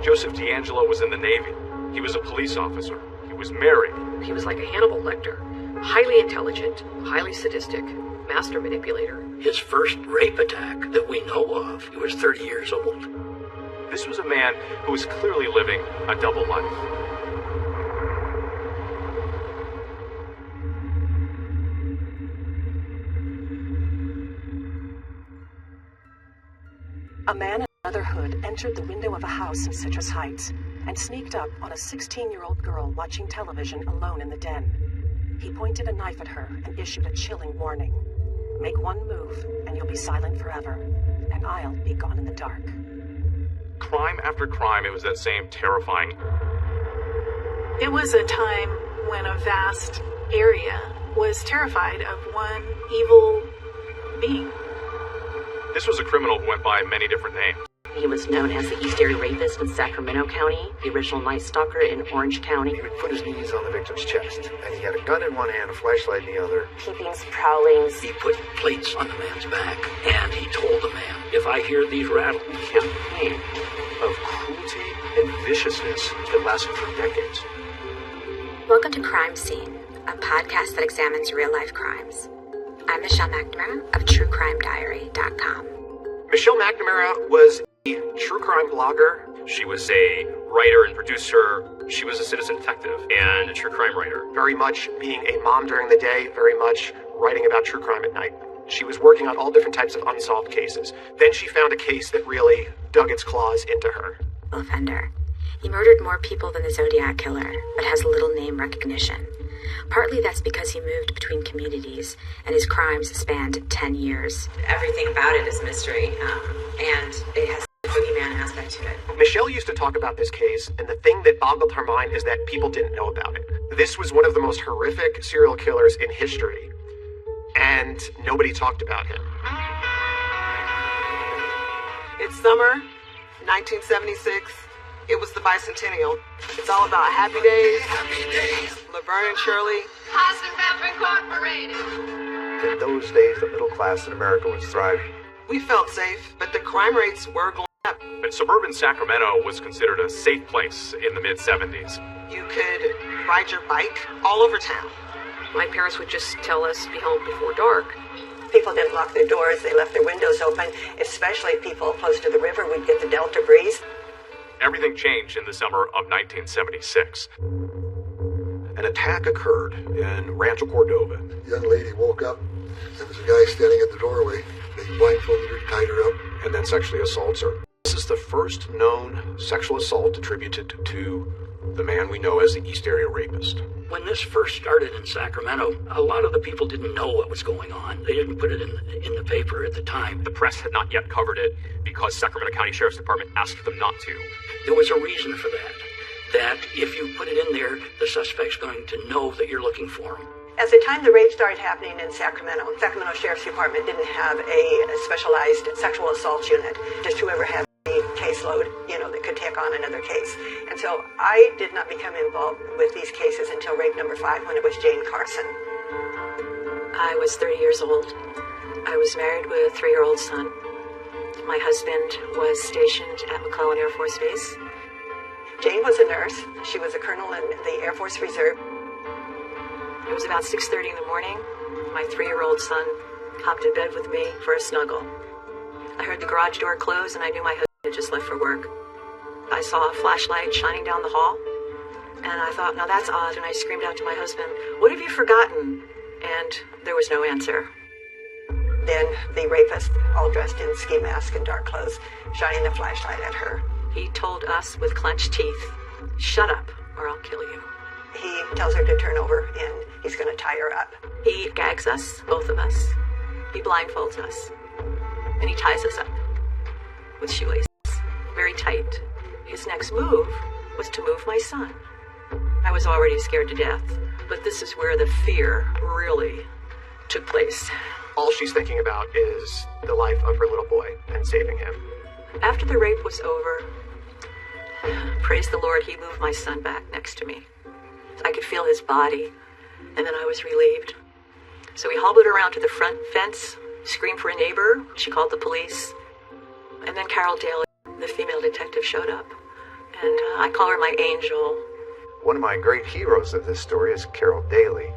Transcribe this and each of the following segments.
Joseph D'Angelo was in the Navy. He was a police officer. He was married. He was like a Hannibal Lecter. Highly intelligent, highly sadistic, master manipulator. His first rape attack that we know of, he was 30 years old. This was a man who was clearly living a double life. A man in another hood entered the window of a house in Citrus Heights and sneaked up on a 16-year-old girl watching television alone in the den. He pointed a knife at her and issued a chilling warning. Make one move and you'll be silent forever, and I'll be gone in the dark. Crime after crime, it was that same terrifying. It was a time when a vast area was terrified of one evil being. This was a criminal who went by many different names. He was known as the East Area Rapist in Sacramento County, the original Night Stalker in Orange County. He would put his knees on the victim's chest, and he had a gun in one hand, a flashlight in the other. Peepings, prowlings. He put plates on the man's back, and he told the man, if I hear these rattle, A campaign of cruelty and viciousness that lasted for decades. Welcome to Crime Scene, a podcast that examines real-life crimes. I'm Michelle McNamara of TrueCrimeDiary.com. Michelle McNamara was a true crime blogger. She was a writer and producer. She was a citizen detective and a true crime writer. Very much being a mom during the day, very much writing about true crime at night. She was working on all different types of unsolved cases. Then she found a case that really dug its claws into her. Offender. He murdered more people than the Zodiac Killer, but has little name recognition. Partly that's because he moved between communities, and his crimes spanned 10 years. Everything about it is mystery, and it has a boogeyman aspect to it. Michelle used to talk about this case, and the thing that boggled her mind is that people didn't know about it. This was one of the most horrific serial killers in history, and nobody talked about him. It's summer, 1976. It was the bicentennial. It's all about happy days. happy days. Laverne and Shirley. Incorporated. In those days, the middle class in America was thriving. We felt safe, but the crime rates were going up. And suburban Sacramento was considered a safe place in the mid-70s. You could ride your bike all over town. My parents would just tell us be home before dark. People didn't lock their doors, they left their windows open, especially people close to the river. We'd get the Delta breeze. Everything changed in the summer of 1976. An attack occurred in Rancho Cordova. The young lady woke up. There was a guy standing at the doorway. They blindfolded her, tied her up, and then sexually assaults her. This is the first known sexual assault attributed to the man we know as the East Area Rapist. When this first started in Sacramento, a lot of the people didn't know what was going on. They didn't put it in the paper at the time. The press had not yet covered it because Sacramento County Sheriff's Department asked them not to. There was a reason for that. That if you put it in there, the suspect's going to know that you're looking for him. At the time the rape started happening in Sacramento Sheriff's Department didn't have a specialized sexual assault unit. Just whoever had the caseload, that could take on another case. And so I did not become involved with these cases until rape number 5 when it was Jane Carson. I was 30 years old. I was married with a 3-year-old son. My husband was stationed at McClellan Air Force Base. Jane was a nurse. She was a colonel in the Air Force Reserve. It was about 6:30 in the morning. My 3-year-old son hopped in bed with me for a snuggle. I heard the garage door close and I knew my husband had just left for work. I saw a flashlight shining down the hall and I thought, now that's odd, and I screamed out to my husband, "What have you forgotten?" And there was no answer. Then the rapist, all dressed in ski mask and dark clothes, shining the flashlight at her. He told us with clenched teeth, "Shut up or I'll kill you." He tells her to turn over and he's going to tie her up. He gags us, both of us. He blindfolds us. And he ties us up with shoelaces, very tight. His next move was to move my son. I was already scared to death, but this is where the fear really took place. All she's thinking about is the life of her little boy and saving him. After the rape was over, praise the Lord, he moved my son back next to me. I could feel his body, and then I was relieved. So we hobbled around to the front fence, screamed for a neighbor. She called the police. And then Carol Daly, the female detective showed up. And I call her my angel. One of my great heroes of this story is Carol Daly.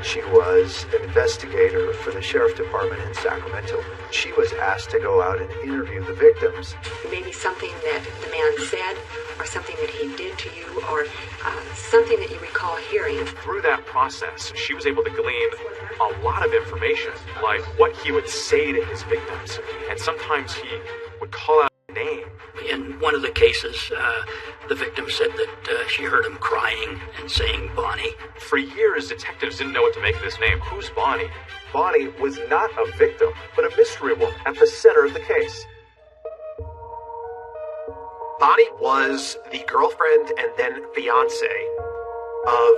She was an investigator for the sheriff department in Sacramento. She was asked to go out and interview the victims. Maybe something that the man said, or something that he did to you, or something that you recall hearing. Through that process, she was able to glean a lot of information, like what he would say to his victims. And sometimes he would call out a name. In one of the cases, the victim said that she heard him crying and saying Bonnie. For years, detectives didn't know what to make of this name. Who's Bonnie? Bonnie was not a victim, but a mystery woman at the center of the case. Bonnie was the girlfriend and then fiance of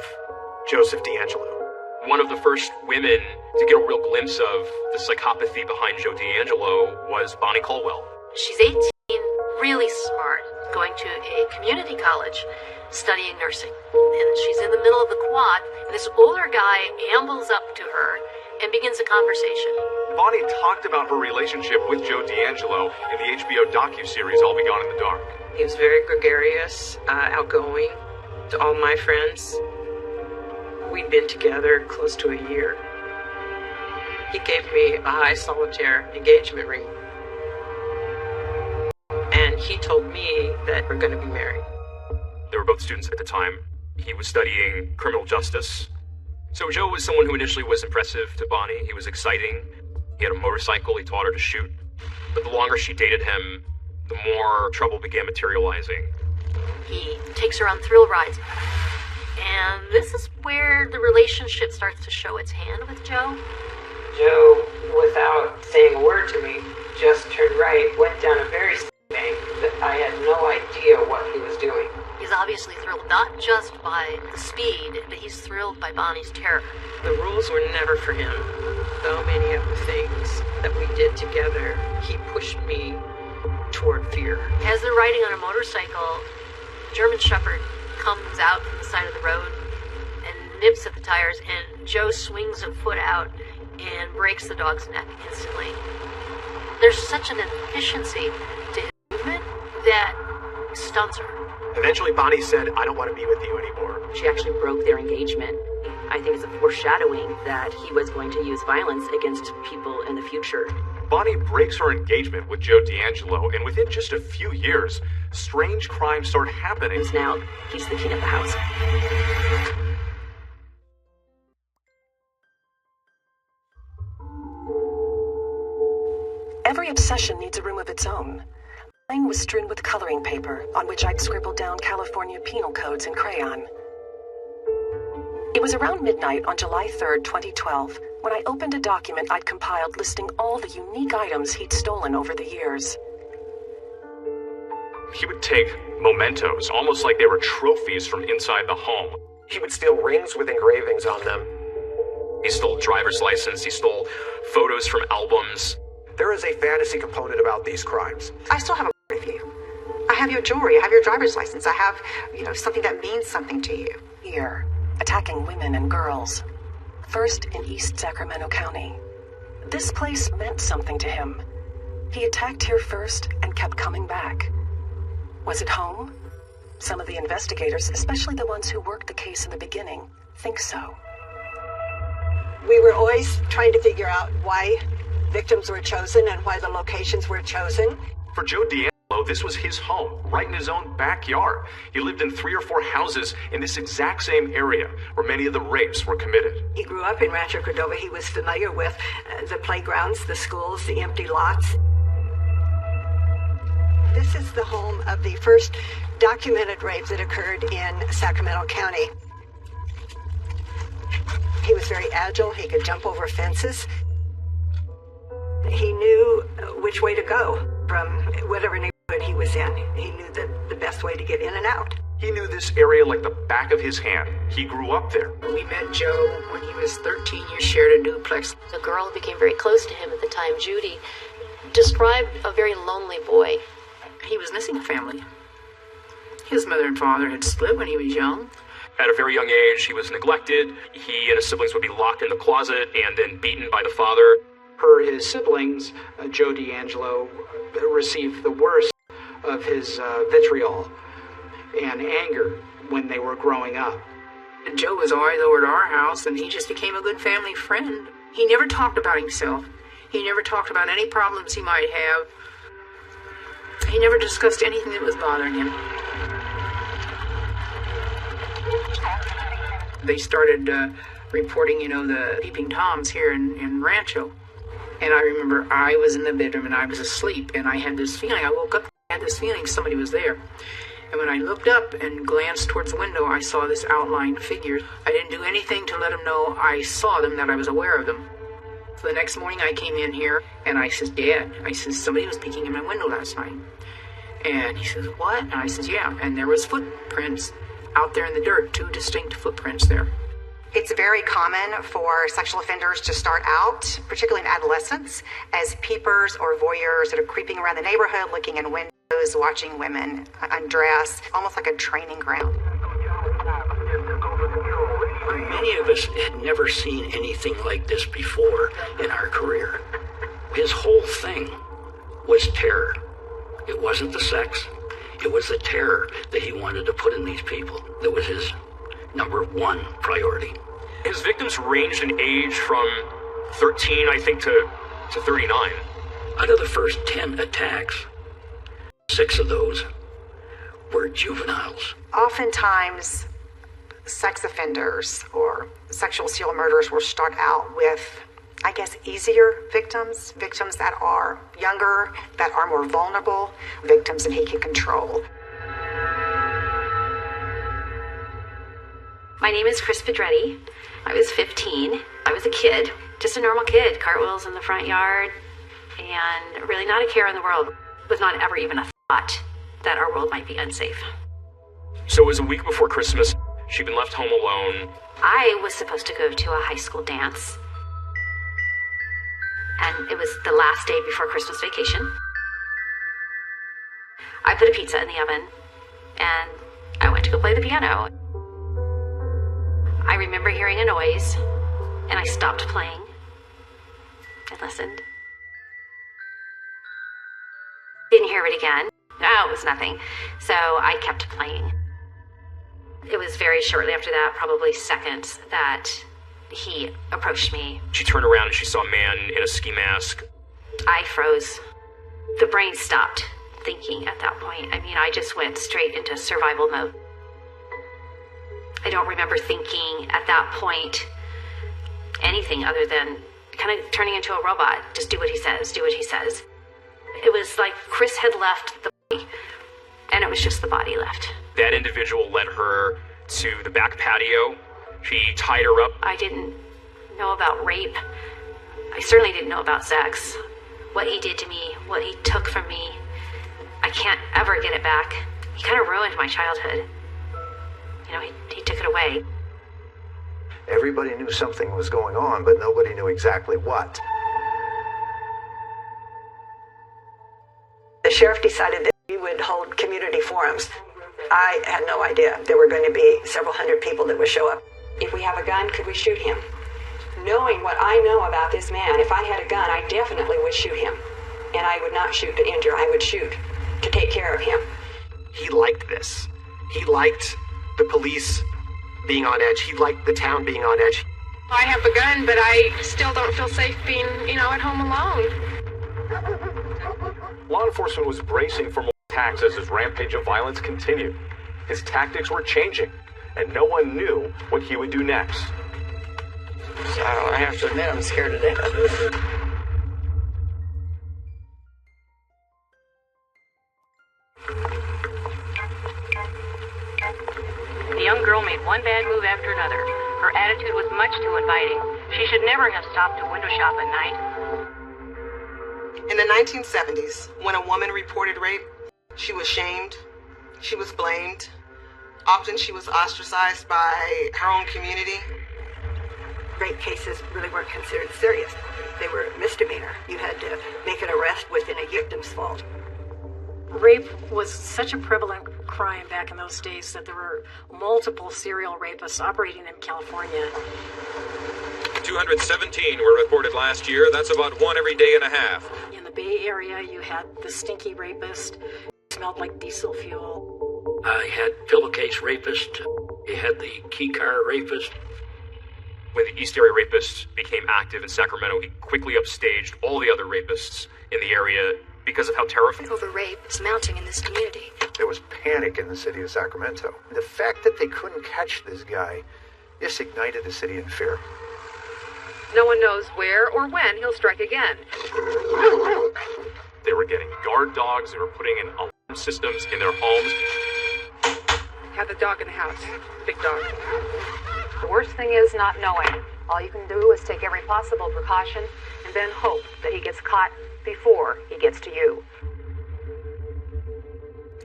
Joseph DeAngelo. One of the first women to get a real glimpse of the psychopathy behind Joe DeAngelo was Bonnie Colwell. She's 18, really smart, going to a community college, studying nursing. And she's in the middle of the quad, and this older guy ambles up to her and begins a conversation. Bonnie talked about her relationship with Joe DeAngelo in the HBO docuseries I'll Be Gone in the Dark. He was very gregarious, outgoing to all my friends. We'd been together close to a year. He gave me a high solitaire engagement ring. And he told me that we're going to be married. They were both students at the time. He was studying criminal justice. So Joe was someone who initially was impressive to Bonnie. He was exciting. He had a motorcycle. He taught her to shoot. But the longer she dated him, the more trouble began materializing. He takes her on thrill rides. And this is where the relationship starts to show its hand with Joe. Joe, without saying a word to me, just turned right, went down a very steep bank that I had no idea what he was doing. He's obviously thrilled not just by the speed, but he's thrilled by Bonnie's terror. The rules were never for him. So many of the things that we did together, he pushed me toward fear. As they're riding on a motorcycle, a German Shepherd comes out from the side of the road and nips at the tires, and Joe swings a foot out and breaks the dog's neck instantly. There's such an efficiency to his movement that stuns her. Eventually, Bonnie said, I don't want to be with you anymore. She actually broke their engagement. I think it's a foreshadowing that he was going to use violence against people in the future. Bonnie breaks her engagement with Joe DeAngelo, and within just a few years, strange crimes start happening. Now, he's the king of the house. Every obsession needs a room of its own. Mine was strewn with coloring paper, on which I'd scribbled down California penal codes in crayon. It was around midnight on July 3rd, 2012, when I opened a document I'd compiled listing all the unique items he'd stolen over the years. He would take mementos, almost like they were trophies from inside the home. He would steal rings with engravings on them. He stole a driver's license. He stole photos from albums. There is a fantasy component about these crimes. I still have a part of you. I have your jewelry. I have your driver's license. I have, something that means something to you. Here, attacking women and girls. First in East Sacramento County. This place meant something to him. He attacked here first and kept coming back. Was it home? Some of the investigators, especially the ones who worked the case in the beginning, think so. We were always trying to figure out why victims were chosen and why the locations were chosen. For Joe DeAngelo, this was his home, right in his own backyard. He lived in 3 or 4 houses in this exact same area where many of the rapes were committed. He grew up in Rancho Cordova. He was familiar with the playgrounds, the schools, the empty lots. This is the home of the first documented rape that occurred in Sacramento County. He was very agile. He could jump over fences. He knew which way to go from whatever neighborhood he was in. He knew the best way to get in and out. He knew this area like the back of his hand. He grew up there. We met Joe when he was 13 years, shared a duplex. The girl who became very close to him at the time, Judy, described a very lonely boy. He was missing a family. His mother and father had split when he was young. At a very young age, he was neglected. He and his siblings would be locked in the closet and then beaten by the father. Per his siblings, Joe DeAngelo received the worst of his vitriol and anger when they were growing up. Joe was always over at our house, and he just became a good family friend. He never talked about himself. He never talked about any problems he might have. He never discussed anything that was bothering him. They started reporting, the peeping Toms here in Rancho. And I remember I was in the bedroom and I was asleep, and I had this feeling. I woke up and had this feeling somebody was there. And when I looked up and glanced towards the window, I saw this outlined figure. I didn't do anything to let him know I saw them, that I was aware of them. So the next morning I came in here and I says, Dad, somebody was peeking in my window last night. And he says, what? And I says, yeah. And there was footprints out there in the dirt, 2 distinct footprints there. It's very common for sexual offenders to start out, particularly in adolescence, as peepers or voyeurs that are creeping around the neighborhood, looking in windows, watching women undress, almost like a training ground. Many of us had never seen anything like this before in our career. His whole thing was terror. It wasn't the sex. It was the terror that he wanted to put in these people. That was his number one priority. His victims ranged in age from 13, I think, to 39. Out of the first 10 attacks, 6 of those were juveniles. Oftentimes, sex offenders or sexual serial murderers will start out with, easier victims that are younger, that are more vulnerable, victims that he can control. My name is Chris Pedretti. I was 15. I was a kid, just a normal kid, cartwheels in the front yard, and really not a care in the world. It was not ever even a thought that our world might be unsafe. So it was a week before Christmas. She'd been left home alone. I was supposed to go to a high school dance, and it was the last day before Christmas vacation. I put a pizza in the oven, and I went to go play the piano. I remember hearing a noise, and I stopped playing and listened. Didn't hear it again. No, it was nothing. So I kept playing. It was very shortly after that, probably seconds, that he approached me. She turned around and she saw a man in a ski mask. I froze. The brain stopped thinking at that point. I just went straight into survival mode. I don't remember thinking at that point anything other than kind of turning into a robot. Just do what he says, do what he says. It was like Chris had left the body, and it was just the body left. That individual led her to the back patio. She tied her up. I didn't know about rape. I certainly didn't know about sex. What he did to me, what he took from me, I can't ever get it back. He kind of ruined my childhood. He took it away. Everybody knew something was going on, but nobody knew exactly what. The sheriff decided that he would hold community forums. I had no idea there were going to be several hundred people that would show up. If we have a gun, could we shoot him? Knowing what I know about this man, if I had a gun, I definitely would shoot him. And I would not shoot to injure, I would shoot to take care of him. He liked this. He liked the police being on edge. He liked the town being on edge. I have a gun, but I still don't feel safe being, at home alone. Law enforcement was bracing for more attacks as his rampage of violence continued. His tactics were changing, and no one knew what he would do next. So I have to admit, I'm scared to death. The young girl made one bad move after another. Her attitude was much too inviting. She should never have stopped to window shop at night. In the 1970s, when a woman reported rape, she was shamed, she was blamed. Often she was ostracized by her own community. Rape cases really weren't considered serious. They were a misdemeanor. You had to make an arrest within a victim's fault. Rape was such a prevalent crime back in those days that there were multiple serial rapists operating in California. 217 were reported last year. That's about one every day and a half. In the Bay Area, you had the stinky rapist. smelled like diesel fuel. I had pillowcase rapist. You had the key car rapist. When the East Area Rapist became active in Sacramento, he quickly upstaged all the other rapists in the area because of how terrifying. Over rape is mounting in this community. There was panic in the city of Sacramento. The fact that they couldn't catch this guy just ignited the city in fear. No one knows where or when he'll strike again. They were getting guard dogs, they were putting in alarm systems in their homes. Have the dog in the house. Big dog. The worst thing is not knowing. All you can do is take every possible precaution and then hope that he gets caught before he gets to you.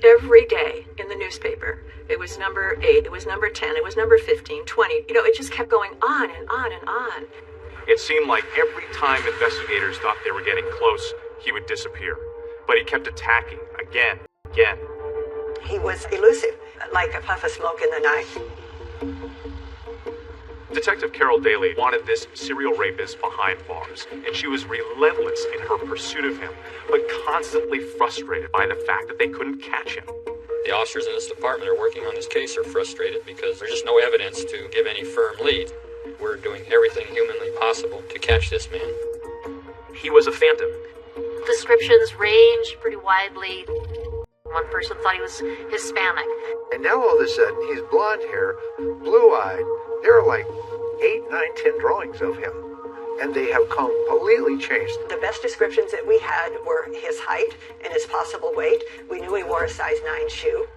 Every day in the newspaper, it was number 8, it was number 10, it was number 15, 20. You know, it just kept going on and on and on. It seemed like every time investigators thought they were getting close, he would disappear. But he kept attacking again. He was elusive, like a puff of smoke in the night. Detective Carol Daly wanted this serial rapist behind bars, and she was relentless in her pursuit of him, but constantly frustrated by the fact that they couldn't catch him. The officers in this department are working on this case are frustrated because there's just no evidence to give any firm lead. We're doing everything humanly possible to catch this man. He was a phantom. Descriptions range pretty widely. One person thought he was Hispanic. And now all of a sudden, he's blonde hair, blue-eyed. There are like 8, 9, 10 drawings of him. And they have completely changed. The best descriptions that we had were his height and his possible weight. We knew he wore a size 9 shoe.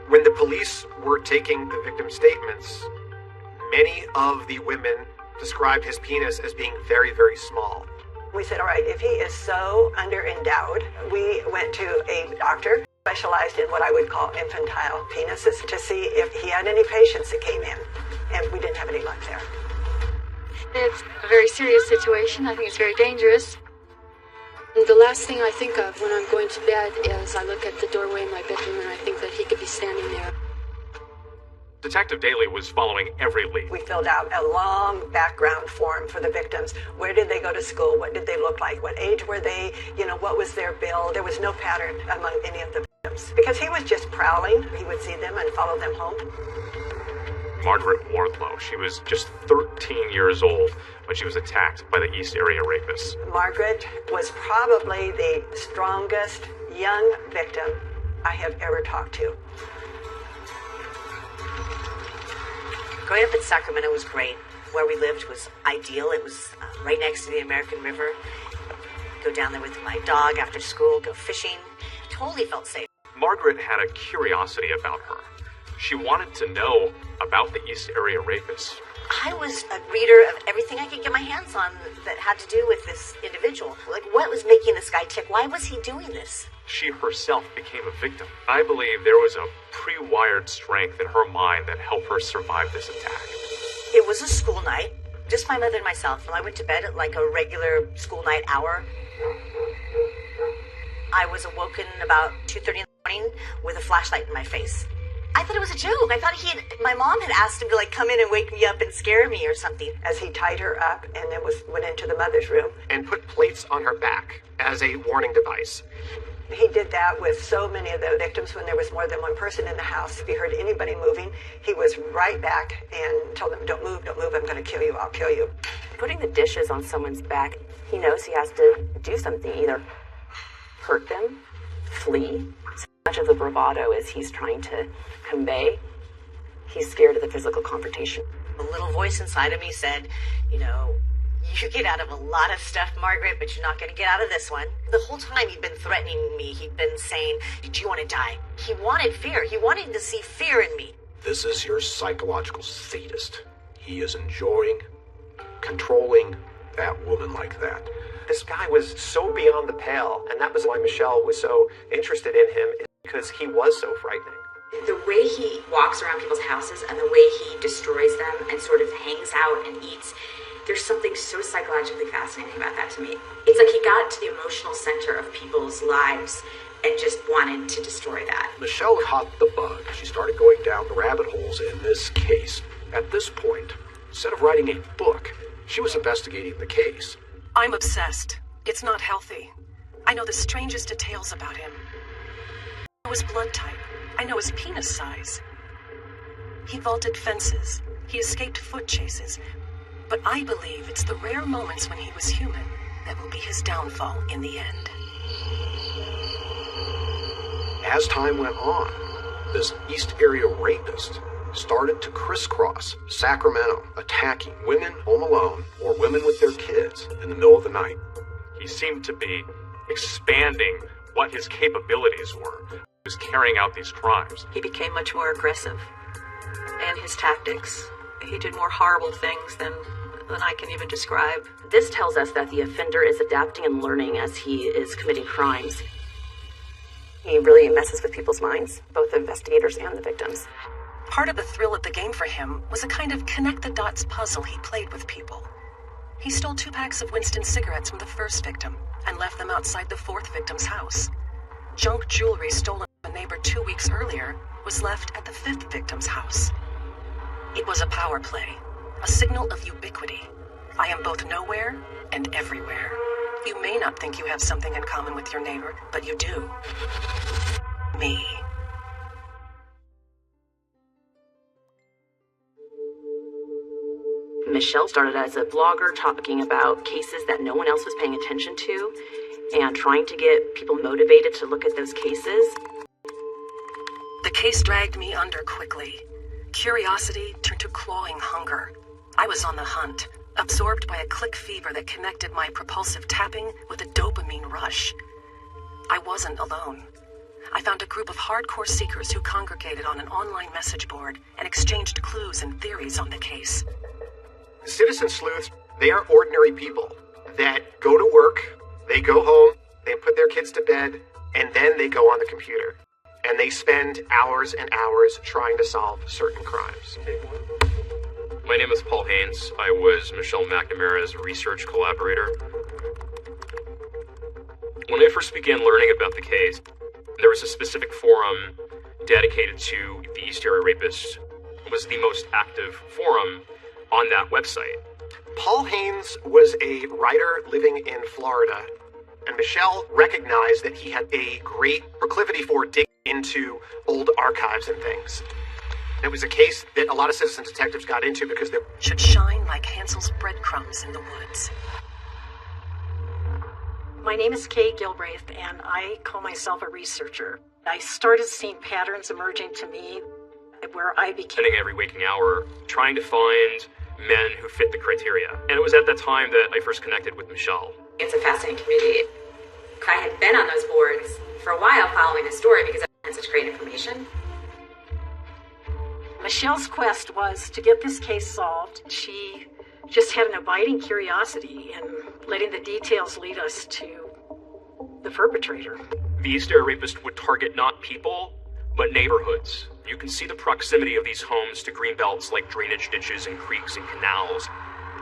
When the police were taking the victim's statements, many of the women described his penis as being very, very small. We said, all right, if he is so underendowed, we went to a doctor specialized in what I would call infantile penises to see if he had any patients that came in. And we didn't have any luck there. It's a very serious situation. I think it's very dangerous. And the last thing I think of when I'm going to bed is I look at the doorway in my bedroom and I think that he could be standing there. Detective Daly was following every lead. We filled out a long background form for the victims. Where did they go to school? What did they look like? What age were they? You know, what was their bill? There was no pattern among any of the victims. Because he was just prowling. He would see them and follow them home. Margaret Wardlow. She was just 13 years old when she was attacked by the East Area Rapists. Margaret was probably the strongest young victim I have ever talked to. Growing up in Sacramento was great. Where we lived was ideal. It was right next to the American River. Go down there with my dog after school, go fishing. Totally felt safe. Margaret had a curiosity about her. She wanted to know about the East Area Rapists. I was a reader of everything I could get my hands on that had to do with this individual. Like, what was making this guy tick? Why was he doing this? She herself became a victim. I believe there was a pre-wired strength in her mind that helped her survive this attack. It was a school night, just my mother and myself, and I went to bed at like a regular school night hour. I was awoken about 2:30 in the morning with a flashlight in my face. I thought it was a joke. I thought my mom had asked him to like come in and wake me up and scare me or something. As he tied her up and then went into the mother's room. And put plates on her back as a warning device. He did that with so many of the victims when there was more than one person in the house. If he heard anybody moving, he was right back and told them, don't move, I'm going to kill you, I'll kill you. Putting the dishes on someone's back, he knows he has to do something, either hurt them, flee. So much of the bravado is he's trying to convey. He's scared of the physical confrontation. A little voice inside of me said, you know, you get out of a lot of stuff, Margaret, but you're not going to get out of this one. The whole time he'd been threatening me. He'd been saying, do you want to die? He wanted fear. He wanted to see fear in me. This is your psychological sadist. He is enjoying controlling that woman like that. This guy was so beyond the pale, and that was why Michelle was so interested in him, is because he was so frightening. The way he walks around people's houses and the way he destroys them and sort of hangs out and eats, there's something so psychologically fascinating about that to me. It's like he got to the emotional center of people's lives and just wanted to destroy that. Michelle caught the bug. She started going down the rabbit holes in this case. At this point, instead of writing a book, she was investigating the case. I'm obsessed. It's not healthy. I know the strangest details about him. his blood type. I know his penis size. He vaulted fences. He escaped foot chases. But I believe it's the rare moments when he was human that will be his downfall in the end. As time went on, this East Area rapist started to crisscross Sacramento, attacking women home alone or women with their kids in the middle of the night. He seemed to be expanding what his capabilities were. He was carrying out these crimes. He became much more aggressive. And his tactics. He did more horrible things than I can even describe. This tells us that the offender is adapting and learning as he is committing crimes. He really messes with people's minds, both the investigators and the victims. Part of the thrill of the game for him was a kind of connect-the-dots puzzle he played with people. He stole 2 packs of Winston cigarettes from the first victim and left them outside the 4th victim's house. Junk jewelry stolen from a neighbor 2 weeks earlier was left at the 5th victim's house. It was a power play, a signal of ubiquity. I am both nowhere and everywhere. You may not think you have something in common with your neighbor, but you do. Me. Michelle started as a blogger talking about cases that no one else was paying attention to and trying to get people motivated to look at those cases. The case dragged me under quickly. Curiosity turned to clawing hunger. I was on the hunt, absorbed by a click fever that connected my propulsive tapping with a dopamine rush. I wasn't alone. I found a group of hardcore seekers who congregated on an online message board and exchanged clues and theories on the case. Citizen sleuths, they are ordinary people that go to work, they go home, they put their kids to bed, and then they go on the computer. And they spend hours and hours trying to solve certain crimes. My name is Paul Haynes. I was Michelle McNamara's research collaborator. When I first began learning about the case, there was a specific forum dedicated to the East Area Rapist. It was the most active forum on that website. Paul Haynes was a writer living in Florida, and Michelle recognized that he had a great proclivity for digging into old archives and things. It was a case that a lot of citizen detectives got into because they should shine like Hansel's breadcrumbs in the woods. My name is Kay Gilbraith, and I call myself a researcher. I started seeing patterns emerging to me where I became... Spending every waking hour trying to find men who fit the criteria. And it was at that time that I first connected with Michelle. It's a fascinating community. I had been on those boards for a while following the story because I had such great information. Michelle's quest was to get this case solved. She just had an abiding curiosity in letting the details lead us to the perpetrator. The East Area Rapist would target not people, but neighborhoods. You can see the proximity of these homes to green belts like drainage ditches and creeks and canals.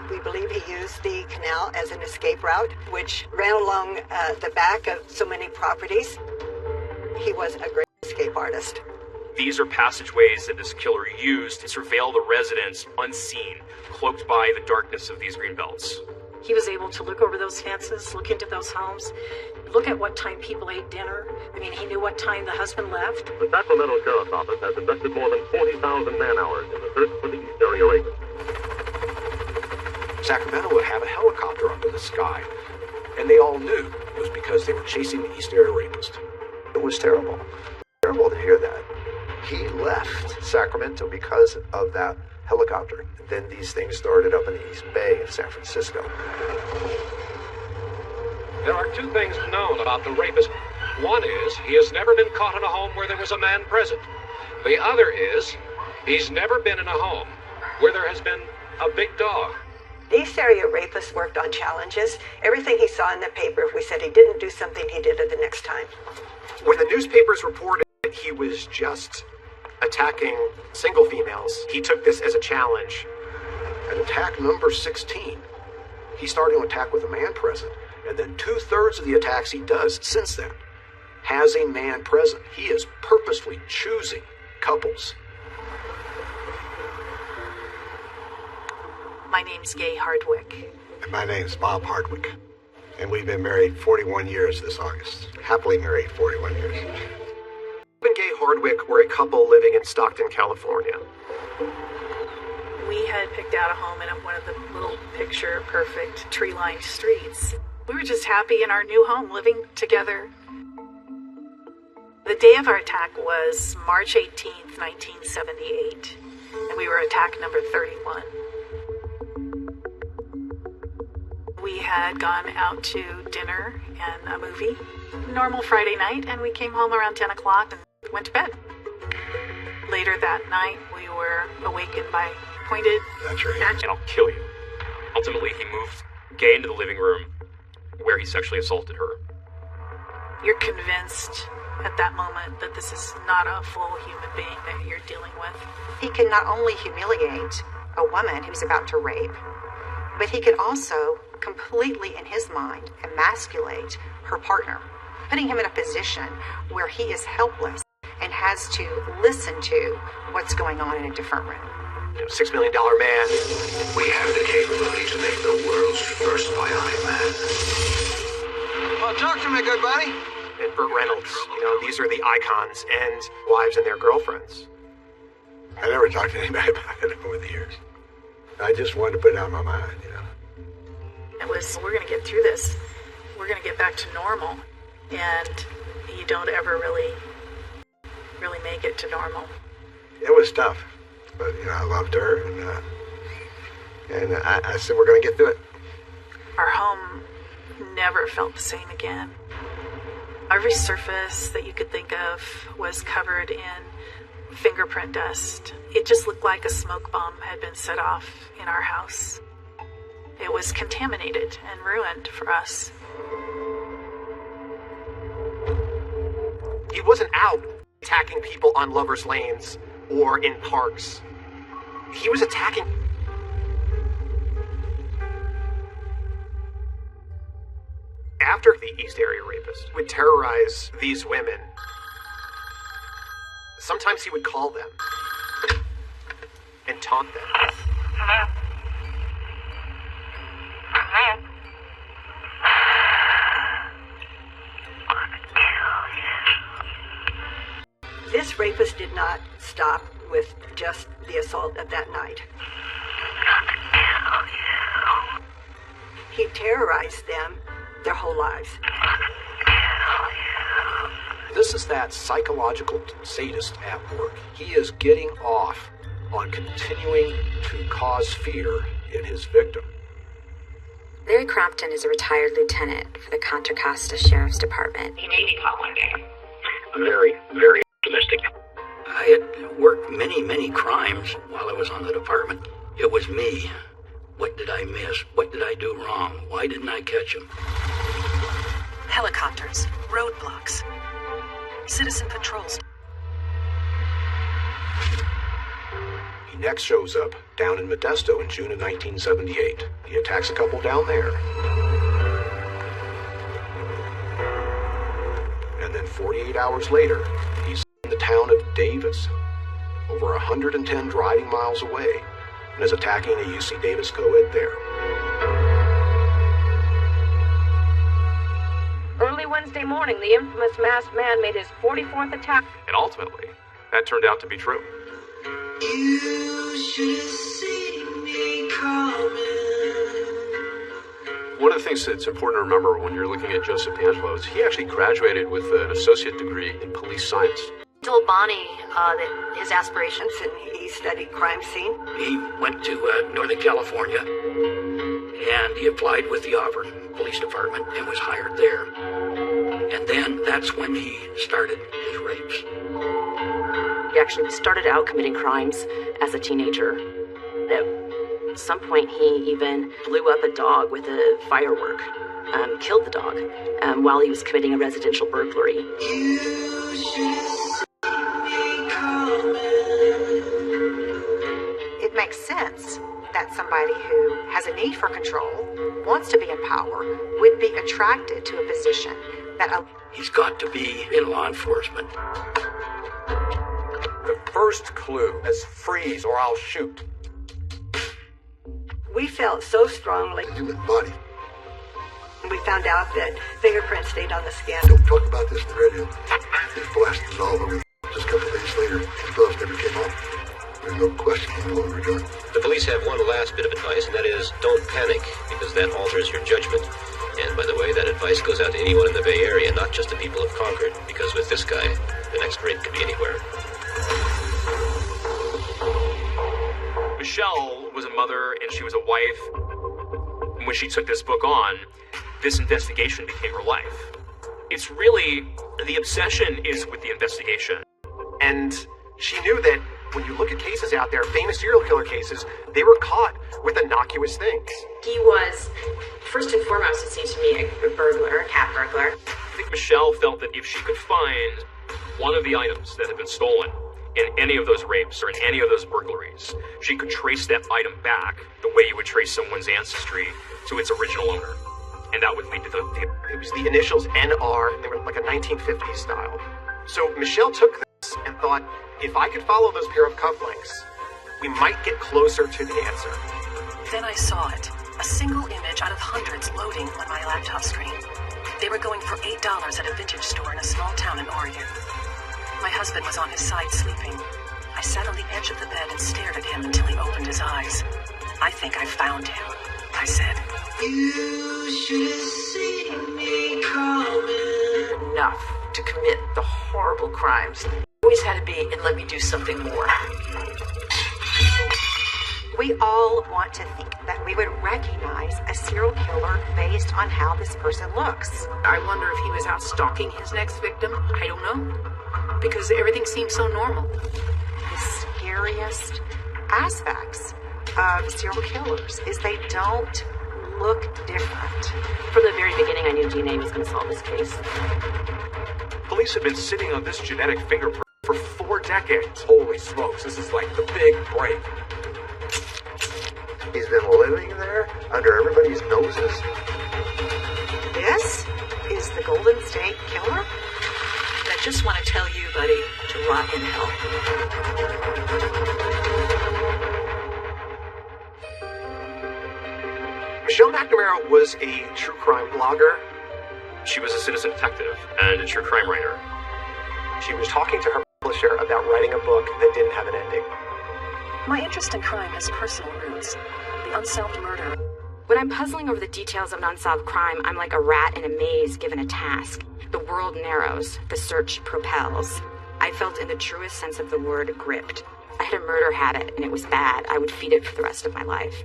We believe he used the canal as an escape route, which ran along the back of so many properties. He was a great escape artist. These are passageways that this killer used to surveil the residents unseen, cloaked by the darkness of these green belts. He was able to look over those fences, look into those homes, look at what time people ate dinner. I mean, he knew what time the husband left. The Sacramento Sheriff's Office has invested more than 40,000 man-hours in the search for the East Area Rapist. Sacramento would have a helicopter up in the sky, and they all knew it was because they were chasing the East Area Rapist. It was terrible. Terrible to hear that. He left Sacramento because of that helicopter. Then these things started up in the East Bay of San Francisco. There are two things known about the rapist. One is he has never been caught in a home where there was a man present. The other is he's never been in a home where there has been a big dog. The East Area Rapist worked on challenges. Everything he saw in the paper, if we said he didn't do something, he did it the next time. When the newspapers reported that he was just attacking single females, he took this as a challenge. At attack number 16, he started to attack with a man present, and then 2/3 of the attacks he does since then has a man present. He is purposefully choosing couples. My name's Gay Hardwick. And my name's Bob Hardwick. And we've been married 41 years this August. Happily married 41 years. I've Hardwick were a couple living in Stockton, California. We had picked out a home in one of the little picture-perfect tree-lined streets. We were just happy in our new home, living together. The day of our attack was March 18th, 1978, and we were attack number 31. We had gone out to dinner and a movie, normal Friday night, and we came home around 10 o'clock and went to bed. Later that night, we were awakened by pointed and I'll kill you. Ultimately, he moved Gay into the living room where he sexually assaulted her. You're convinced at that moment that this is not a full human being that you're dealing with. He can not only humiliate a woman who's about to rape, but he could also completely, in his mind, emasculate her partner, putting him in a position where he is helpless and has to listen to what's going on in a different room. $6 million man. We have the capability to make the world's first bionic man. Well, talk to me, good buddy. And Burt Reynolds. These are the icons and wives and their girlfriends. I never talked to anybody about it over the years. I just wanted to put it out of my mind, It was, we're going to get through this. We're going to get back to normal. And you don't ever really make it to normal. It was tough, but, I loved her, and I said, we're going to get through it. Our home never felt the same again. Every surface that you could think of was covered in fingerprint dust. It just looked like a smoke bomb had been set off in our house. It was contaminated and ruined for us. He wasn't out attacking people on lovers' lanes or in parks. He was attacking... After the East Area Rapist would terrorize these women, sometimes he would call them and taunt them. This rapist did not stop with just the assault of that night. He terrorized them their whole lives. This is that psychological sadist at work. He is getting off on continuing to cause fear in his victim. Larry Crompton is a retired lieutenant for the Contra Costa Sheriff's Department. He may be caught one day. Very, very optimistic. I had worked many crimes while I was on the department. It was me. What did I miss? What did I do wrong? Why didn't I catch him? Helicopters, roadblocks, citizen patrols. He next shows up down in Modesto in June of 1978. He attacks a couple down there. And then 48 hours later, he's in the town of Davis, over 110 driving miles away, and is attacking a UC Davis co-ed there. Early Wednesday morning, the infamous masked man made his 44th attack. And ultimately, that turned out to be true. You should have seen me coming. One of the things that's important to remember when you're looking at Joseph Angelo is he actually graduated with an associate degree in police science. He told Bonnie that his aspirations, and he studied crime scene. He went to Northern California, and he applied with the Auburn Police Department and was hired there. And then that's when he started his rapes. He actually started out committing crimes as a teenager. At some point, he even blew up a dog with a firework, killed the dog while he was committing a residential burglary. It makes sense that somebody who has a need for control, wants to be in power, would be attracted to a position that... He's got to be in law enforcement. The first clue is freeze or I'll shoot. We felt so strongly. Human body. We found out that fingerprints stayed on the skin. Don't talk about this in the radio. This blast is all over. Just come weeks later, his gloves never came off. There's no question what we were doing. The police have one last bit of advice, and that is don't panic, because that alters your judgment. And by the way, that advice goes out to anyone in the Bay Area, not just the people of Concord, because with this guy, the next rape could be anywhere. Michelle was a mother and she was a wife. And when she took this book on, this investigation became her life. It's really, the obsession is with the investigation. And she knew that when you look at cases out there, famous serial killer cases, they were caught with innocuous things. He was, first and foremost, it seems to me, a burglar, a cat burglar. I think Michelle felt that if she could find one of the items that had been stolen in any of those rapes or in any of those burglaries, she could trace that item back the way you would trace someone's ancestry to its original owner. And that would lead to it was the initials NR. They were like a 1950s style. So Michelle took this and thought, if I could follow those pair of cufflinks, we might get closer to the answer. Then I saw it. A single image out of hundreds loading on my laptop screen. They were going for $8 at a vintage store in a small town in Oregon. My husband was on his side sleeping. I sat on the edge of the bed and stared at him until he opened his eyes. I think I found him, I said. You should have seen me coming. Enough to commit the horrible crimes. Always had to be, and let me do something more. We all want to think that we would recognize a serial killer based on how this person looks. I wonder if he was out stalking his next victim. I don't know. Because everything seems so normal. The scariest aspects of serial killers is they don't look different. From the very beginning, I knew DNA was going to solve this case. Police have been sitting on this genetic fingerprint for 4 decades. Holy smokes, this is like the big break. He's been living there under everybody's noses. This is the Golden State Killer? I just want to tell you, buddy, to rot in hell. Michelle McNamara was a true crime blogger. She was a citizen detective and a true crime writer. She was talking to her publisher about writing a book that didn't have an ending. My interest in crime has personal roots. The unsolved murder. When I'm puzzling over the details of an unsolved crime, I'm like a rat in a maze given a task. The world narrows, the search propels. I felt in the truest sense of the word gripped. I had a murder habit, and it was bad. I would feed it for the rest of my life.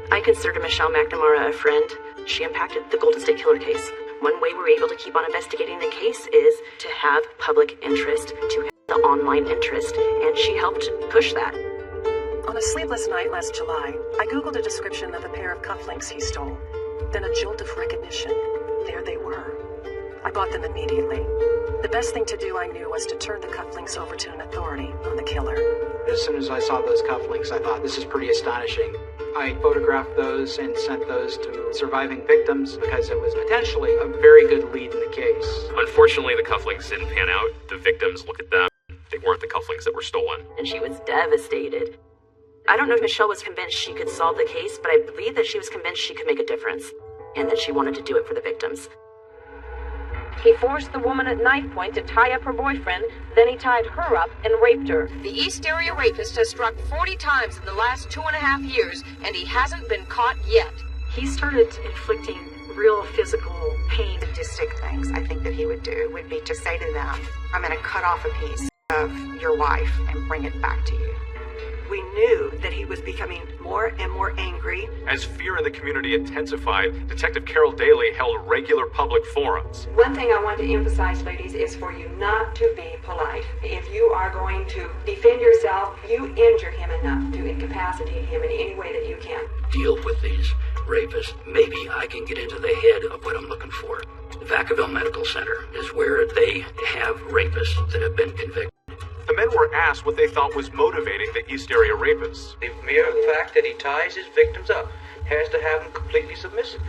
I consider Michelle McNamara a friend. She impacted the Golden State Killer case. One way we're able to keep on investigating the case is to have public interest, to have the online interest, and she helped push that. On a sleepless night last July, I Googled a description of a pair of cufflinks he stole. Then a jolt of recognition. There they were. I bought them immediately. The best thing to do, I knew, was to turn the cufflinks over to an authority on the killer. As soon as I saw those cufflinks, I thought, this is pretty astonishing. I photographed those and sent those to surviving victims because it was potentially a very good lead in the case. Unfortunately, the cufflinks didn't pan out. The victims, look at them. They weren't the cufflinks that were stolen. And she was devastated. I don't know if Michelle was convinced she could solve the case, but I believe that she was convinced she could make a difference, and that she wanted to do it for the victims. He forced the woman at knife point to tie up her boyfriend, then he tied her up and raped her. The East Area rapist has struck 40 times in the last 2.5 years, and he hasn't been caught yet. He started inflicting real physical pain. Sadistic things I think that he would do would be to say to them, I'm going to cut off a piece of your wife and bring it back to you. We knew that he was becoming more and more angry. As fear in the community intensified, Detective Carol Daly held regular public forums. One thing I want to emphasize, ladies, is for you not to be polite. If you are going to defend yourself, you injure him enough to incapacitate him in any way that you can. Deal with these rapists. Maybe I can get into the head of what I'm looking for. Vacaville Medical Center is where they have rapists that have been convicted. The men were asked what they thought was motivating the East Area rapists. The mere fact that he ties his victims up has to have them completely submissive.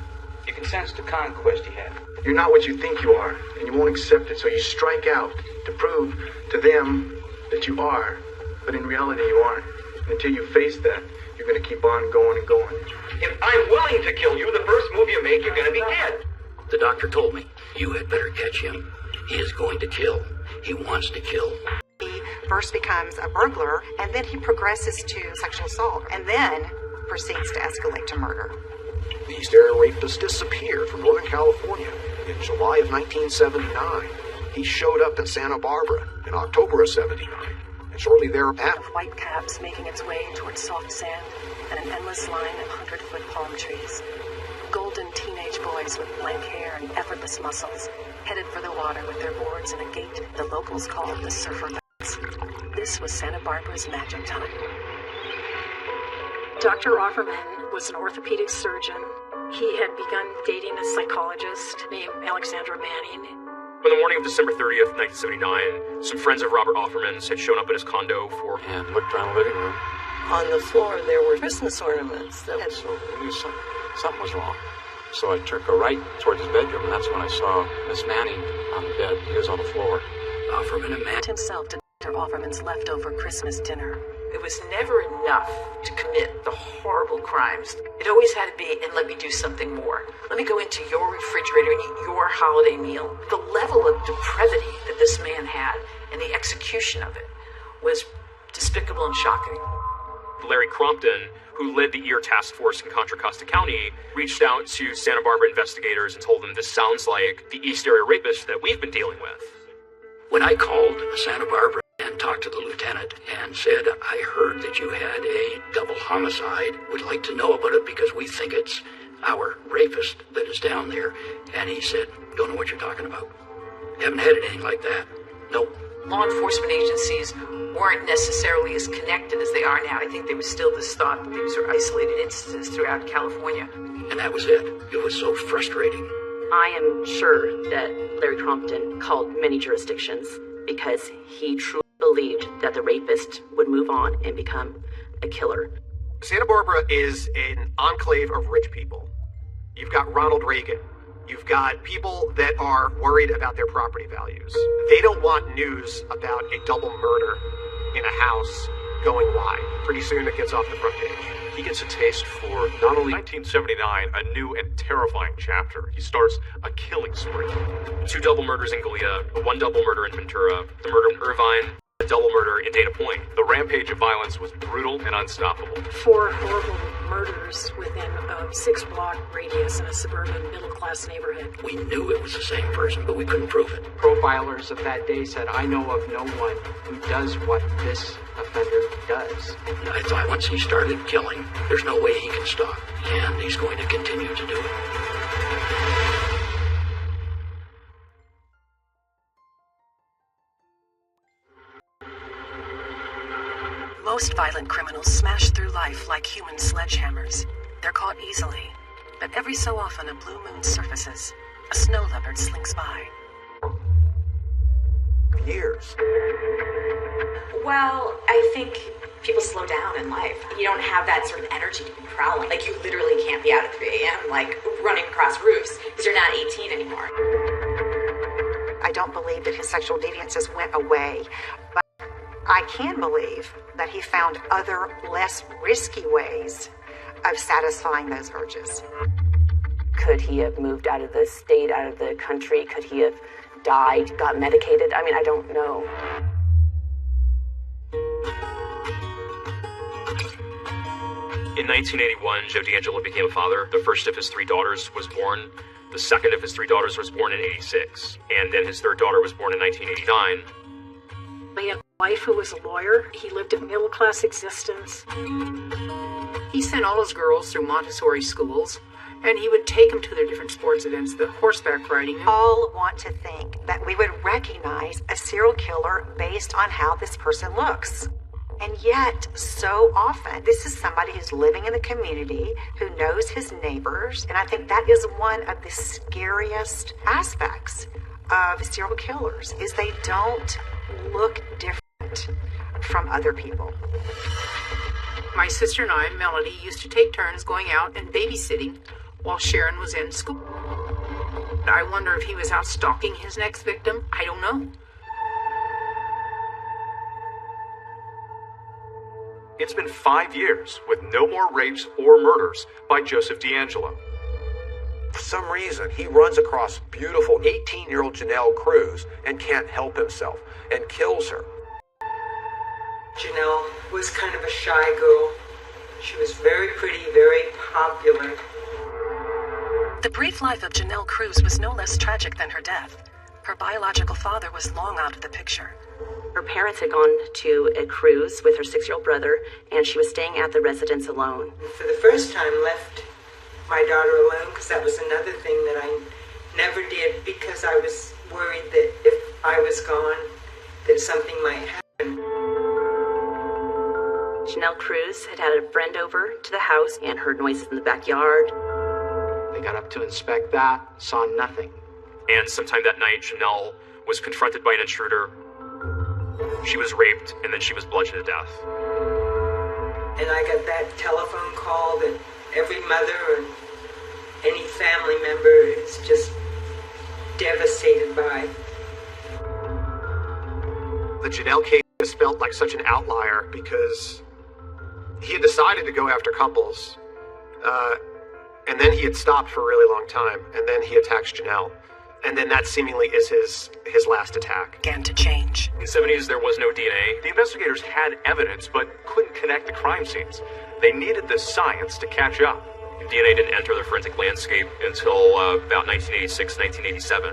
You can sense the conquest he had. You're not what you think you are, and you won't accept it, so you strike out to prove to them that you are, but in reality you aren't. Until you face that, you're going to keep on going and going. If I'm willing to kill you, the first move you make, you're going to be dead. The doctor told me, you had better catch him. He is going to kill. He wants to kill. He first becomes a burglar, and then he progresses to sexual assault, and then proceeds to escalate to murder. The East Area Rapist disappeared from Northern California in July of 1979. He showed up in Santa Barbara in October of 79, and shortly thereafter, Of white caps making its way towards soft sand and an endless line of 100-foot palm trees. Golden teenage boys with blank hair and effortless muscles headed for the water with their boards in a gate the locals called the Surfer Box. This was Santa Barbara's magic time. Dr. Offerman was an orthopedic surgeon. He had begun dating a psychologist named Alexandra Manning. On the morning of December 30th, 1979, some friends of Robert Offerman's had shown up at his condo for... And looked around the living room. On the floor, there were Christmas ornaments that had... So we knew something was wrong. So I took a right towards his bedroom, and that's when I saw Miss Manning on the bed. He was on the floor. Offerman and Manning himself to Dr. Offerman's leftover Christmas dinner. It was never enough to commit the horrible crimes. It always had to be, and let me do something more. Let me go into your refrigerator and eat your holiday meal. The level of depravity that this man had and the execution of it was despicable and shocking. Larry Crompton, who led the EAR task force in Contra Costa County, reached out to Santa Barbara investigators and told them this sounds like the East Area Rapist that we've been dealing with. When I called Santa Barbara and talked to the lieutenant and said, I heard that you had a double homicide, would like to know about it because we think it's our rapist that is down there. And he said, don't know what you're talking about. Haven't had anything like that. Nope. Law enforcement agencies weren't necessarily as connected as they are now. I think there was still this thought that these were isolated instances throughout California. And that was it. It was so frustrating. I am sure that Larry Crompton called many jurisdictions because he truly believed that the rapist would move on and become a killer. Santa Barbara is an enclave of rich people. You've got Ronald Reagan. You've got people that are worried about their property values. They don't want news about a double murder in a house going wide. Pretty soon it gets off the front page. He gets a taste for not only 1979, a new and terrifying chapter. He starts a killing spree. 2 double murders in Gallia, 1 double murder in Ventura, the murder in Irvine, a double murder in Dana Point. The rampage of violence was brutal and unstoppable. 4 horrible murders within a 6-block radius in a suburban middle-class neighborhood. We knew it was the same person, but we couldn't prove it. Profilers of that day said, I know of no one who does what this offender does. I thought once he started killing, there's no way he can stop, and he's going to continue to do it. Most violent criminals smash through life like human sledgehammers. They're caught easily, but every so often a blue moon surfaces. A snow leopard slinks by. Years. Well, I think people slow down in life. You don't have that sort of energy to be prowling. Like, you literally can't be out at 3 a.m., like, running across roofs, because you're not 18 anymore. I don't believe that his sexual deviances went away, but I can believe that he found other, less risky ways of satisfying those urges. Could he have moved out of the state, out of the country? Could he have died, got medicated? I mean, I don't know. In 1981, Joe D'Angelo became a father. The first of his 3 daughters was born. The second of his 3 daughters was born in 86. And then his 3rd daughter was born in 1989. He had a wife who was a lawyer. He lived a middle-class existence. He sent all his girls through Montessori schools, and he would take them to their different sports events, the horseback riding. All want to think that we would recognize a serial killer based on how this person looks. And yet, so often, this is somebody who's living in the community, who knows his neighbors, and I think that is one of the scariest aspects of serial killers, is they don't look different from other people. My sister and I, Melody, used to take turns going out and babysitting while Sharon was in school. I wonder if he was out stalking his next victim. I don't know. It's been 5 years with no more rapes or murders by Joseph D'Angelo. For some reason, he runs across beautiful 18-year-old Janelle Cruz and can't help himself and kills her. Janelle was kind of a shy girl. She was very pretty, very popular. The brief life of Janelle Cruz was no less tragic than her death. Her biological father was long out of the picture. Her parents had gone to a cruise with her 6-year-old brother, and she was staying at the residence alone. For the first time, left my daughter alone, because that was another thing that I never did, because I was worried that if I was gone, that something might happen. Janelle Cruz had had a friend over to the house and heard noises in the backyard. They got up to inspect that, saw nothing. And sometime that night, Janelle was confronted by an intruder. She was raped, and then she was bludgeoned to death. And I got that telephone call that every mother or any family member is just devastated by. The Janelle case just felt like such an outlier because he had decided to go after couples, and then he had stopped for a really long time, and then he attacks Janelle. And then that seemingly is his last attack. Began to change. In the 70s, there was no DNA. The investigators had evidence, but couldn't connect the crime scenes. They needed the science to catch up. DNA didn't enter the forensic landscape until about 1986, 1987.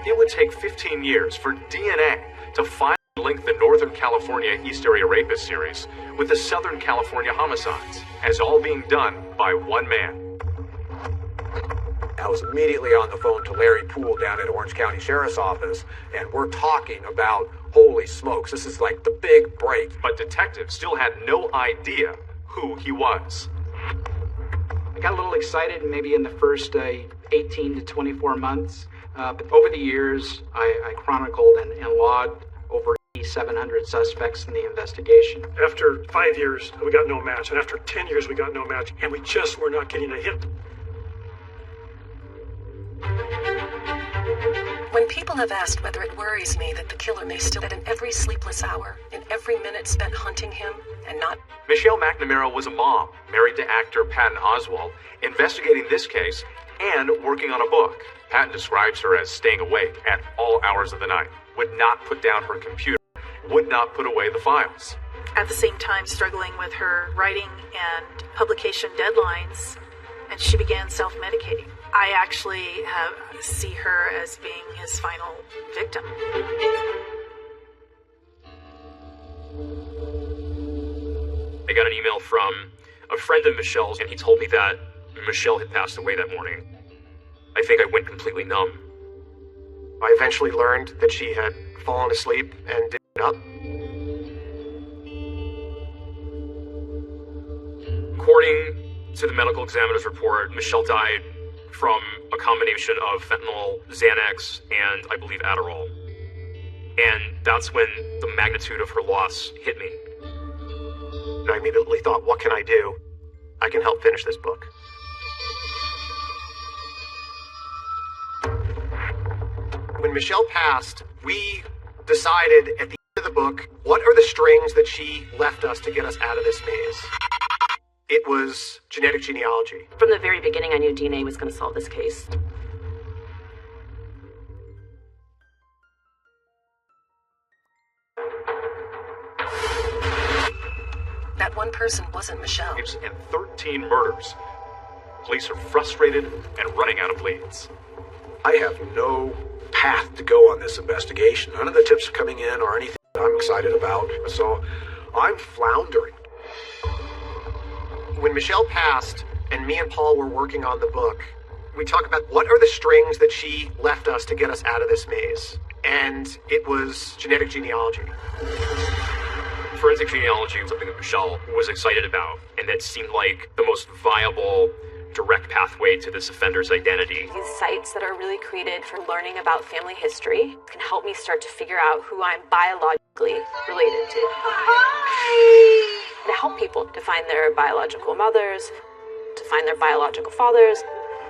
It would take 15 years for DNA to finally link the Northern California East Area Rapist series with the Southern California homicides, as all being done by one man. I was immediately on the phone to Larry Poole down at Orange County Sheriff's Office, and we're talking about, holy smokes, this is like the big break. But detectives still had no idea who he was. I got a little excited maybe in the first 18 to 24 months, but over the years, I chronicled and logged over 700 suspects in the investigation. After 5 years, we got no match, and after 10 years, we got no match, and we just were not getting a hit. When people have asked whether it worries me that the killer may still in every sleepless hour, in every minute spent hunting him, and not... Michelle McNamara was a mom, married to actor Patton Oswalt, investigating this case and working on a book. Patton describes her as staying awake at all hours of the night, would not put down her computer, would not put away the files. At the same time, struggling with her writing and publication deadlines, and she began self-medicating. I actually see her as being his final victim. I got an email from a friend of Michelle's, and he told me that Michelle had passed away that morning. I think I went completely numb. I eventually learned that she had fallen asleep and did it up. According to the medical examiner's report, Michelle died from a combination of fentanyl, Xanax, and I believe Adderall. And that's when the magnitude of her loss hit me. And I immediately thought, what can I do? I can help finish this book. When Michelle passed, we decided at the end of the book, what are the strings that she left us to get us out of this maze? It was genetic genealogy. From the very beginning, I knew DNA was going to solve this case. That one person wasn't Michelle. And 13 murders. Police are frustrated and running out of leads. I have no path to go on this investigation. None of the tips coming in or anything that I'm excited about. So I'm floundering. When Michelle passed and me and Paul were working on the book, we talked about what are the strings that she left us to get us out of this maze. And it was genetic genealogy. Forensic genealogy was something that Michelle was excited about, and that seemed like the most viable, direct pathway to this offender's identity. These sites that are really created for learning about family history can help me start to figure out who I'm biologically related to. To help people to find their biological mothers, to find their biological fathers.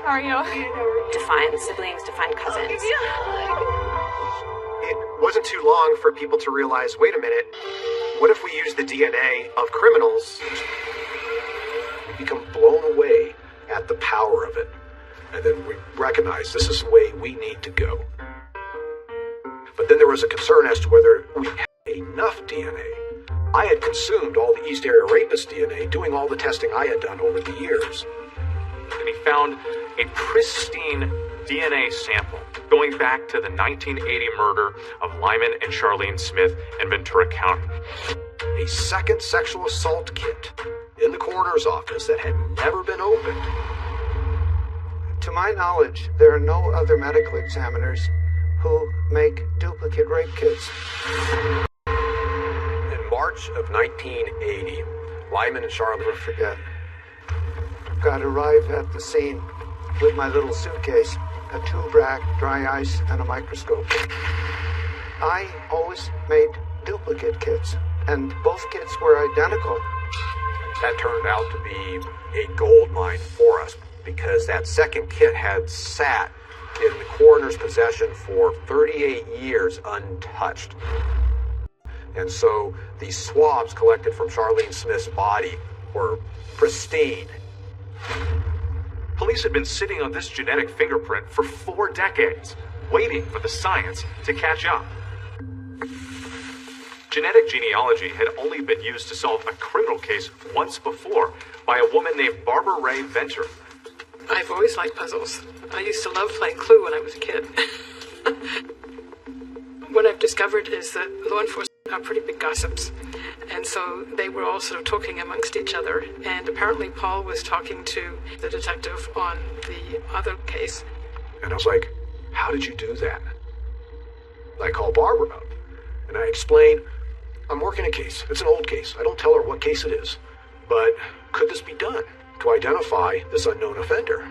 How are you? To find siblings, to find cousins. It wasn't too long for people to realize, wait a minute, what if we use the DNA of criminals? We become blown away at the power of it. And then we recognize this is the way we need to go. But then there was a concern as to whether we had enough DNA. I had consumed all the East Area Rapist DNA, doing all the testing I had done over the years. And he found a pristine DNA sample going back to the 1980 murder of Lyman and Charlene Smith in Ventura County. A second sexual assault kit in the coroner's office that had never been opened. To my knowledge, there are no other medical examiners who make duplicate rape kits. In March of 1980, Lyman and Charlene... Never forget. Got to arrive at the scene with my little suitcase, a tube rack, dry ice, and a microscope. I always made duplicate kits, and both kits were identical. That turned out to be a gold mine for us, because that second kit had sat in the coroner's possession for 38 years untouched. And so these swabs collected from Charlene Smith's body were pristine. Police had been sitting on this genetic fingerprint for 4 decades, waiting for the science to catch up. Genetic genealogy had only been used to solve a criminal case once before by a woman named Barbara Ray Venter. I've always liked puzzles. I used to love playing Clue when I was a kid. What I've discovered is that law enforcement are pretty big gossips. And so they were all sort of talking amongst each other. And apparently Paul was talking to the detective on the other case. And I was like, how did you do that? I called Barbara up, and I explained, I'm working a case. It's an old case. I don't tell her what case it is. But could this be done to identify this unknown offender?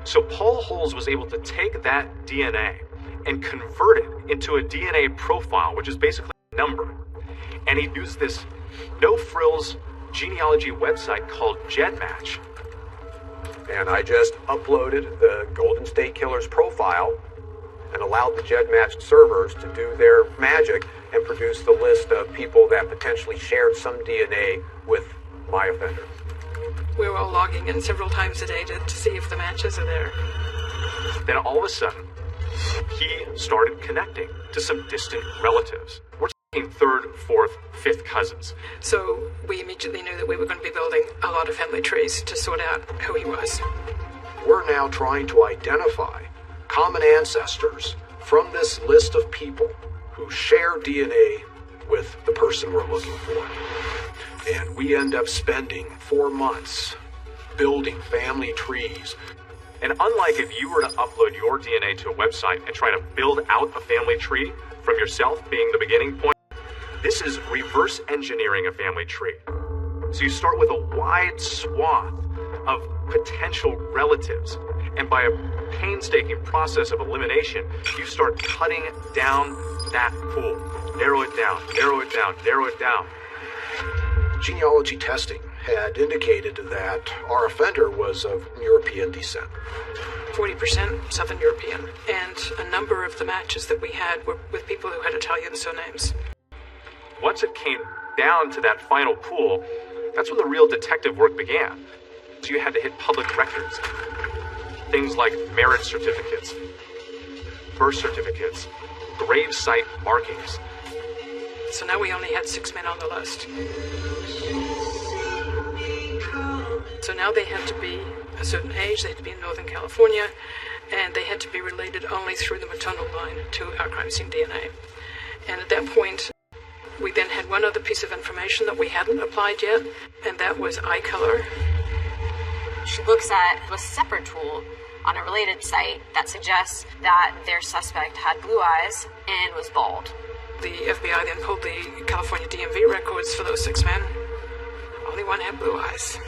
So Paul Holes was able to take that DNA and convert it into a DNA profile, which is basically a number. And he used this no-frills genealogy website called GEDmatch. And I just uploaded the Golden State Killer's profile and allowed the GEDmatch servers to do their magic and produce the list of people that potentially shared some DNA with my offender. We were all logging in several times a day to see if the matches are there. Then all of a sudden, he started connecting to some distant relatives. We're talking 3rd, 4th, 5th cousins. So we immediately knew that we were going to be building a lot of family trees to sort out who he was. We're now trying to identify common ancestors from this list of people who share DNA with the person we're looking for. And we end up spending 4 months building family trees. And unlike if you were to upload your DNA to a website and try to build out a family tree from yourself being the beginning point, this is reverse engineering a family tree. So you start with a wide swath of potential relatives, and by a painstaking process of elimination, you start cutting down that pool. Narrow it down, narrow it down, narrow it down. Genealogy testing had indicated that our offender was of European descent. 40% Southern European, and a number of the matches that we had were with people who had Italian surnames. Once it came down to that final pool, that's when the real detective work began. So you had to hit public records. Things like marriage certificates, birth certificates, grave site markings. So now we only had 6 men on the list. So now they had to be a certain age, they had to be in Northern California, and they had to be related only through the maternal line to our crime scene DNA. And at that point, we then had one other piece of information that we hadn't applied yet, and that was eye color. She looks at a separate tool on a related site that suggests that their suspect had blue eyes and was bald. The FBI then pulled the California DMV records for those 6 men. Only one had blue eyes.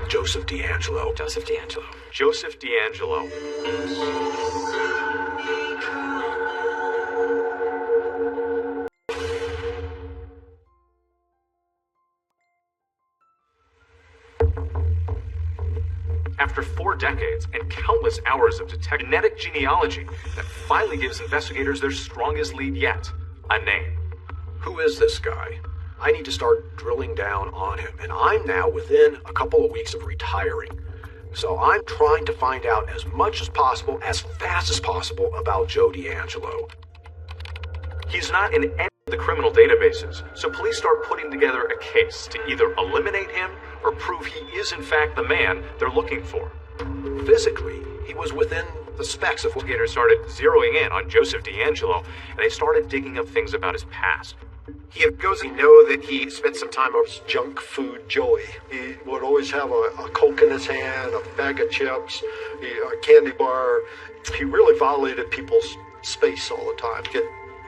Joseph D'Angelo. Joseph D'Angelo. Joseph D'Angelo. After 4 decades and countless hours of genetic genealogy, that finally gives investigators their strongest lead yet, a name. Who is this guy? I need to start drilling down on him, and I'm now within a couple of weeks of retiring. So I'm trying to find out as much as possible, as fast as possible, about Joe D'Angelo. He's not in any the criminal databases, so police start putting together a case to either eliminate him or prove he is in fact the man they're looking for. Physically, he was within the specs of what... Investigators started zeroing in on Joseph DeAngelo, and they started digging up things about his past. He goes and know that he spent some time over junk food Joey. He would always have a Coke in his hand, a bag of chips, a candy bar. He really violated people's space all the time. Get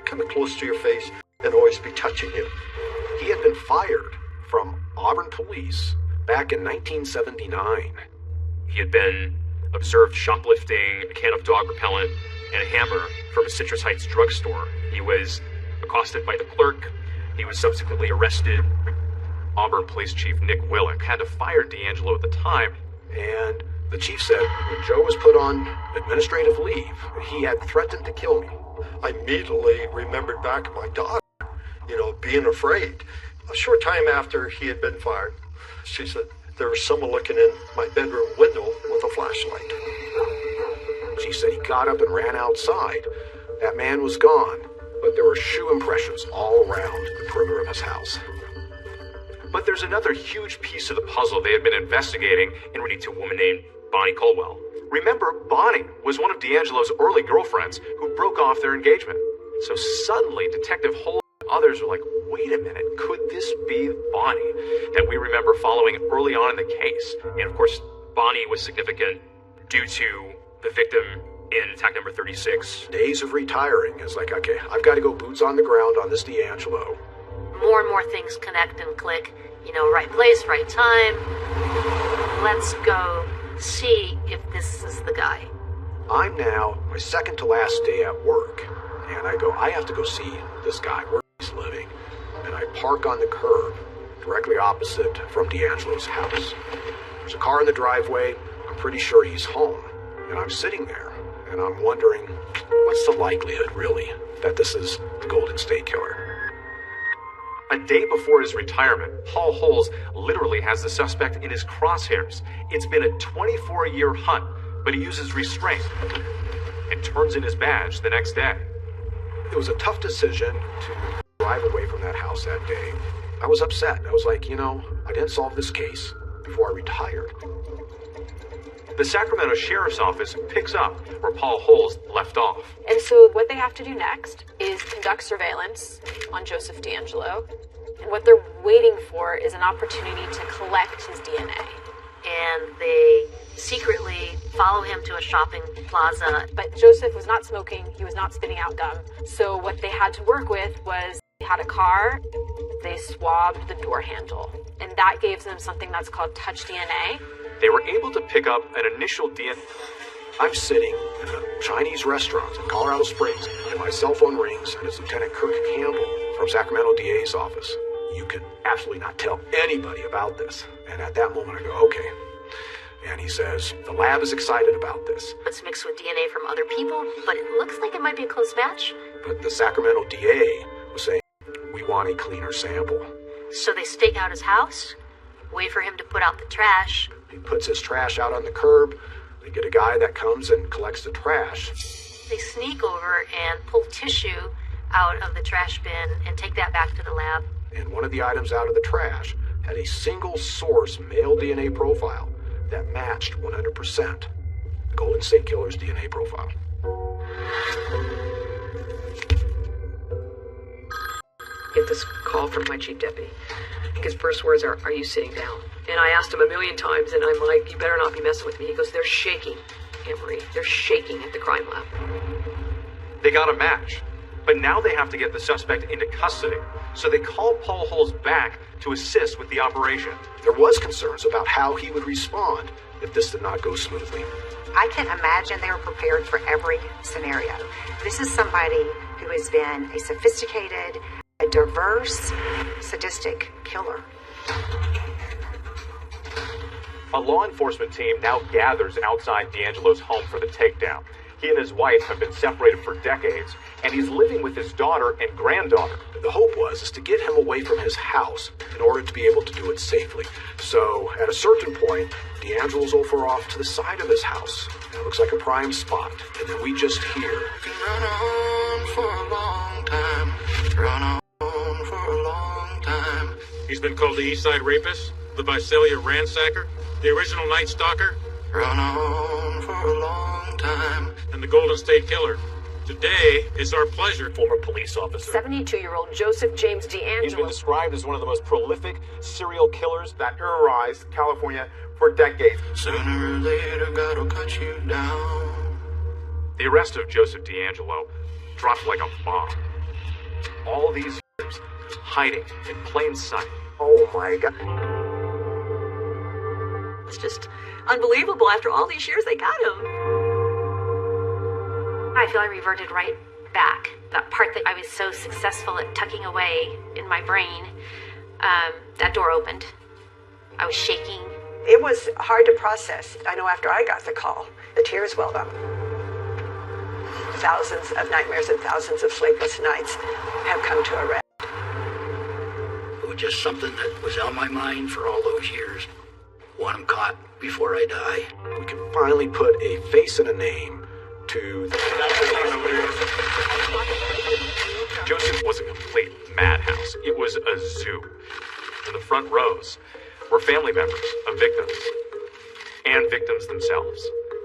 kind of close to your face and always be touching you. He had been fired from Auburn police back in 1979. He had been observed shoplifting a can of dog repellent and a hammer from a Citrus Heights drugstore. He was accosted by the clerk. He was subsequently arrested. Auburn Police Chief Nick Willick had to fire DeAngelo at the time, and the chief said when Joe was put on administrative leave, he had threatened to kill me. I immediately remembered back at my daughter, being afraid. A short time after he had been fired, she said there was someone looking in my bedroom window with a flashlight. She said he got up and ran outside. That man was gone, but there were shoe impressions all around the perimeter of his house. But there's another huge piece of the puzzle they had been investigating in relating to a woman named Bonnie Colwell. Remember, Bonnie was one of DeAngelo's early girlfriends who broke off their engagement. So suddenly, Detective Holt and others were like, wait a minute, could this be Bonnie that we remember following early on in the case? And of course, Bonnie was significant due to the victim in attack number 36. Days of retiring. It's like, okay, I've got to go boots on the ground on this DeAngelo. More and more things connect and click. Right place, right time. Let's go see if this is the guy. I'm now my second to last day at work, and I have to go see this guy where he's living. And I park on the curb directly opposite from DeAngelo's house. There's a car in the driveway. I'm pretty sure he's home. And I'm sitting there, and I'm wondering, what's the likelihood, really, that this is the Golden State Killer? A day before his retirement, Paul Holes literally has the suspect in his crosshairs. It's been a 24-year hunt, but he uses restraint and turns in his badge the next day. It was a tough decision to drive away from that house that day. I was upset. I was like, I didn't solve this case before I retired. The Sacramento Sheriff's Office picks up where Paul Holes left off. And so what they have to do next is conduct surveillance on Joseph DeAngelo. And what they're waiting for is an opportunity to collect his DNA. And they secretly follow him to a shopping plaza. But Joseph was not smoking, he was not spitting out gum. So what they had to work with was they had a car, they swabbed the door handle. And that gave them something that's called touch DNA. They were able to pick up an initial DNA. I'm sitting in a Chinese restaurant in Colorado Springs, and my cell phone rings, and it's Lieutenant Kirk Campbell from Sacramento DA's office. You can absolutely not tell anybody about this. And at that moment I go, okay. And he says, the lab is excited about this. Let's mix with DNA from other people, but it looks like it might be a close match. But the Sacramento DA was saying, we want a cleaner sample. So they stake out his house, wait for him to put out the trash. He puts his trash out on the curb. They get a guy that comes and collects the trash. They sneak over and pull tissue out of the trash bin and take that back to the lab. And one of the items out of the trash had a single source male DNA profile that matched 100% the Golden State Killer's DNA profile. Get this call from my chief deputy. His first words are you sitting down? And I asked him a million times, and I'm like, you better not be messing with me. He goes, they're shaking, Aunt Marie. They're shaking at the crime lab. They got a match, but now they have to get the suspect into custody. So they call Paul Holes back to assist with the operation. There was concerns about how he would respond if this did not go smoothly. I can imagine they were prepared for every scenario. This is somebody who has been a sophisticated, a diverse, sadistic killer. A law enforcement team now gathers outside DeAngelo's home for the takedown. He and his wife have been separated for decades, and he's living with his daughter and granddaughter. The hope was to get him away from his house in order to be able to do it safely. So, at a certain point, DeAngelo's over off to the side of his house. It looks like a prime spot, and then we just hear... Run on for a long time. Run on. He's been called the East Side Rapist, the Visalia Ransacker, the original Night Stalker, Run on for a long time, and the Golden State Killer. Today, it's our pleasure, former police officer. 72-year-old Joseph James D'Angelo. He's been described as one of the most prolific serial killers that terrorized California for decades. Sooner or later, God will cut you down. The arrest of Joseph D'Angelo dropped like a bomb. All these years hiding in plain sight. Oh my God. It's just unbelievable. After all these years, they got him. I feel I reverted right back. That part that I was so successful at tucking away in my brain, that door opened. I was shaking. It was hard to process. I know after I got the call, the tears welled up. Thousands of nightmares and thousands of sleepless nights have come to a rest. It was just something that was on my mind for all those years. Want him caught before I die. We can finally put a face and a name to Joseph was a complete madhouse. It was a zoo. In the front rows were family members of victims and victims themselves.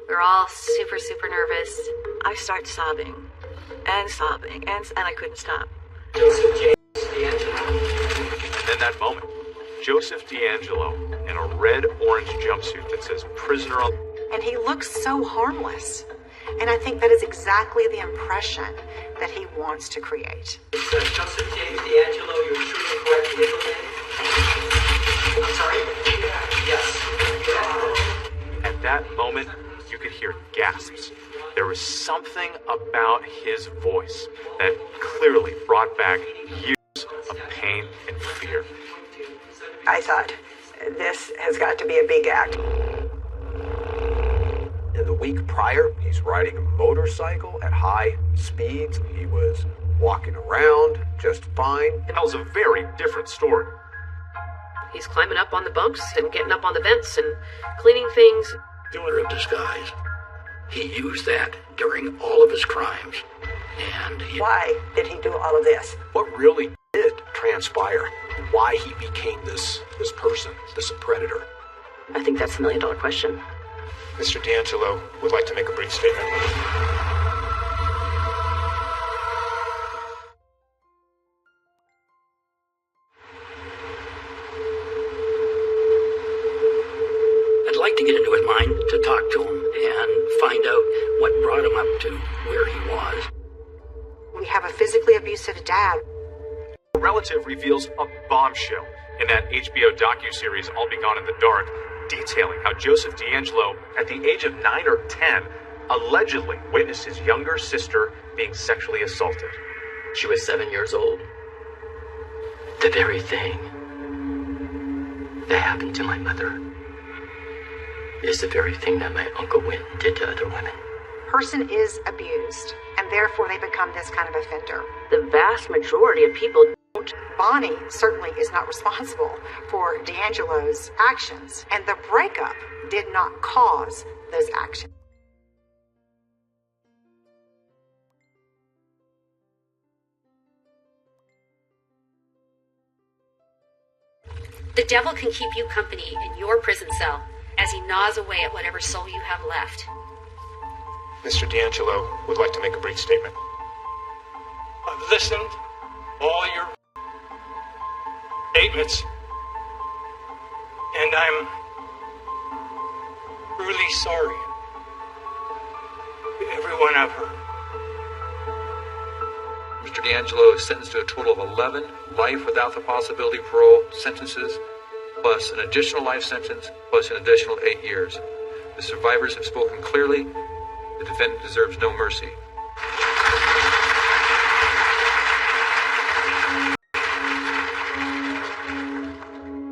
We were all super, super nervous. I started sobbing and sobbing, and I couldn't stop. Joseph James D'Angelo. And in that moment, Joseph D'Angelo in a red-orange jumpsuit that says prisoner on... And he looks so harmless. And I think that is exactly the impression that he wants to create. Joseph James D'Angelo, your truly correct legal name? I'm sorry? Yes. At that moment, you could hear gasps. There was something about his voice that clearly brought back years of pain and fear. I thought, this has got to be a big act. In the week prior, he's riding a motorcycle at high speeds. He was walking around just fine. It tells a very different story. He's climbing up on the bunks and getting up on the vents and cleaning things. Doer of disguise. He used that during all of his crimes. And why did he do all of this? What really did transpire? Why he became this person, this predator? I think that's the million-dollar question. Mr. D'Angelo would like to make a brief statement. I'd like to get into his mind to talk to him and find out what brought him up to where he was. We have a physically abusive dad. A relative reveals a bombshell in that HBO docuseries I'll Be Gone in the Dark, detailing how Joseph D'Angelo, at the age of 9 or 10, allegedly witnessed his younger sister being sexually assaulted. She was 7 years old. The very thing that happened to my mother is the very thing that my Uncle Wynn did to other women. Person is abused, and therefore they become this kind of offender. The vast majority of people don't. Bonnie certainly is not responsible for D'Angelo's actions, and the breakup did not cause those actions. The devil can keep you company in your prison cell as he gnaws away at whatever soul you have left. Mr. D'Angelo would like to make a brief statement. I've listened all your statements, and I'm really sorry to every one of her. Mr. D'Angelo is sentenced to a total of 11 life without the possibility of parole sentences, plus an additional life sentence, plus an additional 8 years. The survivors have spoken clearly. The defendant deserves no mercy.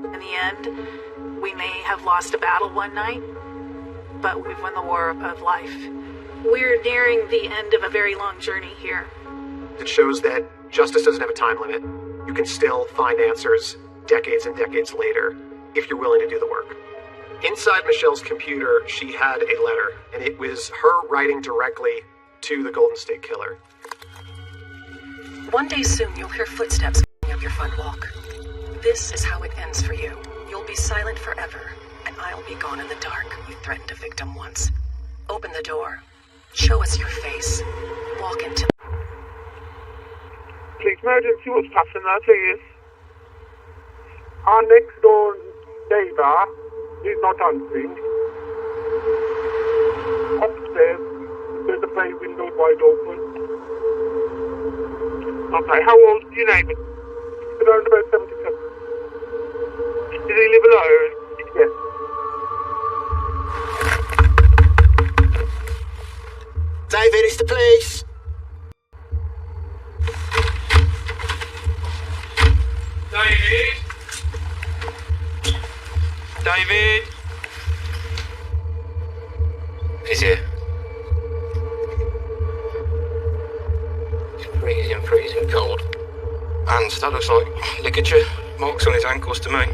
In the end, we may have lost a battle one night, but we've won the war of life. We're nearing the end of a very long journey here. It shows that justice doesn't have a time limit. You can still find answers decades and decades later if you're willing to do the work. Inside Michelle's computer, she had a letter, and it was her writing directly to the Golden State Killer. One day soon, you'll hear footsteps coming up your front walk. This is how it ends for you. You'll be silent forever, and I'll be gone in the dark. You threatened a victim once. Open the door. Show us your face. Walk into... Please, emergency, what's happening there, please? Our next door neighbour is not answering. Upstairs, there's a bay window wide open. Okay, how old is your neighbour? Around about 77. Does he live alone? Yes. David, it's the police. David? David? He's here. It's freezing cold. And that looks like ligature marks on his ankles to me.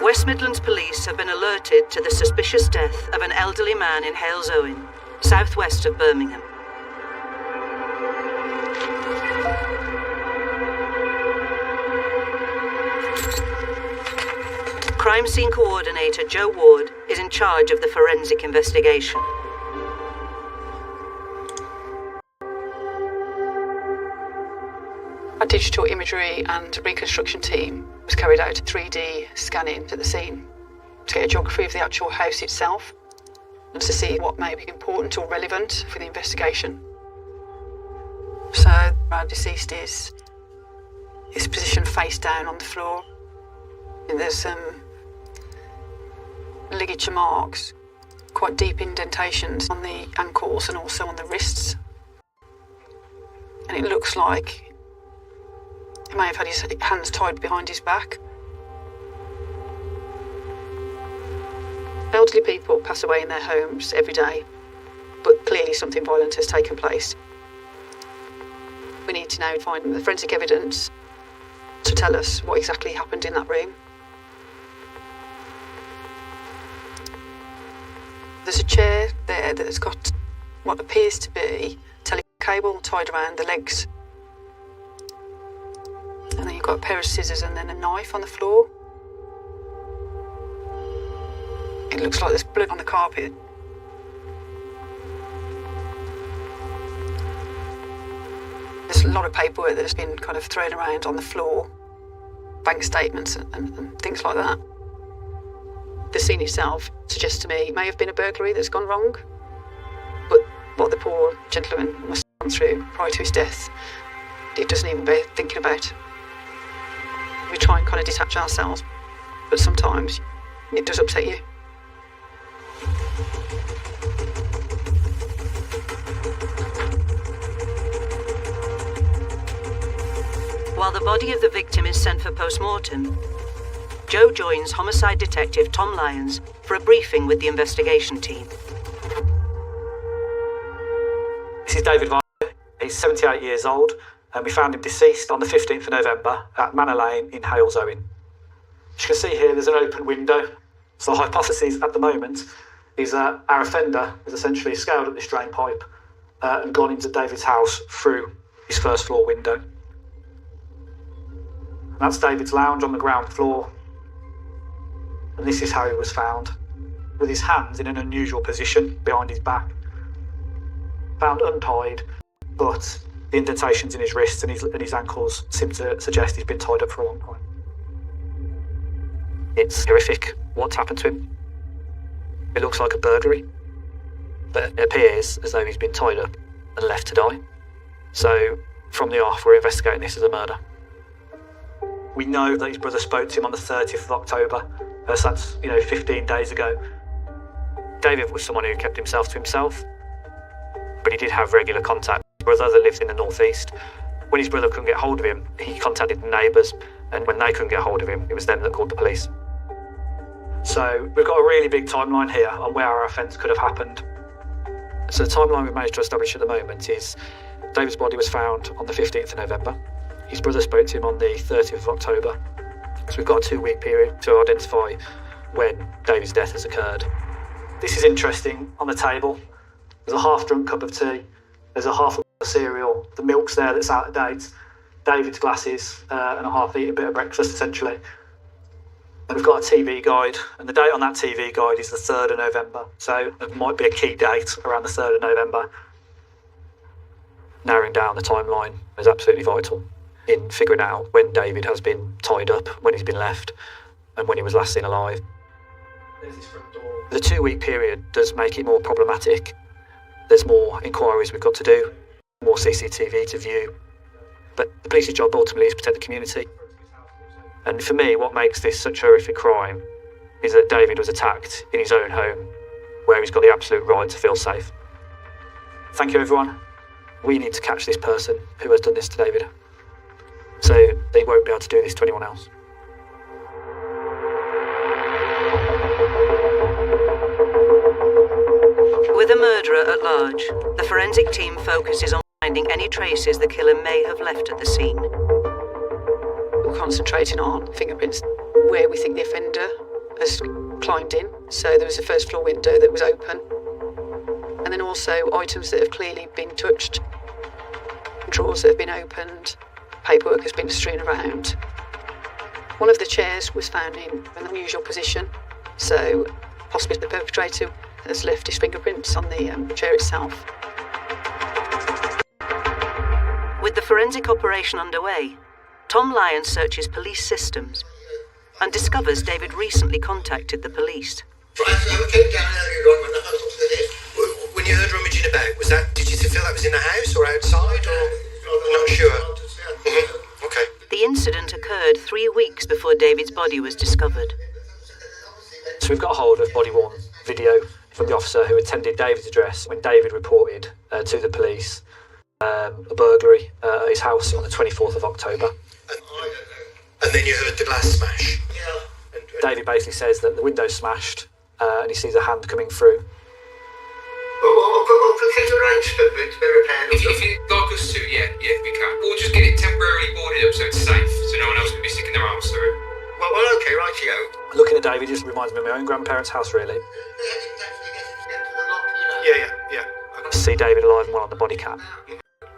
West Midlands Police have been alerted to the suspicious death of an elderly man in Halesowen, southwest of Birmingham. Crime scene coordinator Joe Ward is in charge of the forensic investigation. A digital imagery and reconstruction team was carried out 3D scanning at the scene to get a geography of the actual house itself and to see what may be important or relevant for the investigation. So our deceased is positioned face down on the floor, and there's some ligature marks, quite deep indentations on the ankles and also on the wrists, and it looks like he may have had his hands tied behind his back. Elderly people pass away in their homes every day, but clearly something violent has taken place. We need to now find the forensic evidence to tell us what exactly happened in that room. There's a chair there that's got what appears to be a telephone cable tied around the legs. And then you've got a pair of scissors and then a knife on the floor. It looks like there's blood on the carpet. There's a lot of paperwork that has been kind of thrown around on the floor, bank statements and things like that. The scene itself suggests to me it may have been a burglary that's gone wrong, but what the poor gentleman must have gone through prior to his death, it doesn't even bear thinking about. We try and kind of detach ourselves, but sometimes it does upset you. While the body of the victim is sent for post-mortem, Joe joins homicide detective Tom Lyons for a briefing with the investigation team. This is David Varley. He's 78 years old, and we found him deceased on the 15th of November at Manor Lane in Halesowen. As you can see here, there's an open window. So the hypothesis at the moment is that our offender has essentially scaled up this drain pipe and gone into David's house through his first floor window. And that's David's lounge on the ground floor. And this is how he was found, with his hands in an unusual position behind his back. Found untied, but the indentations in his wrists and his ankles seem to suggest he's been tied up for a long time. It's horrific what's happened to him. It looks like a burglary, but it appears as though he's been tied up and left to die. So, from the off, we're investigating this as a murder. We know that his brother spoke to him on the 30th of October, so that's 15 days ago. David was someone who kept himself to himself, but he did have regular contact with his brother that lived in the northeast. When his brother couldn't get hold of him, he contacted the neighbours, and when they couldn't get hold of him, it was them that called the police. So we've got a really big timeline here on where our offence could have happened. So the timeline we've managed to establish at the moment is David's body was found on the 15th of November. His brother spoke to him on the 30th of October. So we've got a 2-week period to identify when David's death has occurred. This is interesting. On the table, there's a half-drunk cup of tea, there's a half a cereal, the milk's there that's out of date, David's glasses, and a half-eaten bit of breakfast, essentially. And we've got a TV guide, and the date on that TV guide is the 3rd of November, so it might be a key date around the 3rd of November. Narrowing down the timeline is absolutely vital in figuring out when David has been tied up, when he's been left, and when he was last seen alive. The 2-week period does make it more problematic. There's more inquiries we've got to do, more CCTV to view, but the police's job ultimately is to protect the community. And for me, what makes this such a horrific crime is that David was attacked in his own home, where he's got the absolute right to feel safe. Thank you, everyone. We need to catch this person who has done this to David, so they won't be able to do this to anyone else. With a murderer at large, the forensic team focuses on finding any traces the killer may have left at the scene. We're concentrating on fingerprints where we think the offender has climbed in. So there was a first floor window that was open, and then also items that have clearly been touched, drawers that have been opened, paperwork has been strewn around. One of the chairs was found in an unusual position, so possibly the perpetrator has left his fingerprints on the chair itself. With the forensic operation underway, Tom Lyons searches police systems and discovers David recently contacted the police. Right, so I came down earlier on when the hospital to this. When you heard rummaging about, did you feel that was in the house or outside, or? I'm not sure. Okay. The incident occurred 3 weeks before David's body was discovered. So we've got a hold of body-worn video from the officer who attended David's address when David reported to the police a burglary at his house on the 24th of October. And then you heard the glass smash. Yeah. David basically says that the window's smashed and he sees a hand coming through. Well, can you arrange for it to be repaired? If you'd like us to, yeah, we can. Or just get it temporarily boarded up so it's safe, so no one else can be sticking their arms through. Well, okay, rightio. Looking at David just reminds me of my own grandparents' house, really. Yeah. To see David alive and one on the body cam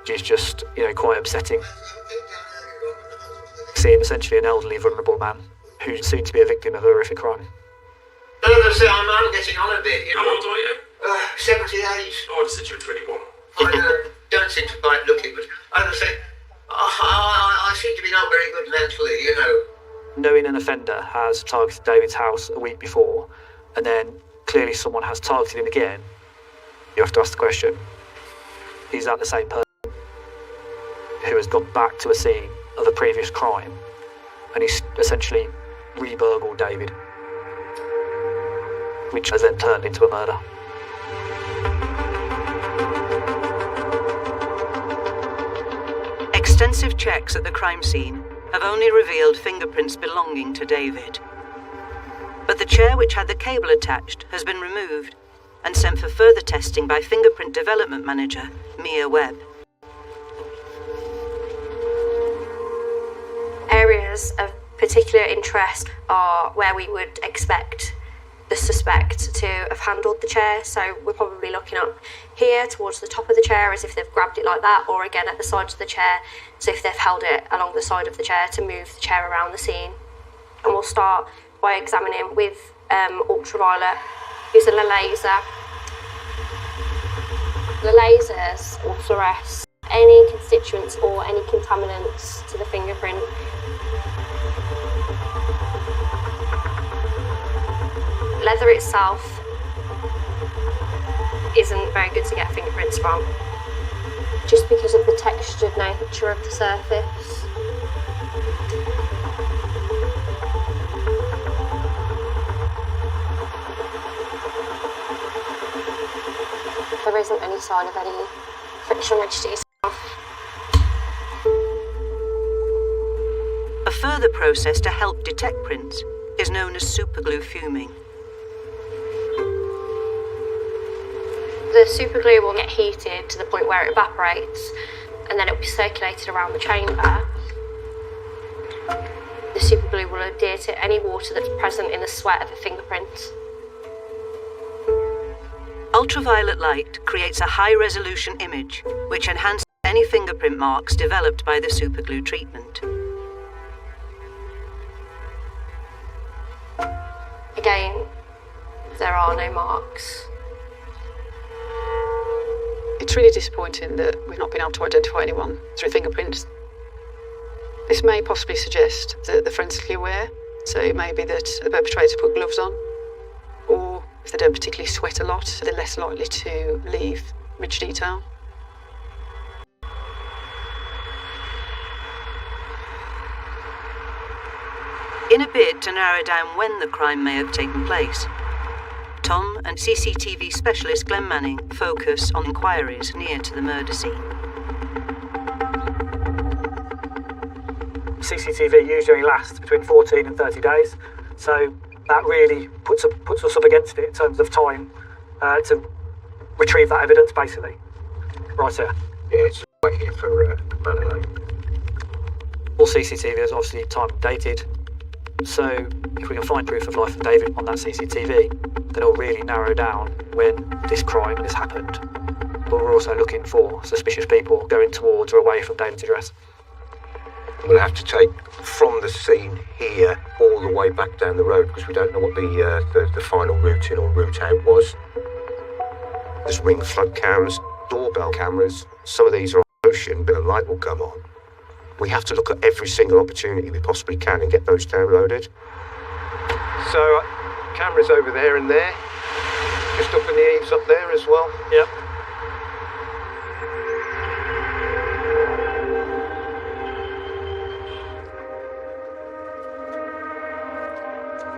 is just, quite upsetting. Seeing essentially an elderly, vulnerable man who's soon to be a victim of a horrific crime. I'm getting on a bit. How old are you? 78. Oh, I said you were 21. I don't seem to quite look it, but as I say, I seem to be not very good mentally, Knowing an offender has targeted David's house a week before, and then clearly someone has targeted him again, you have to ask the question, is that the same person who has gone back to a scene of a previous crime and he's essentially re-burgled David, which has then turned into a murder? Extensive checks at the crime scene have only revealed fingerprints belonging to David. But the chair which had the cable attached has been removed and sent for further testing by fingerprint development manager Mia Webb. Areas of particular interest are where we would expect the suspect to have handled the chair, so we're probably looking up here towards the top of the chair as if they've grabbed it like that, or again at the sides of the chair as if they've held it along the side of the chair to move the chair around the scene. And we'll start by examining with ultraviolet using a laser. The lasers will fluoresce any constituents or any contaminants to the fingerprint. Leather itself isn't very good to get fingerprints from, just because of the textured nature of the surface. sign of any friction residues. A further process to help detect prints is known as superglue fuming. The superglue will get heated to the point where it evaporates, and then it will be circulated around the chamber. The superglue will adhere to any water that's present in the sweat of a fingerprint. Ultraviolet light creates a high-resolution image, which enhances any fingerprint marks developed by the superglue treatment. Again, there are no marks. It's really disappointing that we've not been able to identify anyone through fingerprints. This may possibly suggest that they're forensically aware, so it may be that the perpetrator put gloves on, or if they don't particularly sweat a lot, they're less likely to leave rich detail. In a bid to narrow down when the crime may have taken place, Tom and CCTV specialist Glenn Manning focus on inquiries near to the murder scene. CCTV usually lasts between 14 and 30 days, so that really puts us up against it in terms of time to retrieve that evidence, basically. Right here. Yeah, it's right here for Manor Lane. All CCTV is obviously time dated, so if we can find proof of life of David on that CCTV, then it'll really narrow down when this crime has happened. But we're also looking for suspicious people going towards or away from David's address. We'll have to take from the scene here all the way back down the road because we don't know what the final route in or route out was. There's ring flood cams, doorbell cameras. Some of these are on motion, but a light will come on. We have to look at every single opportunity we possibly can and get those downloaded. So, cameras over there and there. Just up in the eaves up there as well. Yep.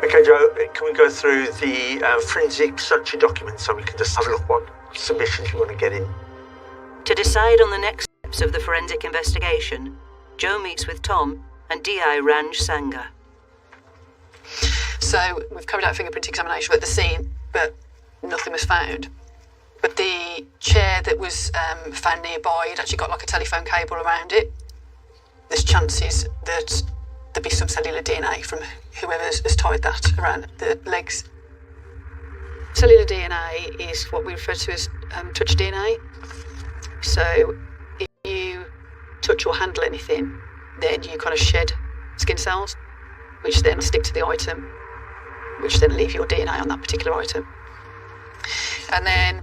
Okay, Joe, can we go through the forensic search documents so we can just have a look what submissions you want to get in? To decide on the next steps of the forensic investigation, Joe meets with Tom and DI Ranj Sangha. So we've carried out a fingerprint examination at the scene, but nothing was found. But the chair that was found nearby had actually got like a telephone cable around it. There's chances that there'd be some cellular DNA from whoever has tied that around the legs. Cellular DNA is what we refer to as touch DNA. So if you touch or handle anything, then you kind of shed skin cells, which then stick to the item, which then leave your DNA on that particular item. And then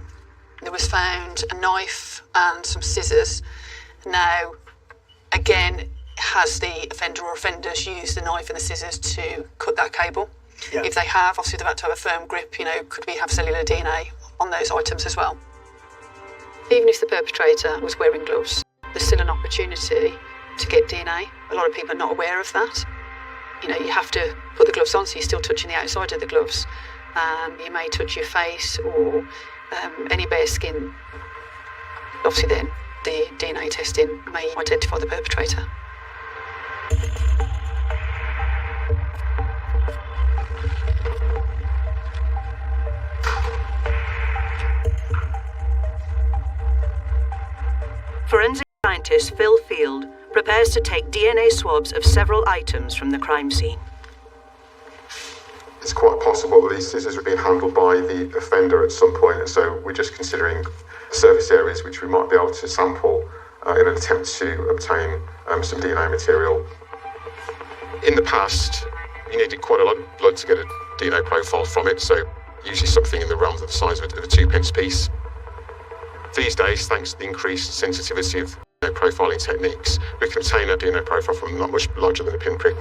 there was found a knife and some scissors. Now, again, has the offender or offenders used the knife and the scissors to cut that cable? Yeah. If they have, obviously they've had to have a firm grip, could we have cellular DNA on those items as well? Even if the perpetrator was wearing gloves, there's still an opportunity to get DNA. A lot of people are not aware of that. You have to put the gloves on, so you're still touching the outside of the gloves. You may touch your face or any bare skin. Obviously then, the DNA testing may identify the perpetrator. Forensic scientist Phil Field prepares to take DNA swabs of several items from the crime scene. It's quite possible that these scissors are being handled by the offender at some point, and so we're just considering surface areas which we might be able to sample in an attempt to obtain some DNA material. In the past, you needed quite a lot of blood to get a DNA profile from it, so usually something in the realms of the size of a 2p piece. These days, thanks to the increased sensitivity of profiling techniques, we can obtain a DNA profile from not much larger than a pinprick.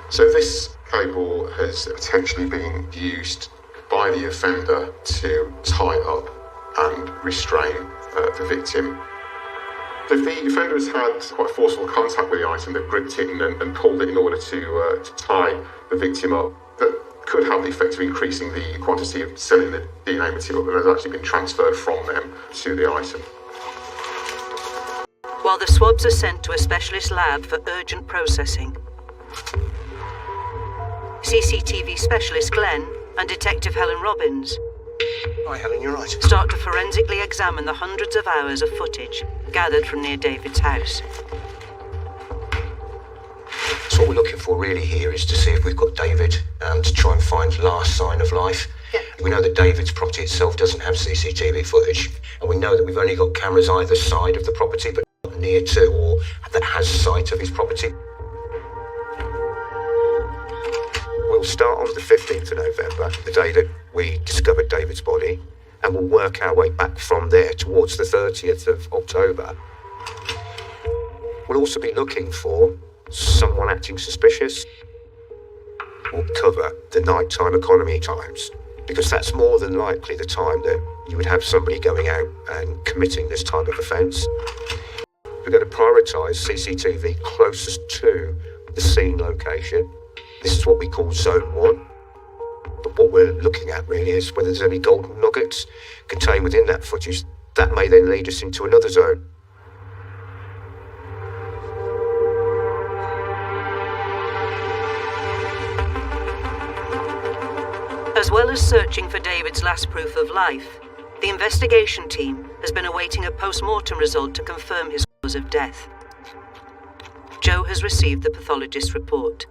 So this cable has potentially been used by the offender to tie up and restrain the victim. If the offender has had quite forceful contact with the item, they've gripped it and pulled it in order to tie the victim up, that could have the effect of increasing the quantity of cellular DNA material that has actually been transferred from them to the item. While the swabs are sent to a specialist lab for urgent processing, CCTV specialist Glenn and Detective Helen Robbins Hi, Helen, you're right. start to forensically examine the hundreds of hours of footage gathered from near David's house. So what we're looking for really here is to see if we've got David to try and find last sign of life. We know that David's property itself doesn't have CCTV footage, and we know that we've only got cameras either side of the property, but not near to or that has sight of his property. We'll start on the 15th of November, the day that we discovered David's body, and we'll work our way back from there towards the 30th of October. We'll also be looking for someone acting suspicious. We'll cover the nighttime economy times, because that's more than likely the time that you would have somebody going out and committing this type of offence. We're going to prioritise CCTV closest to the scene location. This is what we call Zone 1. But what we're looking at really is whether there's any golden nuggets contained within that footage that may then lead us into another zone. As well as searching for David's last proof of life, the investigation team has been awaiting a post-mortem result to confirm his cause of death. Joe has received the pathologist's report.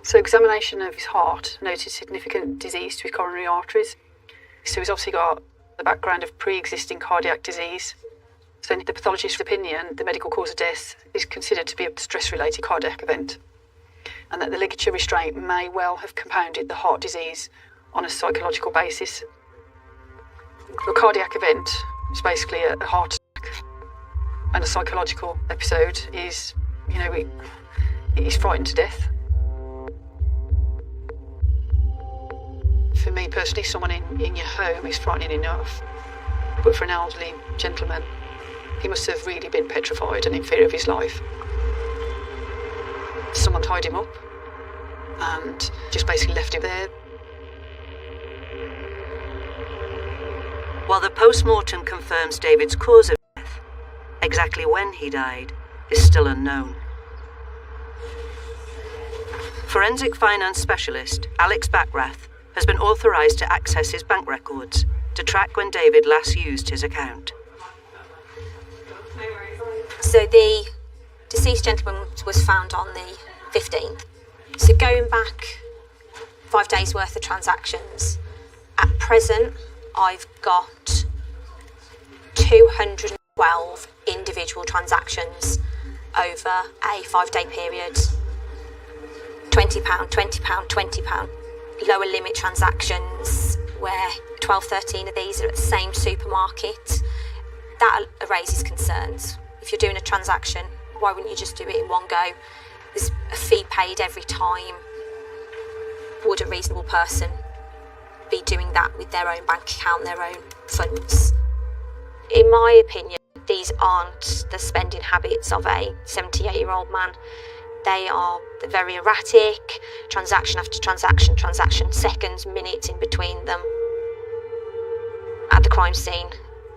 So examination of his heart noted significant disease to his coronary arteries. So he's obviously got the background of pre-existing cardiac disease. So in the pathologist's opinion, the medical cause of death is considered to be a stress-related cardiac event, and that the ligature restraint may well have compounded the heart disease on a psychological basis. A cardiac event is basically a heart attack, and a psychological episode is, he's frightened to death. For me personally, someone in your home is frightening enough, but for an elderly gentleman, he must have really been petrified and in fear of his life. Someone tied him up and just basically left him there. While the post-mortem confirms David's cause of death, exactly when he died is still unknown. Forensic finance specialist Alex Backrath has been authorised to access his bank records to track when David last used his account. So the deceased gentleman was found on the 15th. So going back 5 days worth of transactions, at present I've got 212 individual transactions over a 5-day period. £20, £20, £20. Lower limit transactions where 12, 13 of these are at the same supermarket. That raises concerns. If you're doing a transaction, why wouldn't you just do it in one go? There's a fee paid every time. Would a reasonable person be doing that with their own bank account, their own funds? In my opinion, these aren't the spending habits of a 78-year-old man. They are very erratic, transaction after transaction, seconds, minutes in between them. At the crime scene,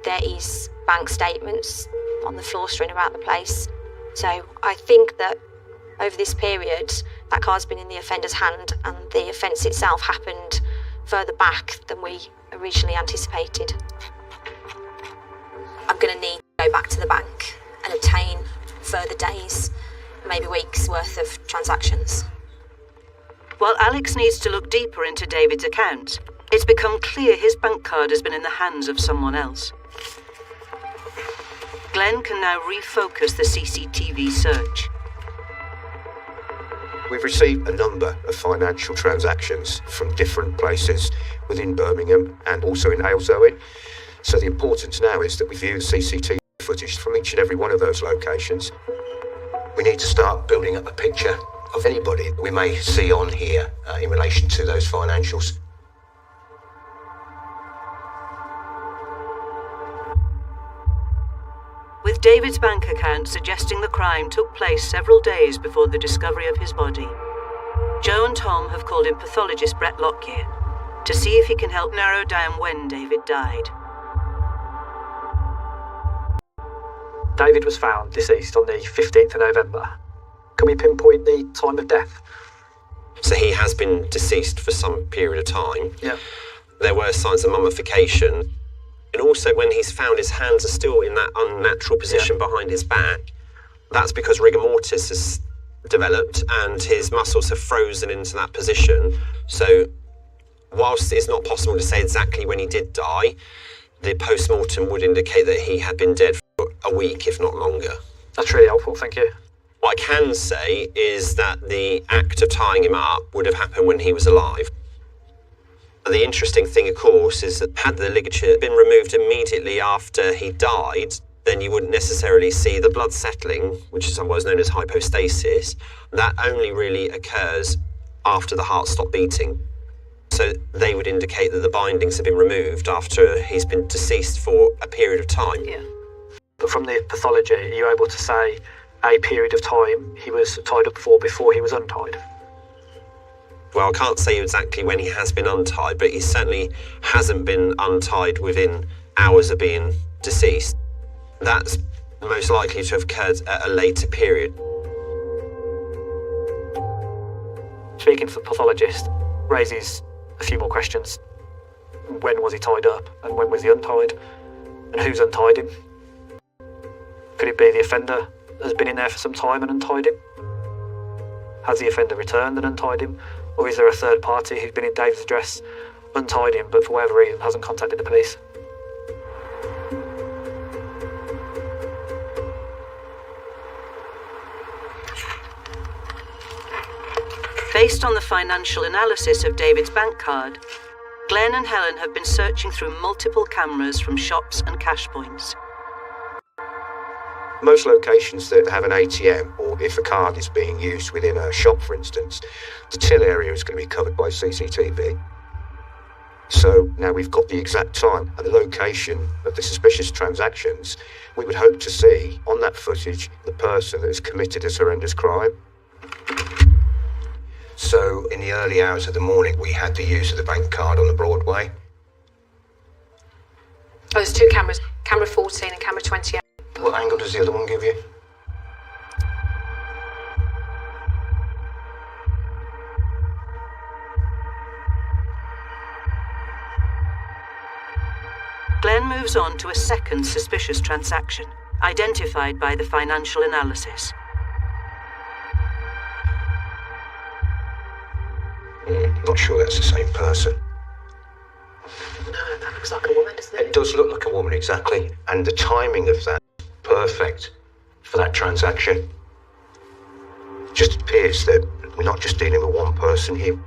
there is bank statements on the floor strewn about the place. So I think that over this period, that card's been in the offender's hand and the offence itself happened further back than we originally anticipated. I'm going to need to go back to the bank and obtain further days, maybe weeks worth of transactions. While Alex needs to look deeper into David's accounts, it's become clear his bank card has been in the hands of someone else. Glenn can now refocus the CCTV search. We've received a number of financial transactions from different places within Birmingham and also in Halesowen. So the importance now is that we view the CCTV footage from each and every one of those locations. We need to start building up a picture of anybody that we may see on here in relation to those financials. With David's bank account suggesting the crime took place several days before the discovery of his body, Joe and Tom have called in pathologist Brett Lockyer to see if he can help narrow down when David died. David was found deceased on the 15th of November. Can we pinpoint the time of death? So he has been deceased for some period of time. Yeah. There were signs of mummification. And also when he's found, his hands are still in that unnatural position behind his back. That's because rigor mortis has developed and his muscles have frozen into that position. So whilst it's not possible to say exactly when he did die, the post-mortem would indicate that he had been dead for a week, if not longer. That's really helpful, thank you. What I can say is that the act of tying him up would have happened when he was alive. The interesting thing, of course, is that had the ligature been removed immediately after he died, then you wouldn't necessarily see the blood settling, which is otherwise known as hypostasis. That only really occurs after the heart stopped beating. So they would indicate that the bindings have been removed after he's been deceased for a period of time. Yeah. But from the pathology, are you able to say a period of time he was tied up for before he was untied? Well, I can't say exactly when he has been untied, but he certainly hasn't been untied within hours of being deceased. That's most likely to have occurred at a later period. Speaking to the pathologist raises a few more questions. When was he tied up? And when was he untied? And who's untied him? Could it be the offender has been in there for some time and untied him? Has the offender returned and untied him? Or is there a third party who's been in David's address, untied him, but for whatever reason hasn't contacted the police? Based on the financial analysis of David's bank card, Glenn and Helen have been searching through multiple cameras from shops and cash points. Most locations that have an ATM, or if a card is being used within a shop, for instance, the till area is going to be covered by CCTV. So now we've got the exact time and the location of the suspicious transactions. We would hope to see on that footage the person that has committed this horrendous crime. So in the early hours of the morning, we had the use of the bank card on the Broadway. Oh, there's two cameras, camera 14 and camera 28. What angle does the other one give you? Glenn moves on to a second suspicious transaction, identified by the financial analysis. Not sure that's the same person. No, that looks like a woman, doesn't it? It does look like a woman, exactly. And the timing of that, perfect for that transaction. It just appears that we're not just dealing with one person here.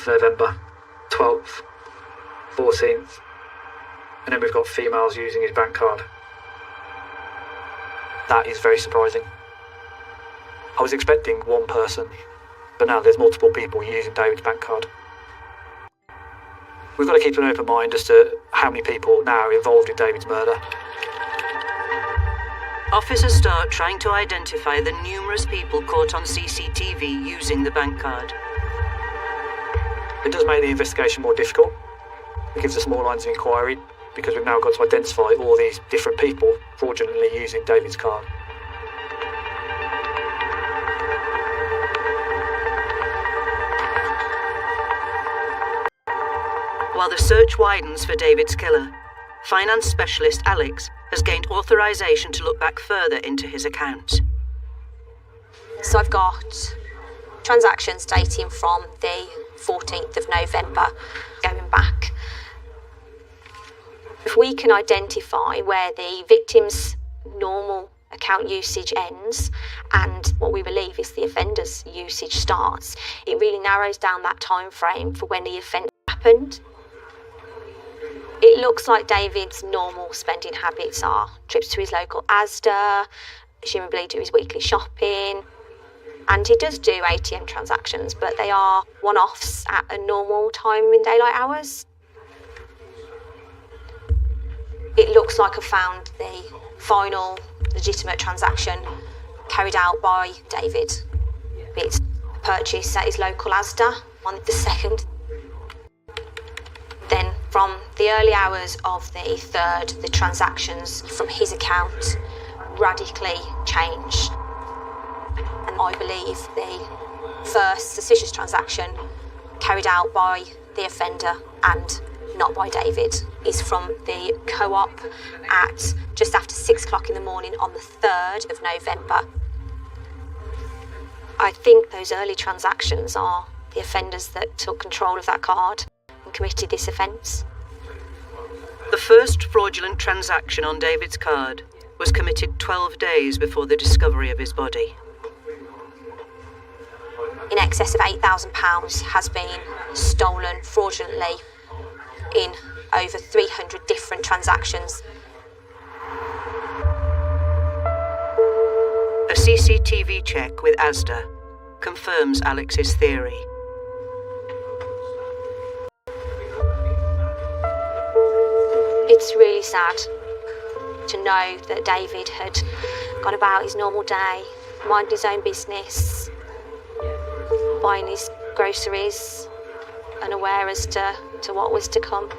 November, 12th, 14th, and then we've got females using his bank card. That is very surprising. I was expecting one person, but now there's multiple people using David's bank card. We've got to keep an open mind as to how many people now are involved in David's murder. Officers start trying to identify the numerous people caught on CCTV using the bank card. It does make the investigation more difficult. It gives us more lines of inquiry because we've now got to identify all these different people fraudulently using David's card. While the search widens for David's killer, finance specialist Alex has gained authorization to look back further into his accounts. So I've got transactions dating from the 14th of November going back. If we can identify where the victim's normal account usage ends and what we believe is the offender's usage starts, it really narrows down that time frame for when the offence happened. It looks like David's normal spending habits are trips to his local Asda, presumably do his weekly shopping, and he does do ATM transactions, but they are one-offs at a normal time in daylight hours. It looks like I've found the final legitimate transaction carried out by David. It's a purchase at his local Asda on the 2nd. Then from the early hours of the 3rd, the transactions from his account radically changed. And I believe the first suspicious transaction carried out by the offender and not by David is from the co-op at just after 6 o'clock in the morning on the 3rd of November. I think those early transactions are the offenders that took control of that card and committed this offence. The first fraudulent transaction on David's card was committed 12 days before the discovery of his body. In excess of £8,000 has been stolen fraudulently in over 300 different transactions. A CCTV check with Asda confirms Alex's theory. It's really sad to know that David had gone about his normal day, minding his own business, buying his groceries, unaware as to what was to come.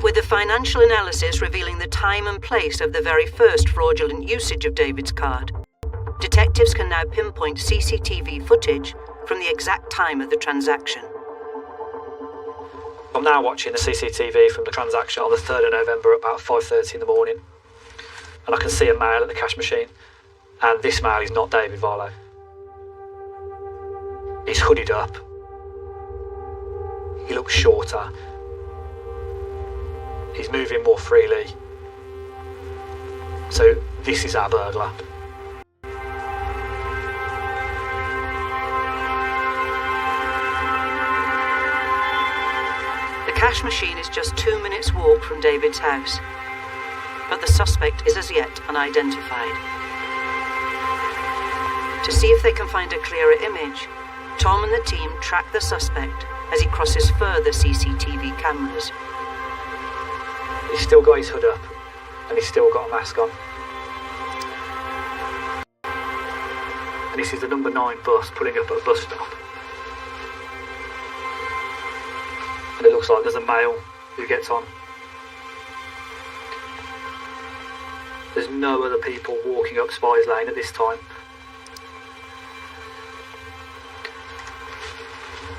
With the financial analysis revealing the time and place of the very first fraudulent usage of David's card, detectives can now pinpoint CCTV footage from the exact time of the transaction. I'm now watching the CCTV from the transaction on the 3rd of November at about 5:30 in the morning. And I can see a male at the cash machine. And this male is not David Varlow. He's hooded up. He looks shorter. He's moving more freely. So this is our burglar. The cash machine is just 2 minutes' walk from David's house, but the suspect is as yet unidentified. To see if they can find a clearer image, Tom and the team track the suspect as he crosses further CCTV cameras. He's still got his hood up, and he's still got a mask on. And this is the number 9 bus pulling up at a bus stop. And it looks like there's a male who gets on. There's no other people walking up Spies Lane at this time.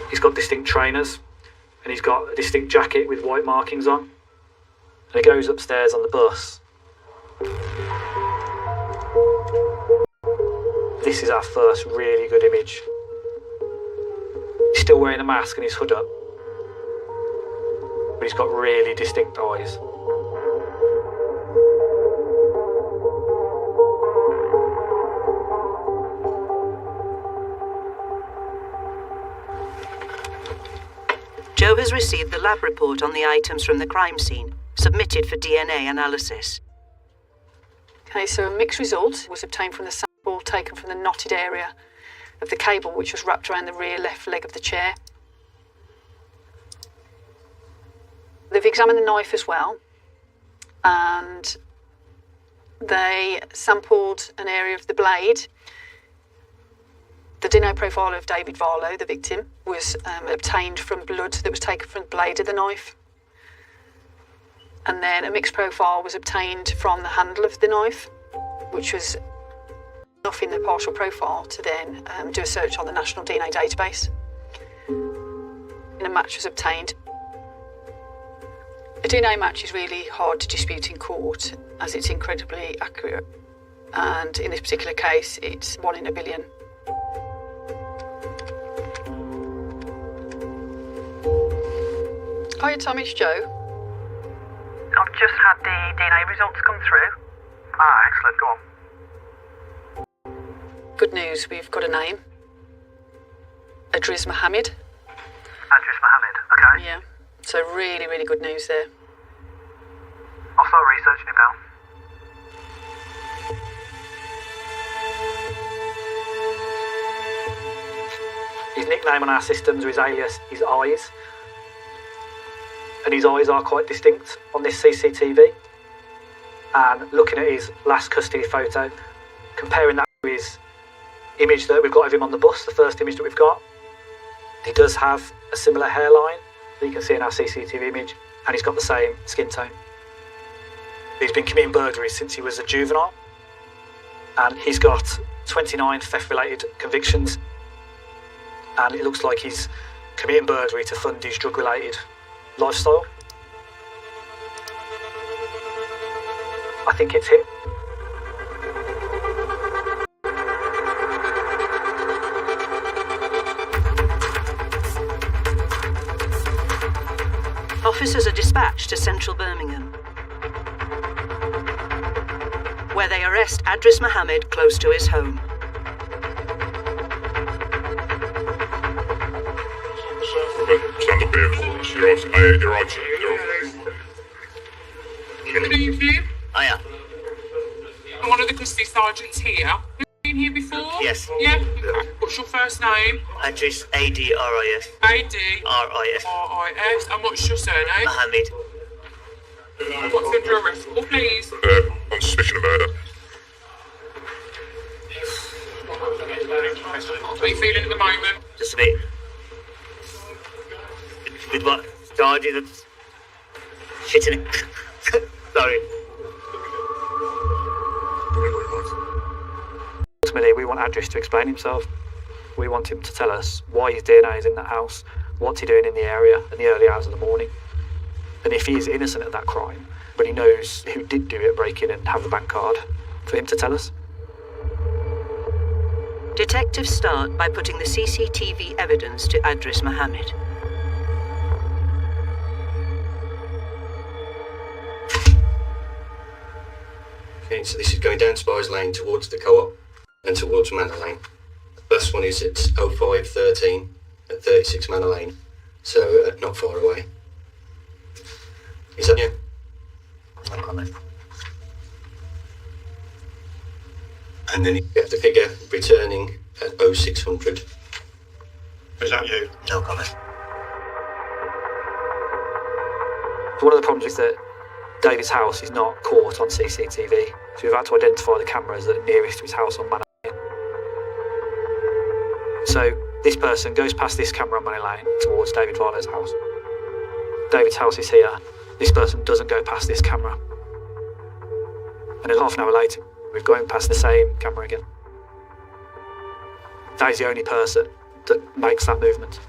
He's got distinct trainers, and he's got a distinct jacket with white markings on. And he goes upstairs on the bus. This is our first really good image. He's still wearing a mask and his hood up, but he's got really distinct eyes. Joe has received the lab report on the items from the crime scene, submitted for DNA analysis. Okay, so a mixed result was obtained from the sample taken from the knotted area of the cable which was wrapped around the rear left leg of the chair. They've examined the knife as well, and they sampled an area of the blade. The DNA profile of David Varlow, the victim, was obtained from blood that was taken from the blade of the knife. And then a mixed profile was obtained from the handle of the knife, which was enough in the partial profile to then do a search on the National DNA database. And a match was obtained. A DNA match is really hard to dispute in court as it's incredibly accurate. And in this particular case, it's 1 in a billion. Hiya, Tom, it's Joe. I've just had the DNA results come through. Ah, excellent, go on. Good news, we've got a name. Adriz Mohammed. Adriz Mohammed, okay. Yeah, so really, really good news there. I'll start researching him now. His nickname on our systems, or his alias, is Eyes. And his eyes are quite distinct on this CCTV. And looking at his last custody photo, comparing that to his image that we've got of him on the bus, the first image that we've got, he does have a similar hairline that you can see in our CCTV image, and he's got the same skin tone. He's been committing burglaries since he was a juvenile, and he's got 29 theft-related convictions, and it looks like he's committing burglary to fund his drug-related lifestyle. I think it's him. Officers are dispatched to central Birmingham, where they arrest Adris Mohammed close to his home. Stand up here, you're right. Good evening. Hiya. I'm one of the custody sergeants here. Have you been here before? Yes. Yeah? Okay. What's your first name? Adris, A-D-R-I-S. A-D? R-I-S. And what's your surname? Mohammed. What's under arrest for, please? On suspicion of murder. How are you feeling at the moment? Just a bit. With what? Charges and shit in it. Sorry. Ultimately, we want Adris to explain himself. We want him to tell us why his DNA is in that house, what's he doing in the area in the early hours of the morning. And if he is innocent of that crime, but he knows who did do it, break in and have the bank card, for him to tell us. Detectives start by putting the CCTV evidence to Adris Mohammed. Okay, so this is going down Spires Lane towards the Co-op and towards Manor Lane. The first one is at 0513 at 36 Manor Lane, so not far away. Is that you? No comment. And then you have the figure returning at 0600. Is that you? No comment. So one of the problems is that David's house is not caught on CCTV, so we've had to identify the cameras that are nearest to his house on Manor Lane. So this person goes past this camera on Manor Lane towards David Varlo's house. David's house is here. This person doesn't go past this camera. And then half an hour later, we're going past the same camera again. That is the only person that makes that movement.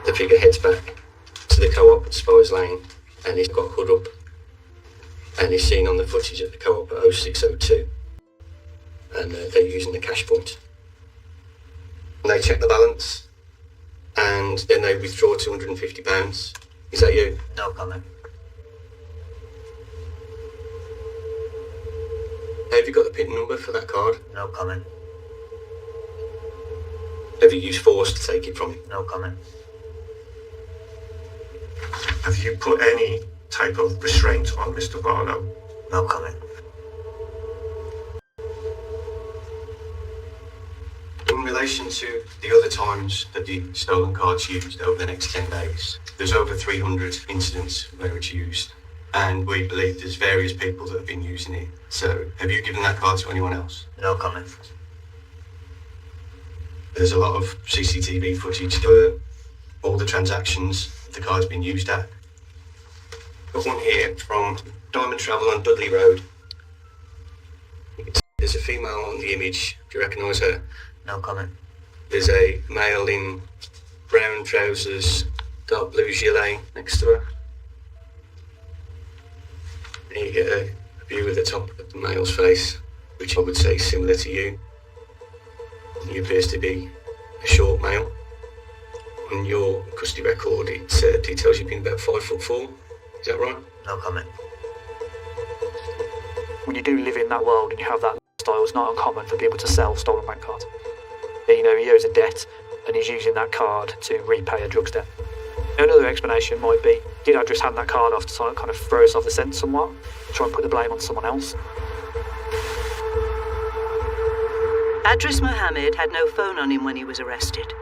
The figure heads back to the Co-op at Spires Lane, and he's got hood up, and he's seen on the footage at the Co-op at 0602, and they're using the cash point. And they check the balance, and then they withdraw £250. Is that you? No comment. Have you got the PIN number for that card? No comment. Have you used force to take it from him? No comment. Have you put any type of restraint on Mr. Barlow? No comment. In relation to the other times that the stolen card's used over the next 10 days, there's over 300 incidents where it's used, and we believe there's various people that have been using it. So, have you given that card to anyone else? No comment. There's a lot of CCTV footage for all the transactions the card's been used at. Got one here from Diamond Travel on Dudley Road. There's a female on the image. Do you recognise her? No comment. There's a male in brown trousers, dark blue gilet next to her. There you get a view of the top of the male's face, which I would say is similar to you. He appears to be a short male. On your custody record, it details you've been about 5'4". Is that right? No comment. When you do live in that world and you have that lifestyle, it's not uncommon for people to sell stolen bank cards. You know, he owes a debt and he's using that card to repay a drugs debt. Another explanation might be, did Adris hand that card off to kind of throw us off the scent somewhat? Try and put the blame on someone else? Adris Mohammed had no phone on him when he was arrested.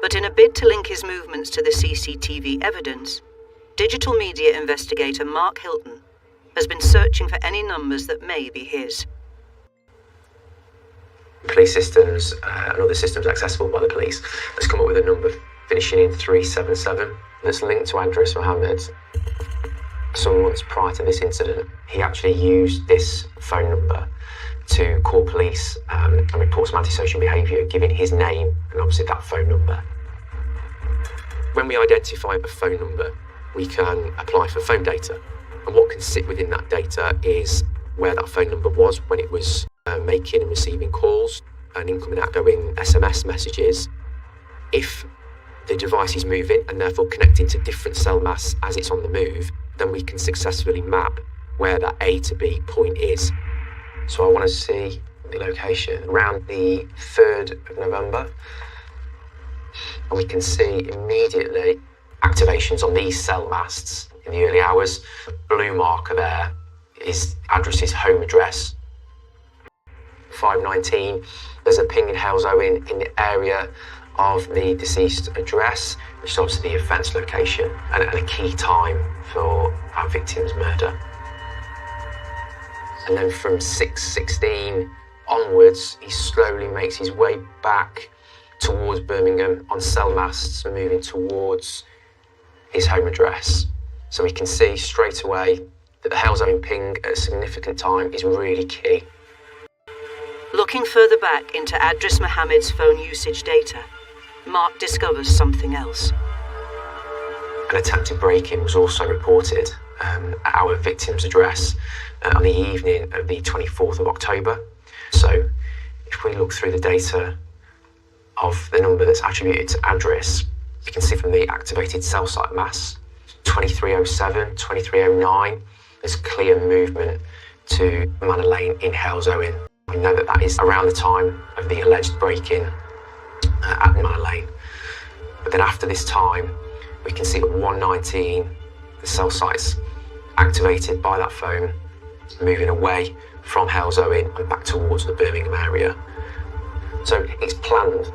But in a bid to link his movements to the CCTV evidence, digital media investigator Mark Hilton has been searching for any numbers that may be his. Police systems and other systems accessible by the police has come up with a number finishing in 377 that's linked to Adris Mohammed. Some months prior to this incident, he actually used this phone number to call police and report some antisocial behaviour, giving his name and obviously that phone number. When we identify a phone number, we can apply for phone data. And what can sit within that data is where that phone number was when it was making and receiving calls and incoming and outgoing SMS messages. If the device is moving and therefore connecting to different cell masts as it's on the move, then we can successfully map where that A to B point is. So I want to see the location around the 3rd of November. And we can see immediately activations on these cell masts in the early hours. The blue marker there is Adris's home address. 5:19, there's a ping in Halesowen in the area of the deceased address, which is obviously the offence location and a key time for our victim's murder. And then from 6:16 onwards, he slowly makes his way back towards Birmingham on cell masts, moving towards his home address. So we can see straight away that the Halesowen ping at a significant time is really key. Looking further back into Adris Mohammed's phone usage data, Mark discovers something else. An attempted break-in was also reported at our victim's address on the evening of the 24th of October. So if we look through the data of the number that's attributed to Adris, you can see from the activated cell site mass, 2307, 2309, there's clear movement to Manor Lane in Halesowen. We know that that is around the time of the alleged break-in at Manor Lane. But then after this time, we can see at 119, the cell site's activated by that phone, moving away from Halesowen and back towards the Birmingham area. So it's planned,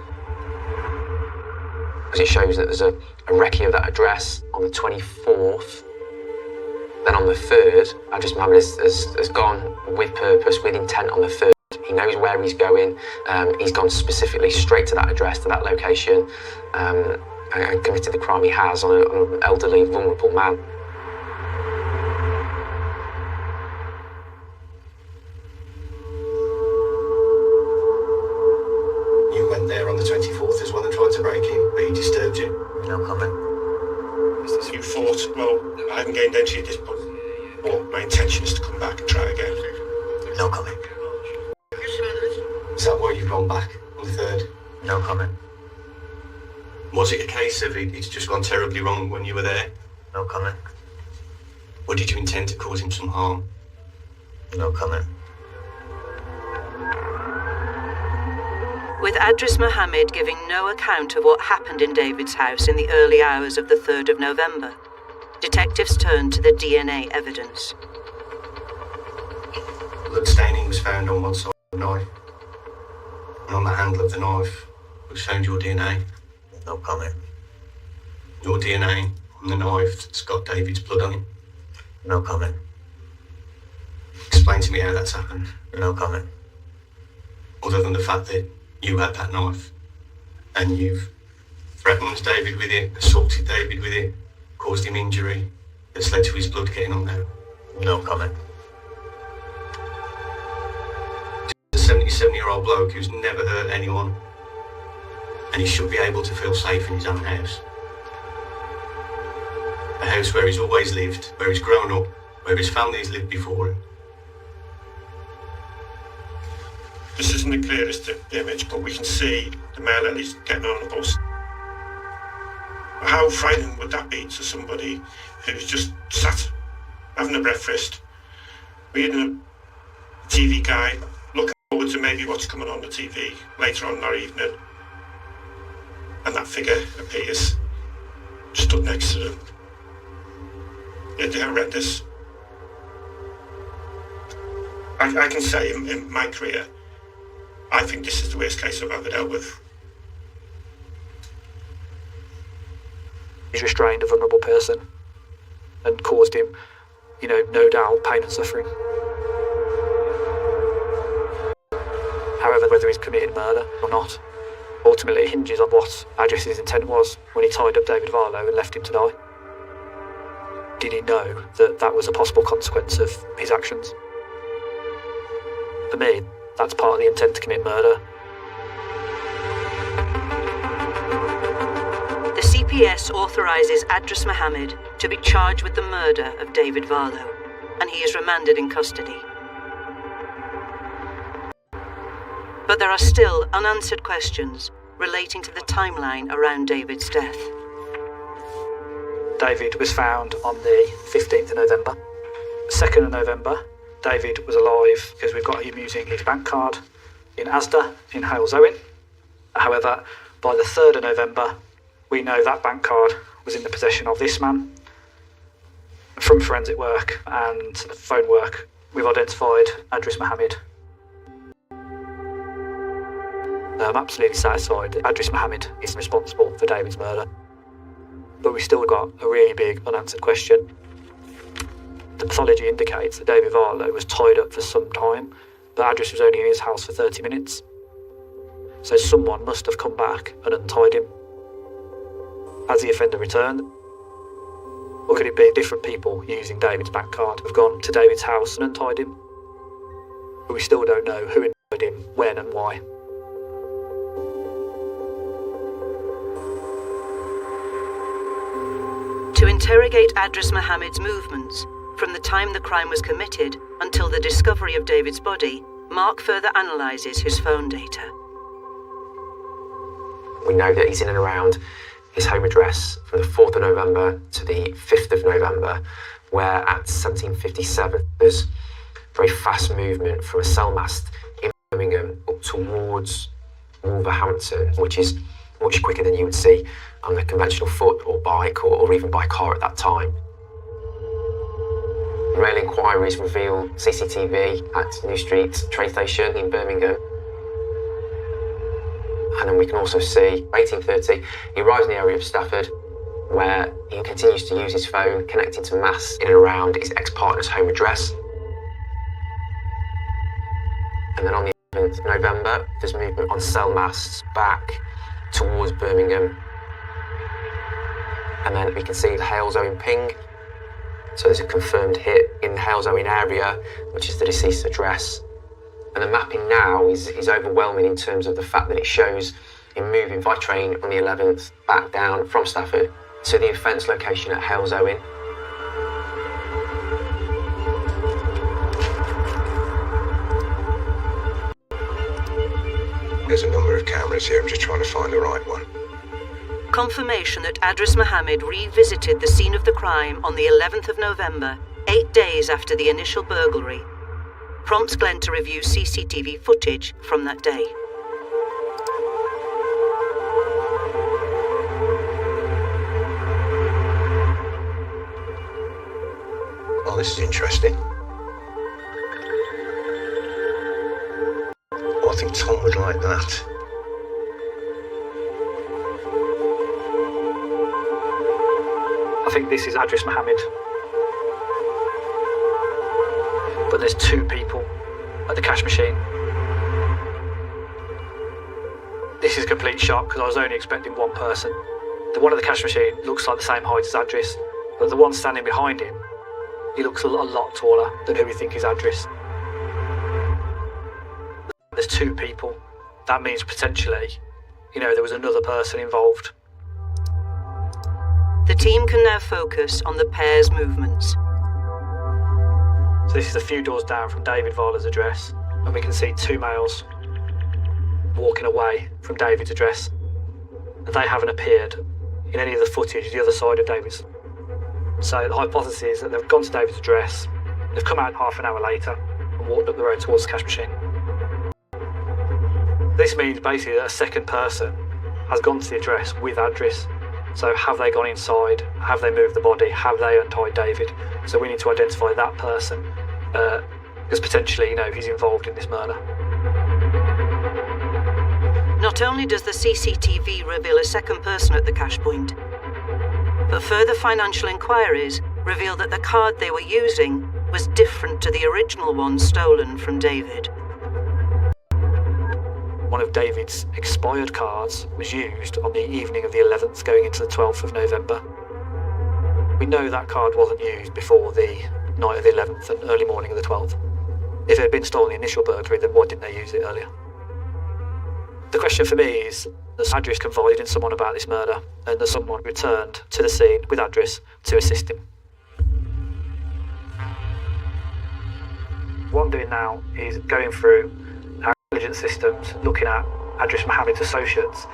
because it shows that there's a recce of that address on the 24th. Then on the 3rd, Adris Mohammed has gone with purpose, with intent on the 3rd. He knows where he's going. He's gone specifically straight to that address, to that location, and committed the crime he has on an elderly, vulnerable man. You went there on the 24th as well and tried to break in, but he disturbed you. No comment. You thought, well, I haven't gained entry at this point, or my intention is to come back and try again. No comment. Is that why you've gone back on the 3rd? No comment. Was it a case of it's just gone terribly wrong when you were there? No comment. Or did you intend to cause him some harm? No comment. With Adris Mohammed giving no account of what happened in David's house in the early hours of the 3rd of November, detectives turned to the DNA evidence. Blood staining was found on one side of the knife. And on the handle of the knife was found your DNA. No comment. Your DNA on the knife that's got David's blood on it. No comment. Explain to me how that's happened. No comment. Other than the fact that you had that knife and you've threatened David with it, assaulted David with it, caused him injury that's led to his blood getting on there. No comment. A 77-year-old bloke who's never hurt anyone, and he should be able to feel safe in his own house. A house where he's always lived, where he's grown up, where his family's lived before him. This isn't the clearest image, but we can see the male Ellie's getting on the bus. How frightening would that be to somebody who's just sat having a breakfast, reading a TV guide, looking forward to maybe what's coming on the TV later on that evening, and that figure appears stood next to them. They're horrendous. I can say in my career, I think this is the worst case I've ever dealt with. He's restrained a vulnerable person and caused him, no doubt, pain and suffering. However, whether he's committed murder or not, ultimately hinges on what Adris's intent was when he tied up David Varlow and left him to die. Did he know that that was a possible consequence of his actions? For me, that's part of the intent to commit murder. The CPS authorises Adris Mohammed to be charged with the murder of David Varlow, and he is remanded in custody. But there are still unanswered questions relating to the timeline around David's death. David was found on the 15th of November. 2nd of November, David was alive because we've got him using his bank card in Asda in Halesowen. However, by the 3rd of November, we know that bank card was in the possession of this man. From forensic work and phone work, we've identified Adris Mohammed. I'm absolutely satisfied that Adris Mohammed is responsible for David's murder. But we've still got a really big unanswered question. The pathology indicates that David Varlow was tied up for some time, but Adris was only in his house for 30 minutes. So someone must have come back and untied him. Has the offender returned? Or could it be different people using David's bank card have gone to David's house and untied him? But we still don't know who untied him, when and why. To interrogate Adris Mohammed's movements from the time the crime was committed until the discovery of David's body, Mark further analyses his phone data. We know that he's in and around his home address from the 4th of November to the 5th of November, where at 17:57 there's very fast movement from a cell mast in Birmingham up towards Wolverhampton, which is much quicker than you would see on the conventional foot or bike or even by car at that time. Rail inquiries reveal CCTV at New Street train station in Birmingham. And then we can also see 18:30, he arrives in the area of Stafford, where he continues to use his phone, connecting to masts in and around his ex-partner's home address. And then on the 11th of November, there's movement on cell masts back towards Birmingham. And then we can see the Halesowen ping. So there's a confirmed hit in the Halesowen area, which is the deceased's address. And the mapping now is overwhelming in terms of the fact that it shows him moving by train on the 11th back down from Stafford to the offence location at Halesowen. There's a number of cameras here, I'm just trying to find the right one. Confirmation that Adris Mohammed revisited the scene of the crime on the 11th of November, 8 days after the initial burglary, prompts Glenn to review CCTV footage from that day. Oh, this is interesting. Oh, I think Tom would like that. I think this is Adris Mohammed. But there's two people at the cash machine. This is a complete shock because I was only expecting one person. The one at the cash machine looks like the same height as Adris, but the one standing behind him, he looks a lot taller than who we think is Adris. There's two people. That means potentially, there was another person involved. The team can now focus on the pair's movements. So this is a few doors down from David Varlow's address, and we can see two males walking away from David's address. And they haven't appeared in any of the footage the other side of David's. So the hypothesis is that they've gone to David's address, they've come out half an hour later and walked up the road towards the cash machine. This means basically that a second person has gone to the address with Adris. So have they gone inside? Have they moved the body? Have they untied David? So we need to identify that person because potentially, he's involved in this murder. Not only does the CCTV reveal a second person at the cash point, but further financial inquiries reveal that the card they were using was different to the original one stolen from David. One of David's expired cards was used on the evening of the 11th going into the 12th of November. We know that card wasn't used before the night of the 11th and early morning of the 12th. If it had been stolen in the initial burglary, then why didn't they use it earlier? The question for me is, has Adris confided in someone about this murder, and has someone returned to the scene with Adris to assist him? What I'm doing now is going through our intelligence systems, looking at Adris Mohammed's associates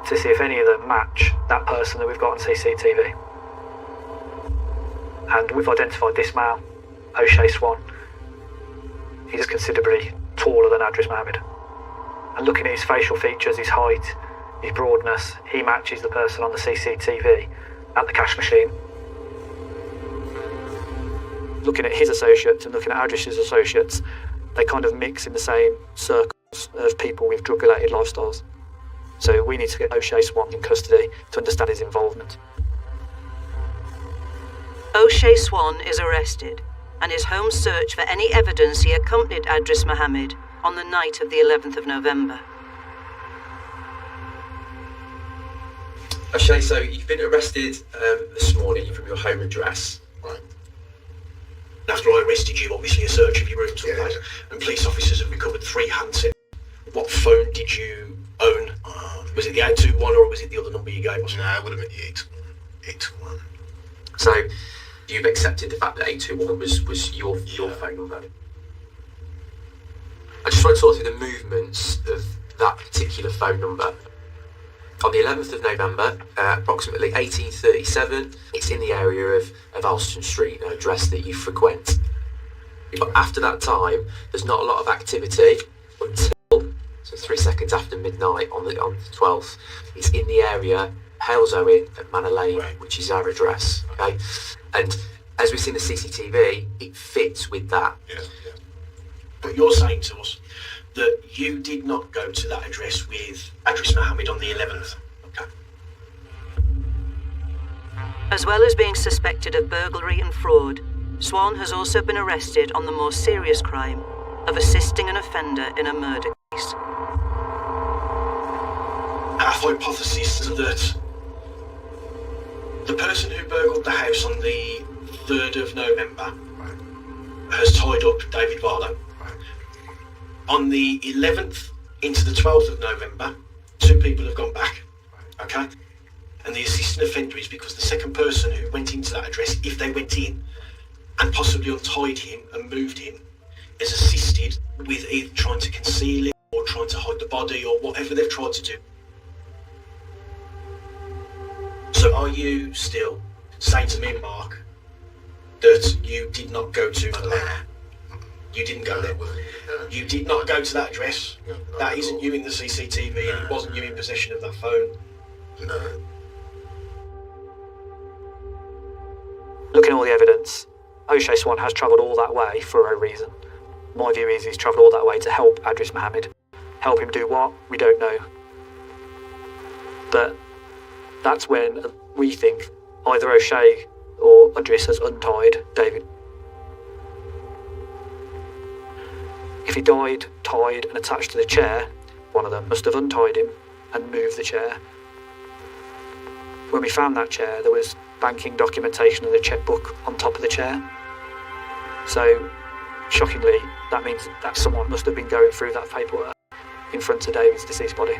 to see if any of them match that person that we've got on CCTV. And we've identified this male, O'Shea Swan. He's considerably taller than Adris Mohammed. And looking at his facial features, his height, his broadness, he matches the person on the CCTV at the cash machine. Looking at his associates and looking at Adris's associates, they kind of mix in the same circles of people with drug-related lifestyles. So we need to get O'Shea Swan in custody to understand his involvement. O'Shea Swan is arrested, and his home searched for any evidence he accompanied Adris Mohammed on the night of the 11th of November. O'Shea, so you've been arrested this morning from your home address. Right. After I arrested you, obviously a search of your room took place, and police officers have recovered 3 handsets. What phone did you own? Was it the 821 or was it the other number you gave us? No, it would have been the 821. So you've accepted the fact that 821 was your phone number. I just want to talk through the movements of that particular phone number. On the 11th of November, approximately 1837, it's in the area of Alston Street, an address that you frequent. But after that time, there's not a lot of activity until 3 seconds after midnight on the 12th. It's in the area, Halesowen at Manor Lane, which is our address. Okay, and as we've seen the CCTV, it fits with that. Yeah. But you're saying to us that you did not go to that address with Adris Mohammed on the 11th. Okay. As well as being suspected of burglary and fraud, Swan has also been arrested on the more serious crime of assisting an offender in a murder case. Our hypothesis is that the person who burgled the house on the 3rd of November has tied up David Barlow. On the 11th into the 12th of November, 2 people have gone back, okay? And the assistant offender is because the second person who went into that address, if they went in and possibly untied him and moved him, is assisted with either trying to conceal it or trying to hide the body or whatever they've tried to do. So are you still saying to me, Mark, that you did not go to the lair? You didn't go there. You did not go to that address. That isn't you in the CCTV, and it wasn't you in possession of that phone. No. Looking at all the evidence, O'Shea Swan has travelled all that way for a reason. My view is he's travelled all that way to help Adris Mohammed. Help him do what? We don't know. But that's when we think either O'Shea or Adris has untied David. If he died, tied and attached to the chair, one of them must have untied him and moved the chair. When we found that chair, there was banking documentation and a checkbook on top of the chair. So, shockingly, that means that someone must have been going through that paperwork in front of David's deceased body.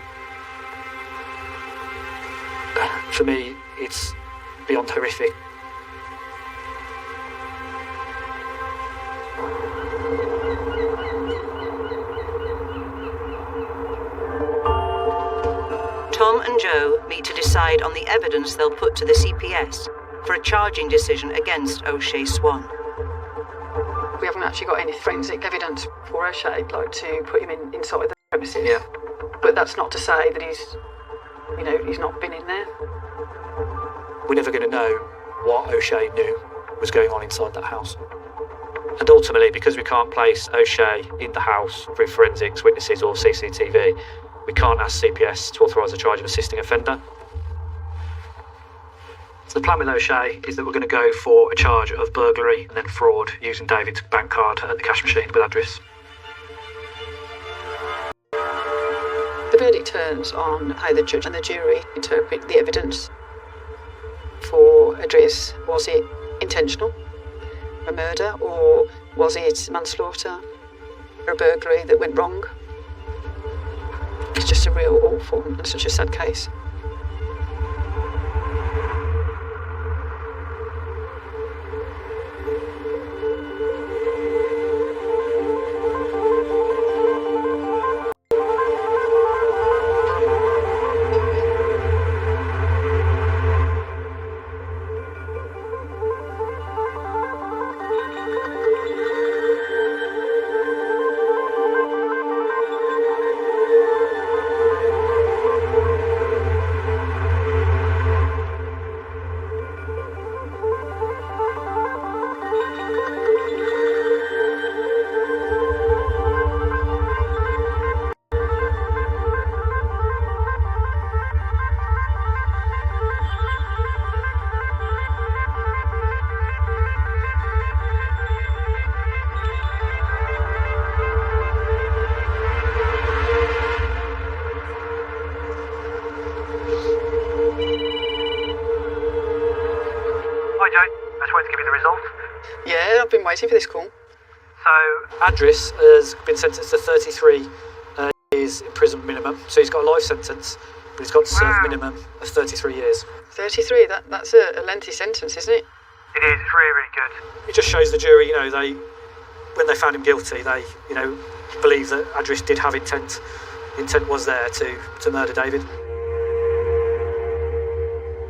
For me, it's beyond horrific. Tom and Joe meet to decide on the evidence they'll put to the CPS for a charging decision against O'Shea Swan. We haven't actually got any forensic evidence for O'Shea, like to put him inside the premises. Yeah. But that's not to say that he's not been in there. We're never going to know what O'Shea knew was going on inside that house. And ultimately, because we can't place O'Shea in the house through forensics, witnesses or CCTV, we can't ask CPS to authorise a charge of assisting offender. So the plan with O'Shea is that we're going to go for a charge of burglary and then fraud using David's bank card at the cash machine with Adris. The verdict turns on how the judge and the jury interpret the evidence. For Adris, was it intentional, a murder, or was it manslaughter, or a burglary that went wrong? It's just a real awful and such a sad case. Yeah, I've been waiting for this call. So, Adris has been sentenced to 33 years imprisonment minimum. So he's got a life sentence, but he's got to serve a minimum of 33 years. 33, that's a lengthy sentence, isn't it? It is, it's really, really good. It just shows the jury, when they found him guilty, they, believe that Adris did have intent. The intent was there to murder David.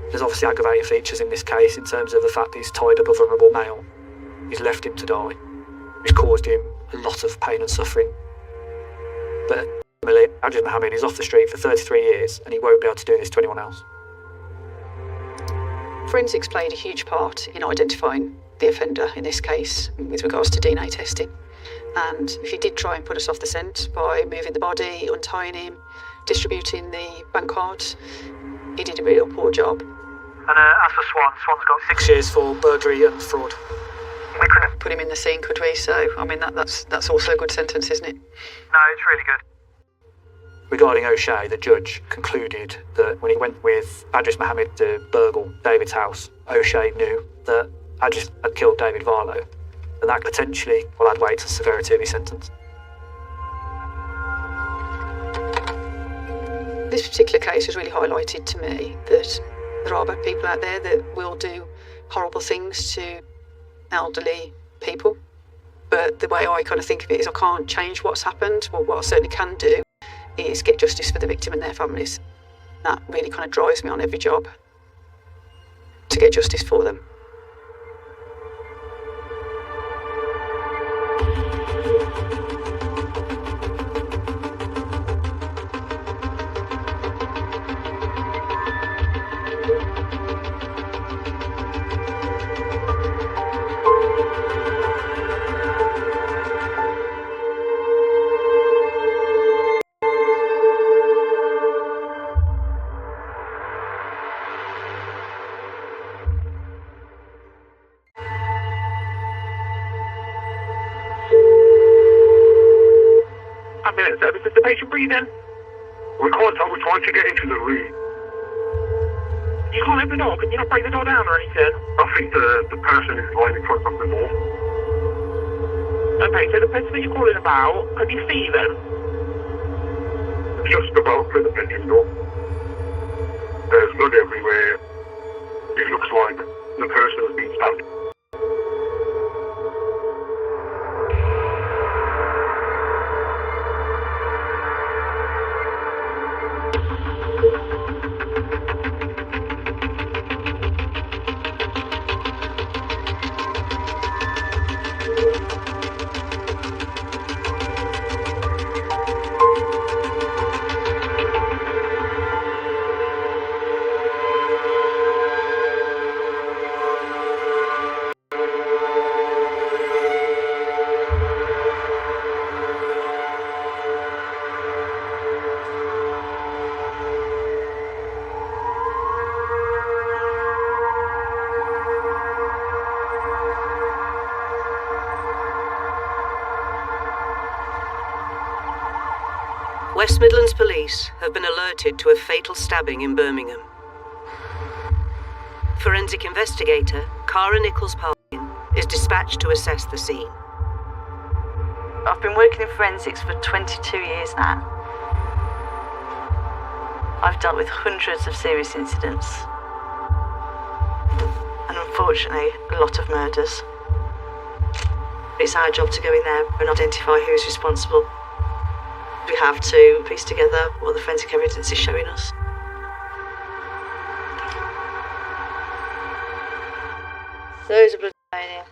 There's obviously aggravating features in this case in terms of the fact that he's tied up a vulnerable male. He's left him to die. He's caused him a lot of pain and suffering. But Adris Mohammed is off the street for 33 years and he won't be able to do this to anyone else. Forensics played a huge part in identifying the offender in this case with regards to DNA testing. And if he did try and put us off the scent by moving the body, untying him, distributing the bank cards, he did a real poor job. And as for Swan's got 6 years for burglary and fraud. We couldn't put him in the scene, could we? So, that's also a good sentence, isn't it? No, it's really good. Regarding O'Shea, the judge concluded that when he went with Adris Mohammed to burgle David's house, O'Shea knew that Adris had killed David Varlow, and that potentially will add weight to the severity of his sentence. This particular case has really highlighted to me that there are bad people out there that will do horrible things to elderly people. But the way I kind of think of it is I can't change what's happened. Well, what I certainly can do is get justice for the victim and their families. That really kind of drives me on every job, to get justice for them. Is the patient breathing? We can't tell. We're trying to get into the room. You can't open the door. Can you not break the door down or anything? I think the person is lying in front of the door. Okay, so the person that you're calling about, can you see them? Just about through the bedroom door. There's blood everywhere. It looks like the person has been stabbed. West Midlands Police have been alerted to a fatal stabbing in Birmingham. Forensic investigator Cara Nichols-Parkin is dispatched to assess the scene. I've been working in forensics for 22 years now. I've dealt with hundreds of serious incidents. And unfortunately, a lot of murders. It's our job to go in there and identify who's responsible. We have to piece together what the forensic evidence is showing us. There's a blood stain here.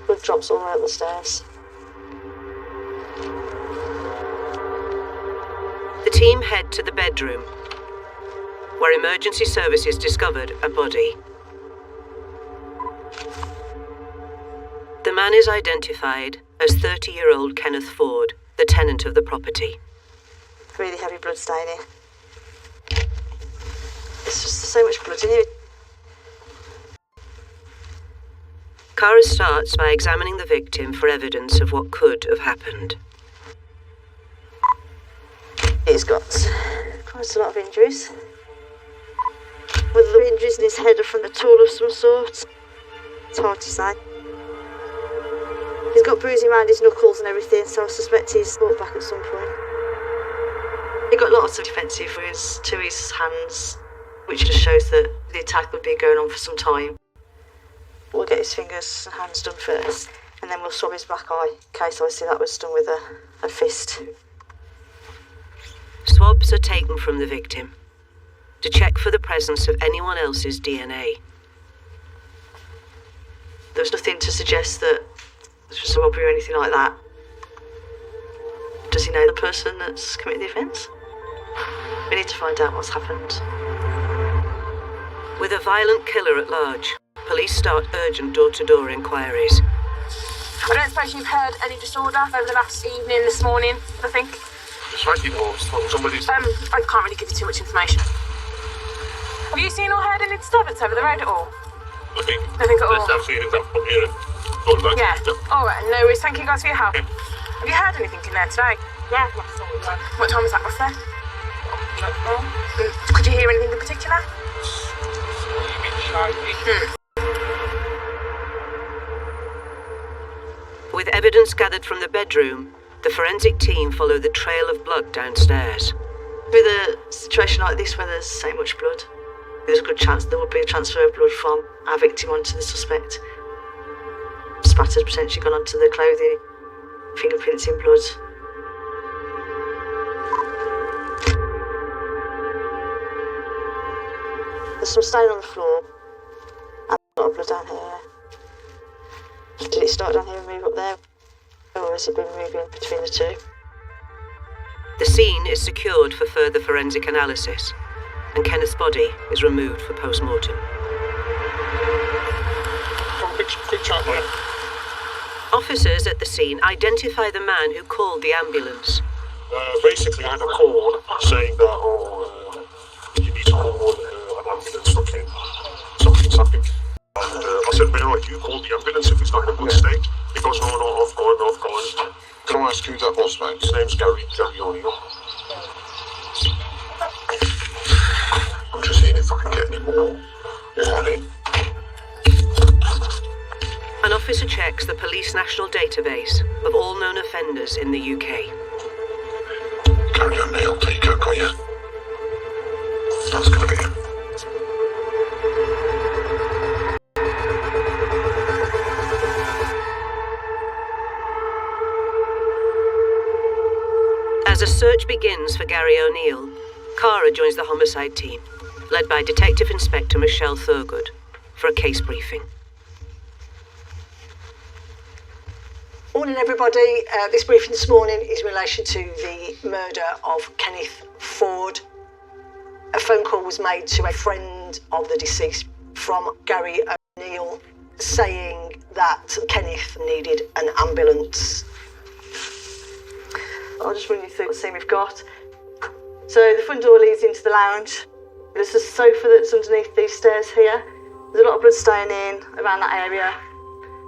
Blood drops all around the stairs. The team head to the bedroom, where emergency services discovered a body. The man is identified as 30-year-old Kenneth Ford, the tenant of the property. Really heavy blood stain here. There's just so much blood in here. Cara starts by examining the victim for evidence of what could have happened. He's got quite a lot of injuries. Whether the injuries in his head are from a tool of some sort, it's hard to say. He's got bruising around his knuckles and everything, so I suspect he's fought back at some point. He got lots of defensive wounds to his hands, which just shows that the attack would be going on for some time. We'll get his fingers and hands done first, and then we'll swab his black eye, in case obviously that was done with a fist. Swabs are taken from the victim to check for the presence of anyone else's DNA. There's nothing to suggest that this was a robbery or anything like that. Does he know the person that's committed the offence? We need to find out what's happened. With a violent killer at large, police start urgent door-to-door inquiries. I don't suppose you've heard any disorder over the last evening, this morning, I think? Slightly more from somebody's... I can't really give you too much information. Have you seen or heard any disturbance over the road at all? Nothing. Nothing at all? Let's have seen it up here and going back. Yeah. Alright, no worries. Thank you guys for your help. Have you heard anything in there today? Yeah, What time was that roughly? Could you hear anything in particular? With evidence gathered from the bedroom, the forensic team follow the trail of blood downstairs. With a situation like this where there's so much blood, there's a good chance there would be a transfer of blood from our victim onto the suspect. Spatter's potentially gone onto the clothing, fingerprints in blood. There's some stain on the floor and a lot of blood down here. Did it start down here and move up there? Or has it been moving between the two? The scene is secured for further forensic analysis, and Kenneth's body is removed for post-mortem. Quick chat, man. Officers at the scene identify the man who called the ambulance. Basically, I had a call saying that, you need to call an ambulance for Ken. Something's happened. And I said, well, you call the ambulance if he's not in a good state. He goes, no, I've gone. Can I ask who that was, mate? His name's Gary O'Neill. I'm just seeing if I can get any more. Yeah, An officer checks the police national database of all known offenders in the UK. Gary O'Neill, Peacock, got you? That's going to be him. As a search begins for Gary O'Neill, Cara joins the homicide team, led by Detective Inspector Michelle Thurgood, for a case briefing. Morning, everybody. This briefing this morning is in relation to the murder of Kenneth Ford. A phone call was made to a friend of the deceased from Gary O'Neill saying that Kenneth needed an ambulance. I'll just run you through the scene we've got. So the front door leads into the lounge. There's a sofa that's underneath these stairs here. There's a lot of blood staining around that area.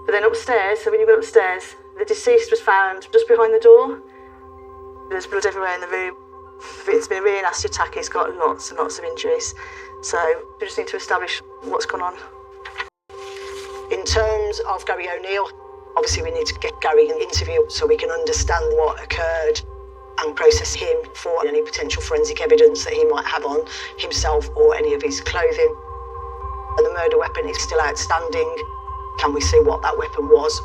But then upstairs, so when you go upstairs, the deceased was found just behind the door. There's blood everywhere in the room. It's been a really nasty attack. He's got lots and lots of injuries. So we just need to establish what's gone on. In terms of Gary O'Neill, obviously we need to get Gary an interview so we can understand what occurred and process him for any potential forensic evidence that he might have on himself or any of his clothing. And the murder weapon is still outstanding. Can we see what that weapon was?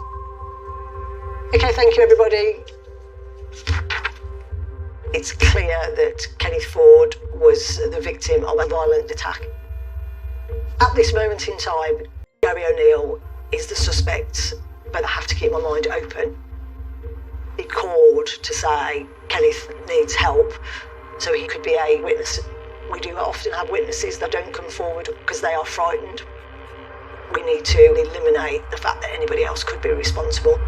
Okay, thank you everybody. It's clear that Kenneth Ford was the victim of a violent attack. At this moment in time, Gary O'Neill is the suspect, but I have to keep my mind open. He called to say Kenneth needs help, so he could be a witness. We do often have witnesses that don't come forward because they are frightened. We need to eliminate the fact that anybody else could be responsible.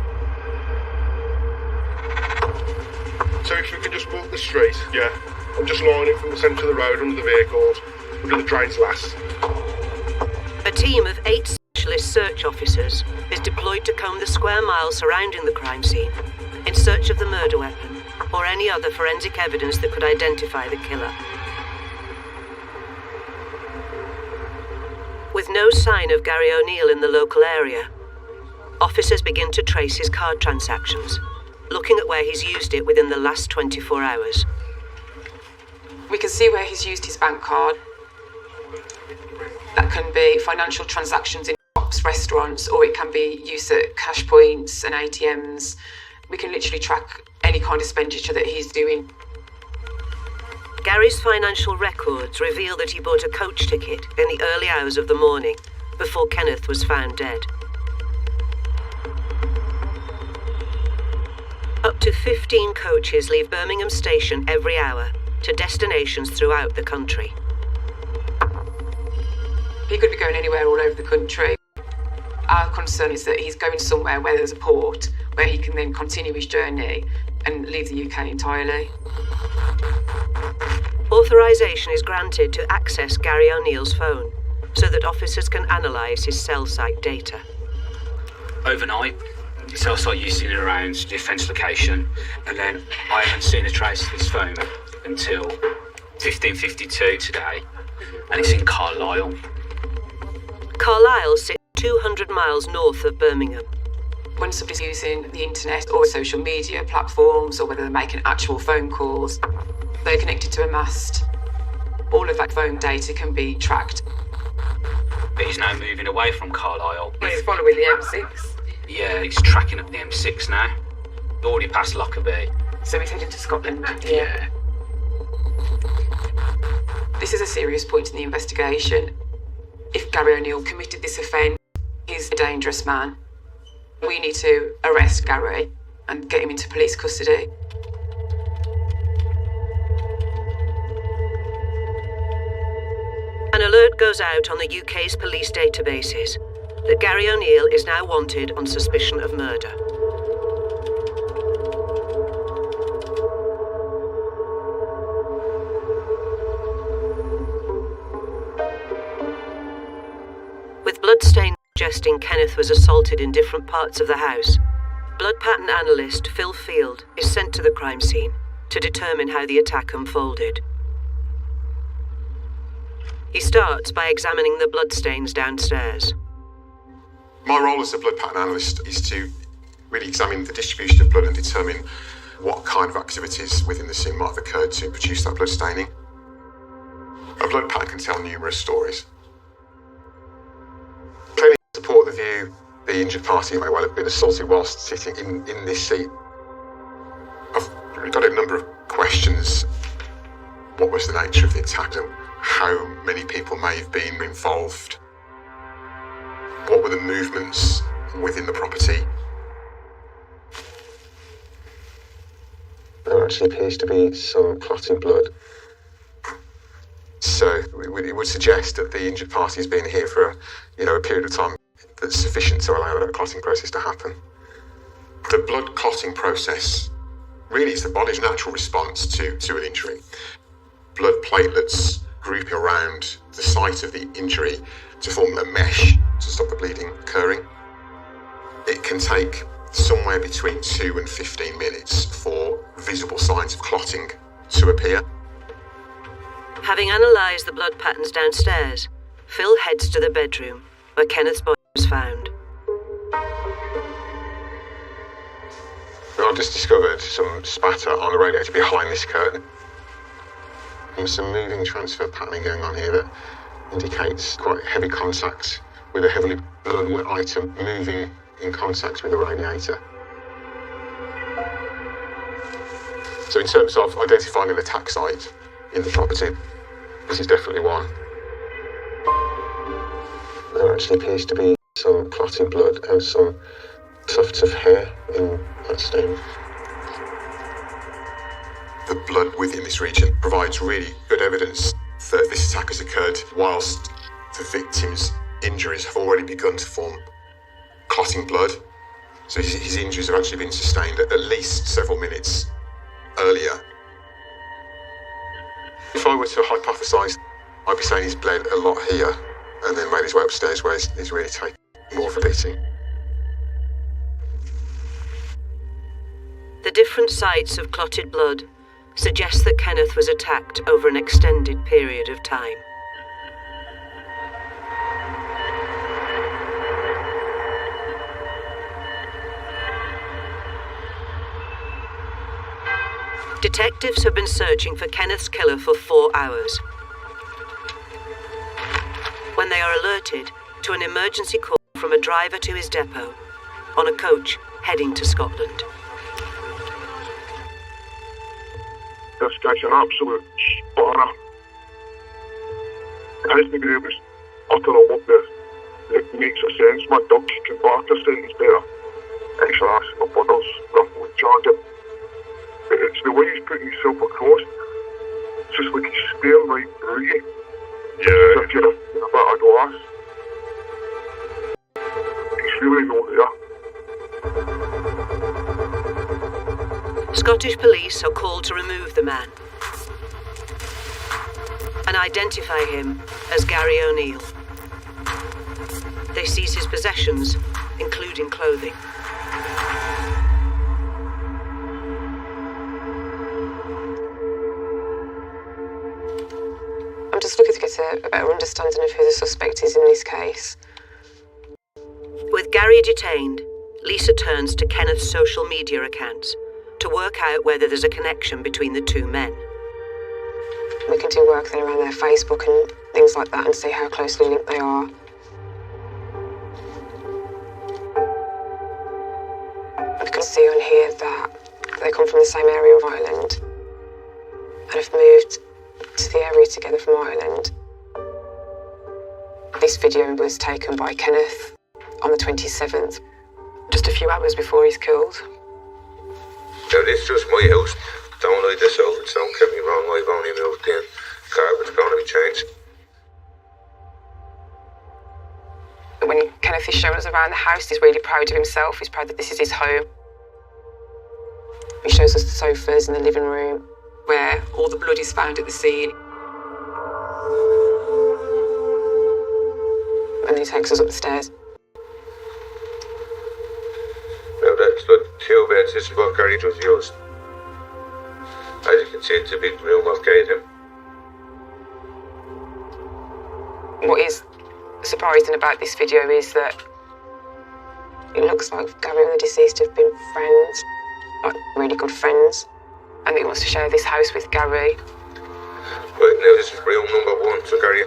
So if we can just walk the street, yeah. I'm just lining from the centre of the road under the vehicles. We'll do the drains last. A team of 8 specialist search officers is deployed to comb the square mile surrounding the crime scene in search of the murder weapon or any other forensic evidence that could identify the killer. With no sign of Gary O'Neill in the local area, officers begin to trace his card transactions, looking at where he's used it within the last 24 hours. We can see where he's used his bank card. That can be financial transactions in shops, restaurants, or it can be use at cash points and ATMs. We can literally track any kind of expenditure that he's doing. Gary's financial records reveal that he bought a coach ticket in the early hours of the morning, before Kenneth was found dead. Up to 15 coaches leave Birmingham Station every hour to destinations throughout the country. He could be going anywhere all over the country. Our concern is that he's going somewhere where there's a port, where he can then continue his journey and leave the UK entirely. Authorization is granted to access Gary O'Neill's phone so that officers can analyse his cell site data. Overnight, the cell site used to be around the offence location, and then I haven't seen a trace of his phone until 15:52 today, and it's in Carlisle. Carlisle sits 200 miles north of Birmingham. When somebody's using the internet or social media platforms, or whether they're making actual phone calls, they're connected to a mast. All of that phone data can be tracked. But he's now moving away from Carlisle. He's following the M6. Yeah, he's tracking up the M6 now. Already past Lockerbie. So he's heading to Scotland. Yeah. This is a serious point in the investigation. If Gary O'Neill committed this offence, he's a dangerous man. We need to arrest Gary and get him into police custody. An alert goes out on the UK's police databases that Gary O'Neill is now wanted on suspicion of murder. With bloodstains suggesting Kenneth was assaulted in different parts of the house, blood pattern analyst Phil Field is sent to the crime scene to determine how the attack unfolded. He starts by examining the bloodstains downstairs. My role as a blood pattern analyst is to really examine the distribution of blood and determine what kind of activities within the scene might have occurred to produce that blood staining. A blood pattern can tell numerous stories. Clearly, to support the view the injured party may well have been assaulted whilst sitting in this seat. I've got a number of questions. What was the nature of the attack? How many people may have been involved? What were the movements within the property? There actually appears to be some clotting blood. So it would suggest that the injured party has been here for a period of time that's sufficient to allow that clotting process to happen. The blood clotting process really is the body's natural response to an injury. Blood platelets grouping around the site of the injury to form a mesh to stop the bleeding occurring. It can take somewhere between 2 and 15 minutes for visible signs of clotting to appear. Having analysed the blood patterns downstairs, Phil heads to the bedroom where Kenneth's body was found. I just discovered some spatter on the radiator behind this curtain. There's some moving transfer patterning going on here that indicates quite heavy contact with a heavily blood-wet item moving in contact with the radiator. So in terms of identifying an attack site in the property, this is definitely one. There actually appears to be some clotted blood and some tufts of hair in that stain. The blood within this region provides really good evidence that this attack has occurred whilst the victim's injuries have already begun to form clotting blood. So his injuries have actually been sustained at least several minutes earlier. If I were to hypothesise, I'd be saying he's bled a lot here and then made his way upstairs where he's really taken more of a beating. The different sites of clotted blood suggest that Kenneth was attacked over an extended period of time. Detectives have been searching for Kenneth's killer for 4 hours, when they are alerted to an emergency call from a driver to his depot on a coach heading to Scotland. This guy's an absolute spotter. His degree was utterly what it makes a sense. My dog can bark a sentence better. Extra ass my brothers, ruffle and charge it. It's the way he's putting himself across. It's just like he's staring right through you. Yeah. If you're a bit of glass. He's really not there. Scottish police are called to remove the man and identify him as Gary O'Neill. They seize his possessions, including clothing. I'm just looking to get a better understanding of who the suspect is in this case. With Gary detained, Lisa turns to Kenneth's social media accounts to work out whether there's a connection between the two men. We can do work then around their Facebook and things like that and see how closely linked they are. We can see on here that they come from the same area of Ireland and have moved to the area together from Ireland. This video was taken by Kenneth on the 27th, just a few hours before he's killed. Now, this is just my house. Don't like this over. Don't get me wrong, I've only moved in. Carpet's going to be changed. When Kenneth is showing us around the house, he's really proud of himself. He's proud that this is his home. He shows us the sofas in the living room where all the blood is found at the scene. And he takes us up the stairs. Now, that's the 2 beds. This is what Gary was used. As you can see, it's a big room of Gaten. What is surprising about this video is that it looks like Gary and the deceased have been friends, like really good friends, and he wants to share this house with Gary. Right, now this is room number 1, so Gary.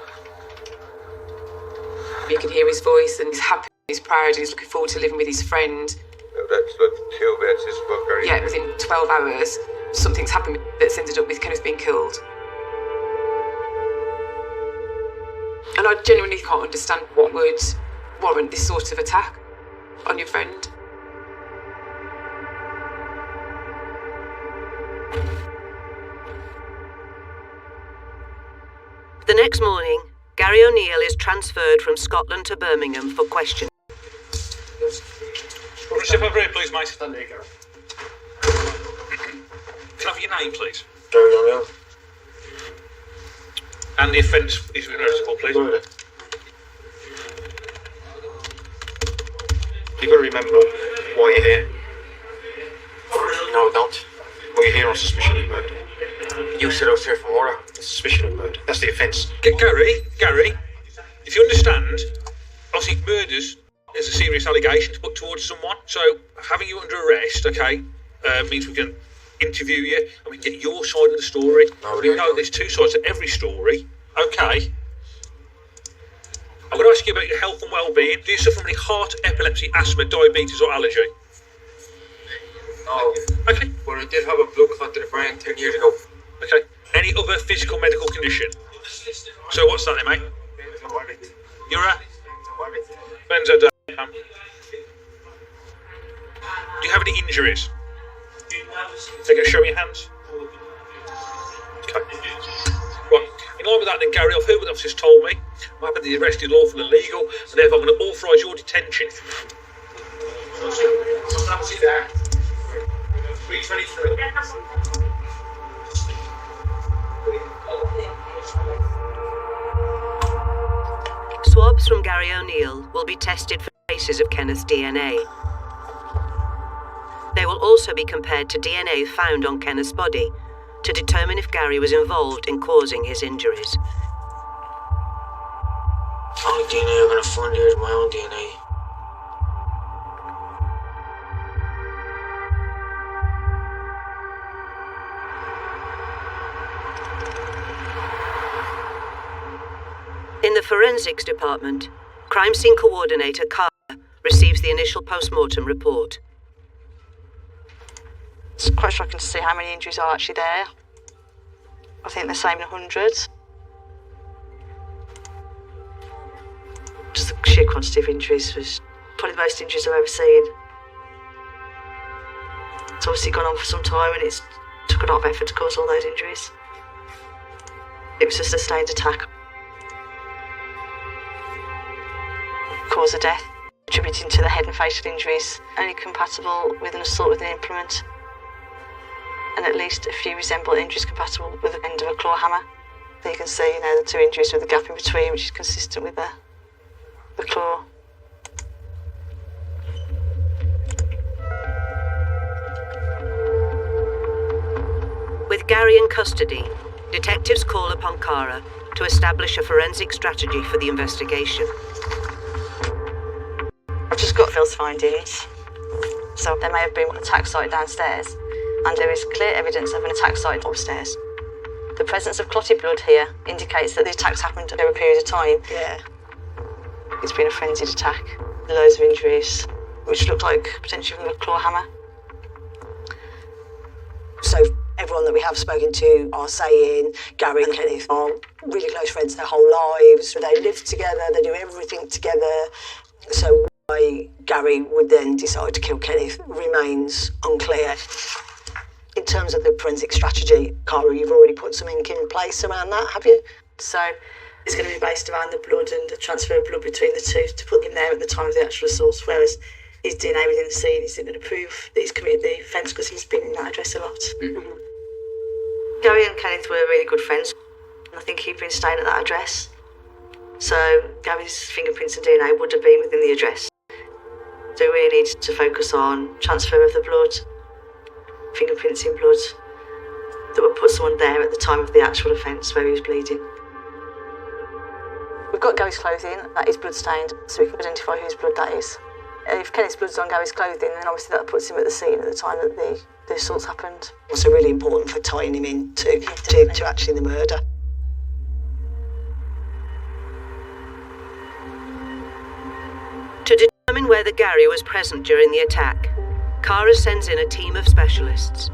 You can hear his voice and he's happy, he's proud, and he's looking forward to living with his friend. Now, that's the 2 beds. This is what Gary. Yeah, within 12 hours, something's happened that's ended up with Kenneth being killed. And I genuinely can't understand what would warrant this sort of attack on your friend. The next morning, Gary O'Neill is transferred from Scotland to Birmingham for questioning. Step over here, please, mate. There you go. Can I have your name, please? Gary O'Neill. And the offence is reversible, please. Murder. You've got to remember why you're here. No, we don't. We're here on suspicion of murder. You said I was here for murder. Suspicion of murder. That's the offence. Gary, if you understand, obviously murders is a serious allegation to put towards someone. So having you under arrest, okay, means we can interview you and we can get your side of the story. We know there's two sides to every story. Okay. I'm going to ask you about your health and well-being. Do you suffer from any heart, epilepsy, asthma, diabetes or allergy? No. Okay. But I did have a blood clot to the brain 10 years ago. Okay. Any other physical medical condition? So what's that then, mate? You're a? Benzodiazepine. Do you have any injuries? So you can show me your hands. Okay. Right. In line with that then, Gary, I've heard what the officer's told me. What happened to the arrest is lawful and legal, and therefore I'm going to authorise your detention. 323. Swabs from Gary O'Neill will be tested for traces of Kenneth's DNA. They will also be compared to DNA found on Kenneth's body to determine if Gary was involved in causing his injuries. Only DNA I'm going to find here is my own DNA. In the forensics department, crime scene coordinator Cara receives the initial post-mortem report. It's quite shocking to see how many injuries are actually there. I think they're saying 100. Just the sheer quantity of injuries was probably the most injuries I've ever seen. It's obviously gone on for some time and it's took a lot of effort to cause all those injuries. It was a sustained attack. Cause of death, attributing to the head and facial injuries, only compatible with an assault with an implement. And at least a few resemble injuries compatible with the end of a claw hammer. There you can see, the two injuries with the gap in between, which is consistent with the claw. With Gary in custody, detectives call upon Cara to establish a forensic strategy for the investigation. I've just got Phil's findings. So there may have been an attack site downstairs, and there is clear evidence of an attack site upstairs. The presence of clotted blood here indicates that the attacks happened over a period of time. Yeah. It's been a frenzied attack. Loads of injuries, which look like potentially from a claw hammer. So everyone that we have spoken to are saying Gary and Kenneth are really close friends their whole lives. They live together, they do everything together. So why Gary would then decide to kill Kenneth remains unclear. In terms of the forensic strategy, Cara, you've already put something in place around that, have you? So it's going to be based around the blood and the transfer of blood between the two to put him there at the time of the actual assault, whereas his DNA within the scene isn't going to prove that he's committed the offence because he's been in that address a lot. Mm-hmm. Gary and Kenneth were really good friends, and I think he'd been staying at that address. So Gary's fingerprints and DNA would have been within the address. So we really need to focus on transfer of the blood, fingerprints in blood, that would put someone there at the time of the actual offence where he was bleeding. We've got Gary's clothing, that is blood stained, so we can identify whose blood that is. If Kenneth's blood's on Gary's clothing, then obviously that puts him at the scene at the time that the assaults happened. Also really important for tying him in to actually the murder. To determine whether Gary was present during the attack, Cara sends in a team of specialists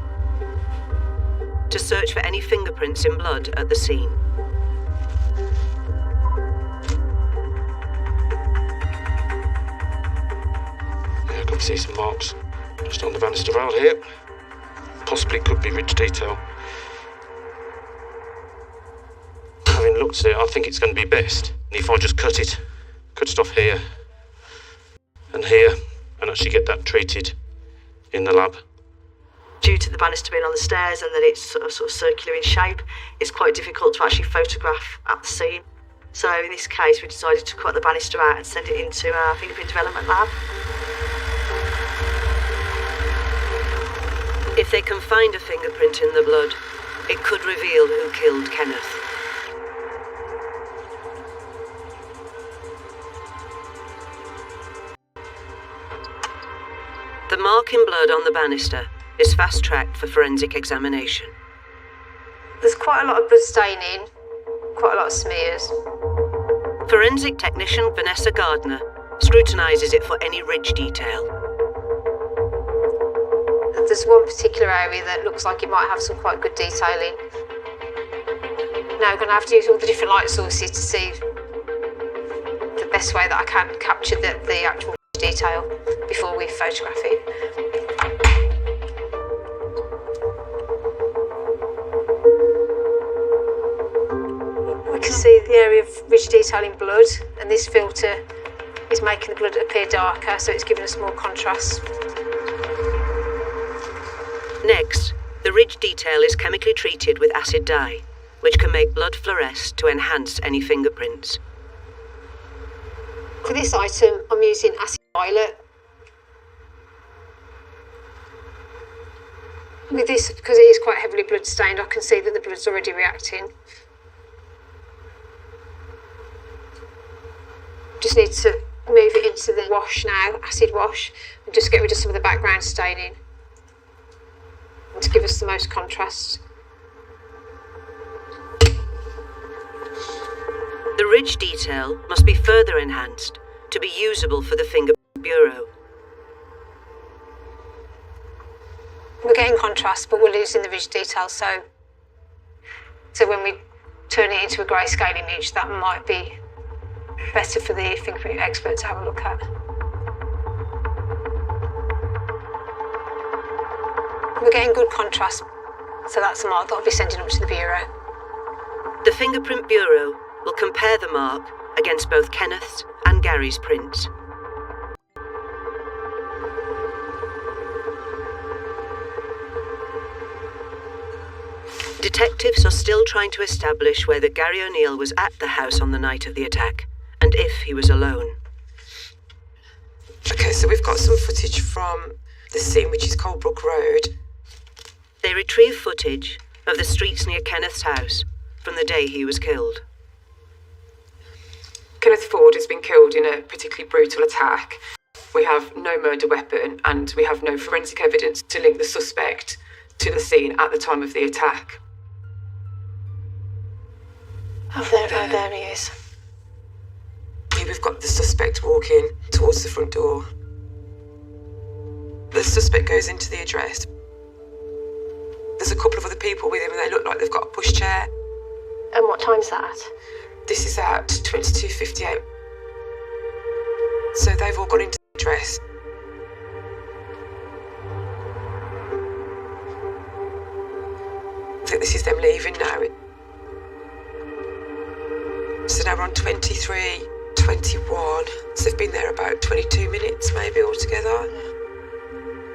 to search for any fingerprints in blood at the scene. Yeah, I can see some marks just on the banister rail here. Possibly could be ridge detail. Having looked at it, I think it's going to be best if I just cut it off here and here, and actually get that treated in the lab. Due to the banister being on the stairs and that it's sort of circular in shape, it's quite difficult to actually photograph at the scene. So in this case, we decided to cut the banister out and send it into our fingerprint development lab. If they can find a fingerprint in the blood, it could reveal who killed Kenneth. The mark in blood on the banister is fast-tracked for forensic examination. There's quite a lot of blood staining, quite a lot of smears. Forensic technician Vanessa Gardner scrutinises it for any ridge detail. There's one particular area that looks like it might have some quite good detailing. Now I'm going to have to use all the different light sources to see the best way that I can capture the actual detail before we photograph it. We can see the area of ridge detail in blood, and this filter is making the blood appear darker, so it's giving us more contrast. Next, the ridge detail is chemically treated with acid dye, which can make blood fluoresce to enhance any fingerprints. For this item, I'm using acid violet. With this, because it is quite heavily blood stained, I can see that the blood's already reacting. Just need to move it into the wash now, acid wash, and just get rid of some of the background staining to give us the most contrast. The ridge detail must be further enhanced to be usable for the fingerprint bureau. We're getting contrast, but we're losing the ridge detail, so when we turn it into a grayscale image, that might be better for the fingerprint expert to have a look at. We're getting good contrast, so that's a mark that I'll be sending up to the bureau. The Fingerprint Bureau will compare the mark against both Kenneth's and Gary's prints. Detectives are still trying to establish whether Gary O'Neill was at the house on the night of the attack, and if he was alone. Okay, so we've got some footage from the scene, which is Colebrook Road. They retrieve footage of the streets near Kenneth's house from the day he was killed. Kenneth Ford has been killed in a particularly brutal attack. We have no murder weapon and we have no forensic evidence to link the suspect to the scene at the time of the attack. There he is. Here we've got the suspect walking towards the front door. The suspect goes into the address. There's a couple of other people with him and they look like they've got a pushchair. And what time's that at? This is at 22:58. So they've all gone into the address. I think this is them leaving now. So now we're on 23:21. So they've been there about 22 minutes maybe altogether.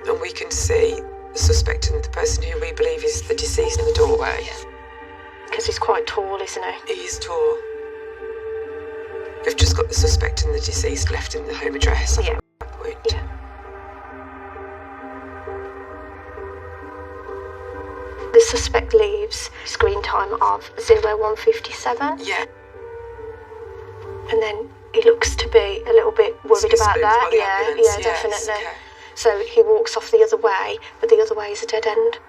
And we can see the suspect and the person who we believe is the deceased in the doorway. Because he's quite tall, isn't he? He is tall. We've just got the suspect and the deceased left in the home address at that point. Yeah. The suspect leaves, screen time of 01:57. Yeah. And then he looks to be a little bit worried about that. Yeah, definitely. Okay. So he walks off the other way, but the other way is a dead end.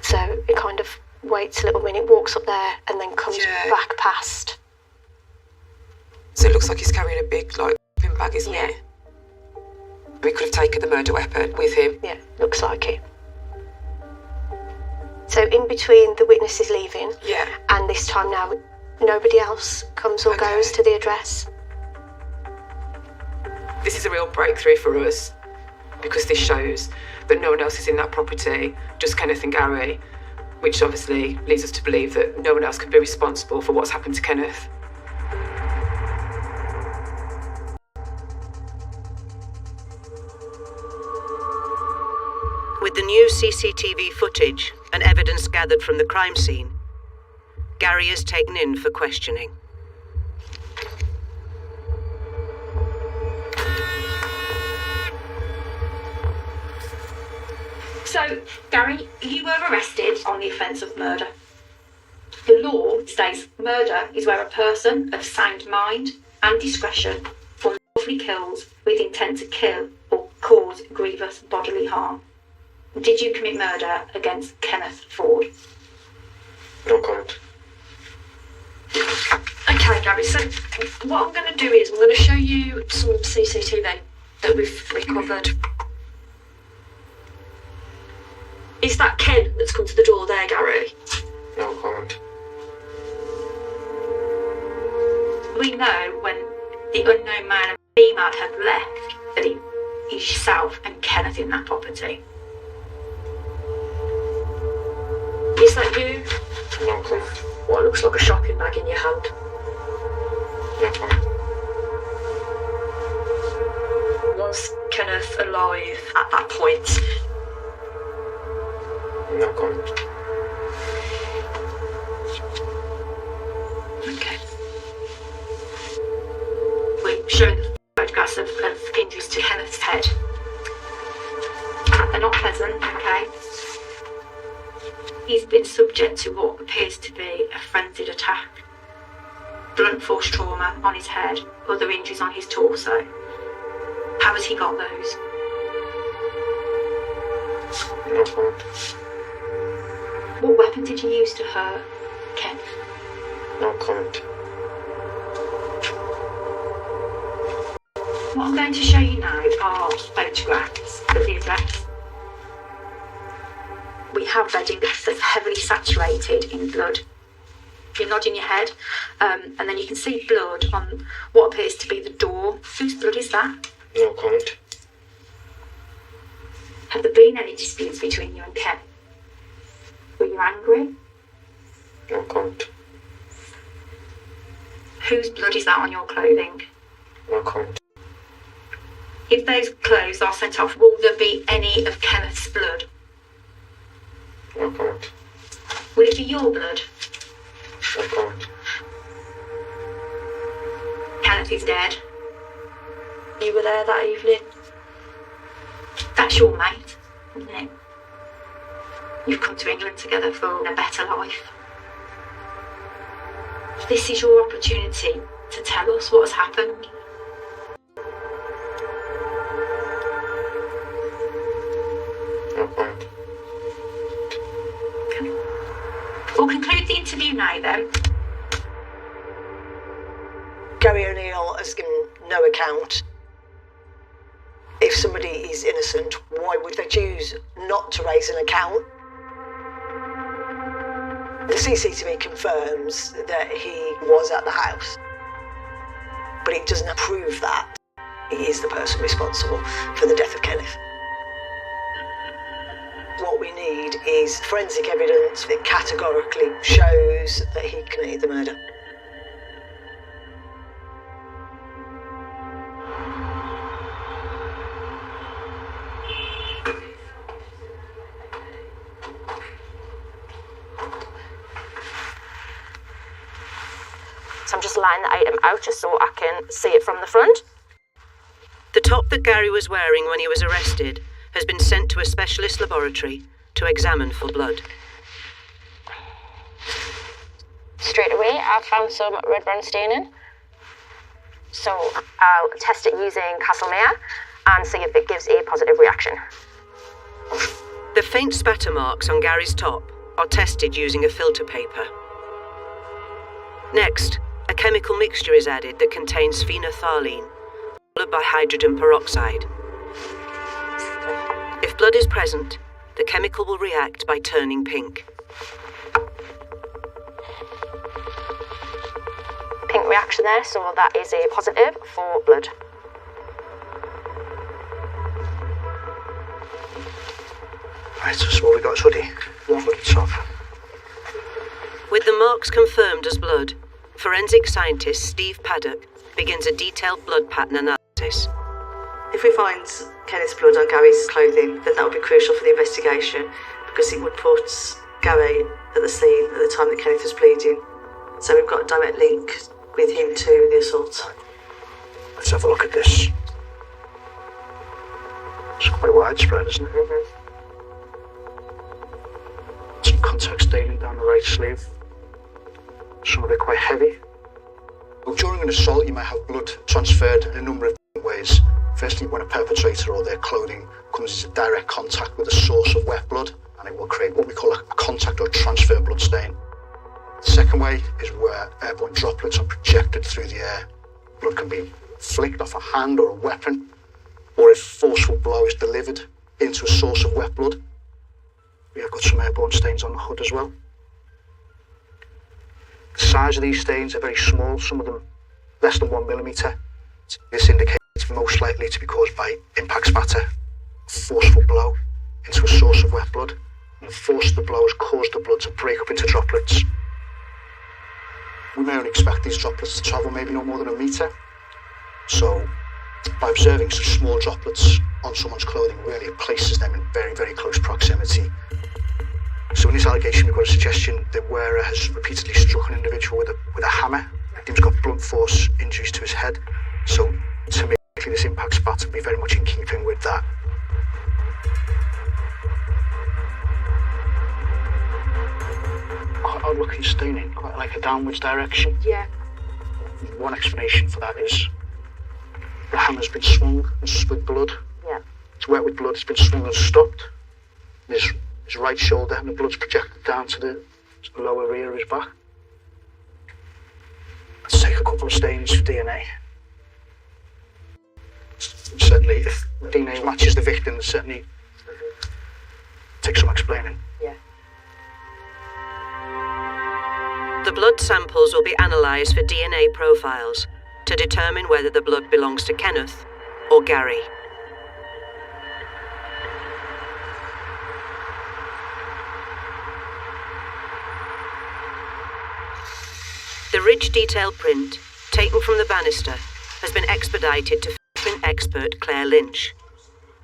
So he kind of waits a little minute, walks up there, and then comes back past. So it looks like he's carrying a big, like, bin bag, isn't it? We could have taken the murder weapon with him. Yeah, looks like it. So in between the witnesses leaving and this time now, nobody else comes or goes to the address. This is a real breakthrough for us because this shows that no one else is in that property, just Kenneth and Gary, which obviously leads us to believe that no one else could be responsible for what's happened to Kenneth. With the new CCTV footage and evidence gathered from the crime scene, Gary is taken in for questioning. So, Gary, you were arrested on the offence of murder. The law states murder is where a person of sound mind and discretion unlawfully kills with intent to kill or cause grievous bodily harm. Did you commit murder against Kenneth Ford? No comment. Okay, Gary, so what I'm going to do is I'm going to show you some CCTV that we've recovered. Is that Ken that's come to the door there, Gary? No comment. We know when the unknown man and female had left that it is yourself and Kenneth in that property. Is that you? No comment. What looks like a shopping bag in your hand? No comment. Was Kenneth alive at that point? No comment. Okay. We're showing the photographs of injuries to Kenneth's head. They're not pleasant, okay? He's been subject to what appears to be a frenzied attack. Blunt force trauma on his head, other injuries on his torso. How has he got those? No comment. What weapon did you use to hurt Ken? No comment. What I'm going to show you now are photographs of the address. We have bedding that's heavily saturated in blood. You're nodding your head, and then you can see blood on what appears to be the door. Whose blood is that? No comment. Have there been any disputes between you and Ken? Were you angry? No comment. Whose blood is that on your clothing? No comment. If those clothes are sent off, will there be any of Kenneth's blood? No comment. Will it be your blood? No comment. Kenneth is dead. You were there that evening? That's your mate, isn't it? You've come to England together for a better life. This is your opportunity to tell us what has happened. No comment. We'll conclude the interview now then. Gary O'Neill has given no account. If somebody is innocent, why would they choose not to raise an account? The CCTV confirms that he was at the house, but it doesn't prove that he is the person responsible for the death of Kenneth. What we need is forensic evidence that categorically shows that he committed the murder. So I'm just laying the item out just so I can see it from the front. The top that Gary was wearing when he was arrested has been sent to a specialist laboratory to examine for blood. Straight away, I've found some red brown staining. So I'll test it using Castlemere and see if it gives a positive reaction. The faint spatter marks on Gary's top are tested using a filter paper. Next, a chemical mixture is added that contains phenolphthalein, followed by hydrogen peroxide. If blood is present, the chemical will react by turning pink. Pink reaction there, so that is a positive for blood. Right, so what we got, Suddy? One at the top. With the marks confirmed as blood, forensic scientist Steve Paddock begins a detailed blood pattern analysis. If we find Kenneth's blood on Gary's clothing, then that would be crucial for the investigation because it would put Gary at the scene at the time that Kenneth was bleeding. So we've got a direct link with him to the assault. Let's have a look at this. It's quite widespread, isn't it? contact staining down the right sleeve. Some of it quite heavy. Well, during an assault, you may have blood transferred in a number of different ways. Firstly, when a perpetrator or their clothing comes into direct contact with a source of wet blood, and it will create what we call a contact or transfer blood stain. The second way is where airborne droplets are projected through the air. Blood can be flicked off a hand or a weapon, or if forceful blow is delivered into a source of wet blood. We have got some airborne stains on the hood as well. The size of these stains are very small, some of them less than 1 millimetre. This indicates it's most likely to be caused by impact spatter, forceful blow into a source of wet blood. And the force of the blow has caused the blood to break up into droplets. We may only expect these droplets to travel maybe no more than a metre. So by observing such small droplets on someone's clothing, really it places them in very, very close proximity. So in this allegation, we've got a suggestion the wearer has repeatedly struck an individual with a hammer. The victim's got blunt force injuries to his head. So to me, this impact spatter would be very much in keeping with that. Quite odd looking staining, quite like a downwards direction. Yeah. One explanation for that is the hammer's been swung and with blood. Yeah. It's wet with blood, it's been swung and stopped. His right shoulder and the blood's projected down to the lower rear of his back. Let's take a couple of stains for DNA. Certainly, if DNA matches the victim, certainly take some explaining. Yeah. The blood samples will be analysed for DNA profiles to determine whether the blood belongs to Kenneth or Gary. The ridge detail print, taken from the banister, has been expedited to fingerprint expert Claire Lynch.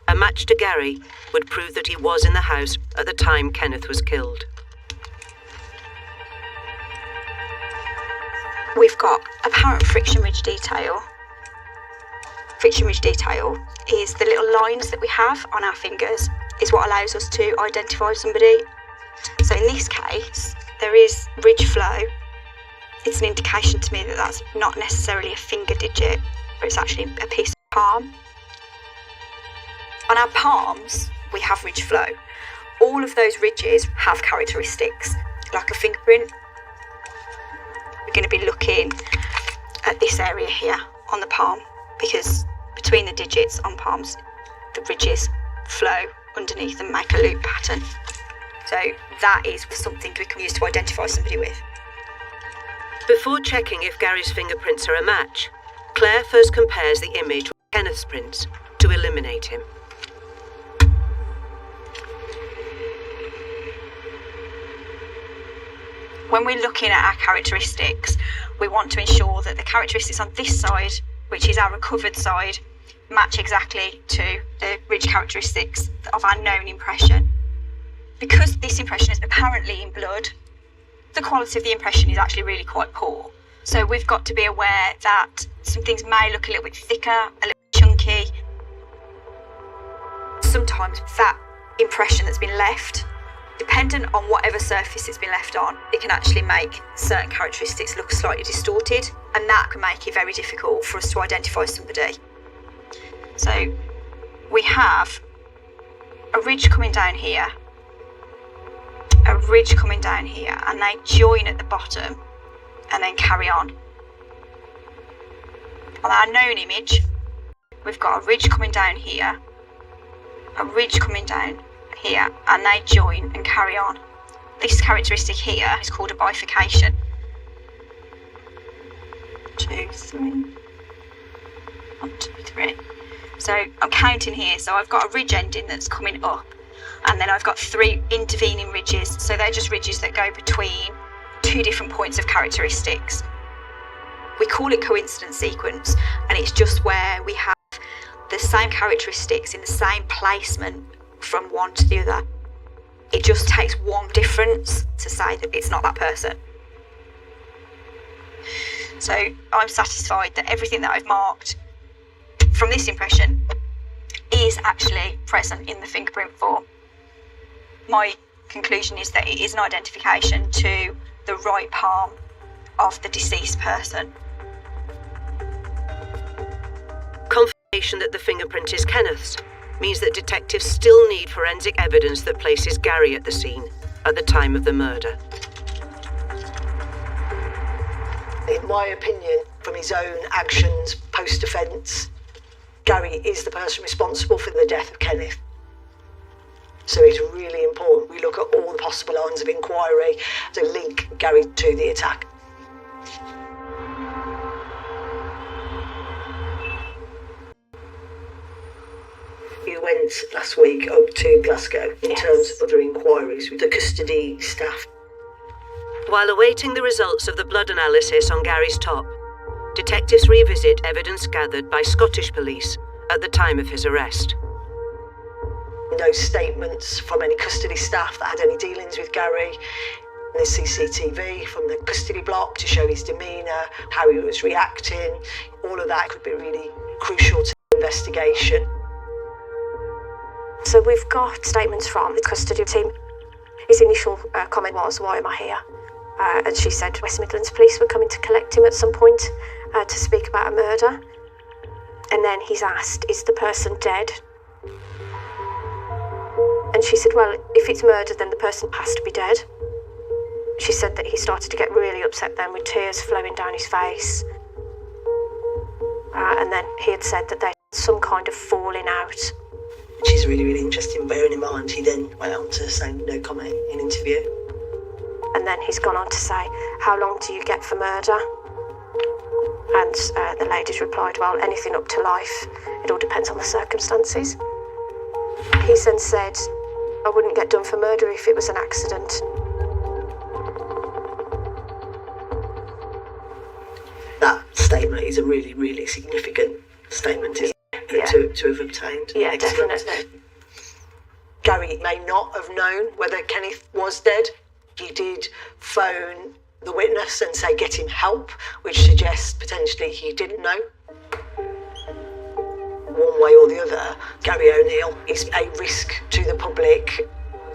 A match to Gary would prove that he was in the house at the time Kenneth was killed. We've got apparent friction ridge detail. Friction ridge detail is the little lines that we have on our fingers, is what allows us to identify somebody. So in this case, there is ridge flow. It's an indication to me that that's not necessarily a finger digit, but it's actually a piece of palm. On our palms, we have ridge flow. All of those ridges have characteristics, like a fingerprint. We're going to be looking at this area here on the palm, because between the digits on palms, the ridges flow underneath and make a loop pattern. So that is something we can use to identify somebody with. Before checking if Gary's fingerprints are a match, Claire first compares the image with Kenneth's prints to eliminate him. When we're looking at our characteristics, we want to ensure that the characteristics on this side, which is our recovered side, match exactly to the ridge characteristics of our known impression. Because this impression is apparently in blood, the quality of the impression is actually really quite poor. So we've got to be aware that some things may look a little bit thicker, a little bit chunky. Sometimes that impression that's been left, dependent on whatever surface it's been left on, it can actually make certain characteristics look slightly distorted, and that can make it very difficult for us to identify somebody. So we have a ridge coming down here, a ridge coming down here, and they join at the bottom and then carry on. On our known image, we've got a ridge coming down here, a ridge coming down here, and they join and carry on. This characteristic here is called a bifurcation. 2, 3. 1, 2, 3. So I'm counting here, so I've got a ridge ending that's coming up, and then I've got 3 intervening ridges, so they're just ridges that go between 2 different points of characteristics. We call it coincidence sequence, and it's just where we have the same characteristics in the same placement from one to the other. It just takes one difference to say that it's not that person. So I'm satisfied that everything that I've marked from this impression is actually present in the fingerprint form. My conclusion is that it is an identification to the right palm of the deceased person. Confirmation that the fingerprint is Kenneth's means that detectives still need forensic evidence that places Gary at the scene at the time of the murder. In my opinion, from his own actions post-offence, Gary is the person responsible for the death of Kenneth. So it's really important we look at all the possible lines of inquiry to link Gary to the attack. You went last week up to Glasgow in terms of other inquiries with the custody staff. While awaiting the results of the blood analysis on Gary's top, detectives revisit evidence gathered by Scottish police at the time of his arrest. No statements from any custody staff that had any dealings with Gary. The CCTV from the custody block to show his demeanour, how he was reacting. All of that could be really crucial to the investigation. So we've got statements from the custody team. His initial comment was, "Why am I here?" And she said West Midlands Police were coming to collect him at some point to speak about a murder. And then he's asked, "Is the person dead?" And she said, "Well, if it's murder, then the person has to be dead." She said that he started to get really upset then with tears flowing down his face. And then he had said that they had some kind of falling out. Which is really, really interesting, bearing in mind he then went on to say no comment in interview. And then he's gone on to say, "How long do you get for murder?" And the lady's replied, "Well, anything up to life. It all depends on the circumstances." He's then said, "I wouldn't get done for murder if it was an accident." That statement is a really, really significant statement, isn't it? To have obtained. Yeah, Excellent. definitely. Gary may not have known whether Kenneth was dead. He did phone the witness and say get him help, which suggests potentially he didn't know. One way or the other, Gary O'Neill is a risk to the public,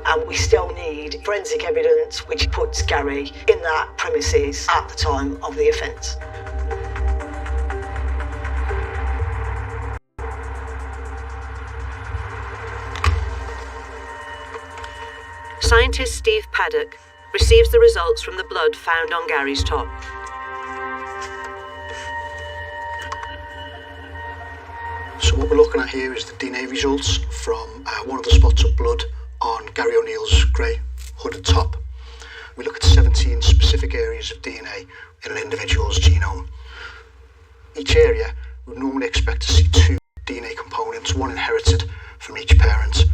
and we still need forensic evidence which puts Gary in that premises at the time of the offence. Scientist Steve Paddock receives the results from the blood found on Gary's top. So what we're looking at here is the DNA results from one of the spots of blood on Gary O'Neill's grey hooded top. We look at 17 specific areas of DNA in an individual's genome. Each area, we would normally expect to see 2 DNA components, one inherited from each parent.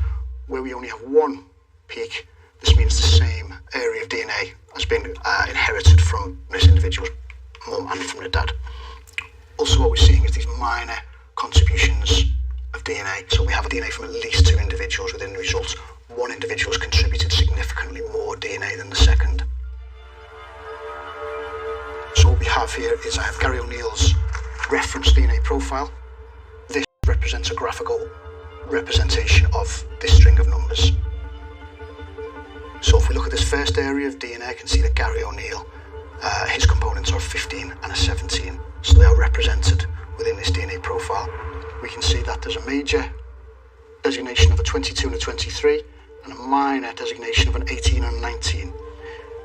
Where we only have one peak, this means the same area of DNA has been inherited from this individual's mum and from the dad. Also what we're seeing is these minor contributions of DNA. So we have DNA from at least 2 individuals within the results. One individual has contributed significantly more DNA than the second. So what we have here is I have Gary O'Neill's reference DNA profile. This represents a graphical representation of this string of numbers. So if we look at this first area of DNA, I can see that Gary O'Neill, his components are 15 and a 17. So they are represented within this DNA profile. We can see that there's a major designation of a 22 and a 23, and a minor designation of an 18 and a 19.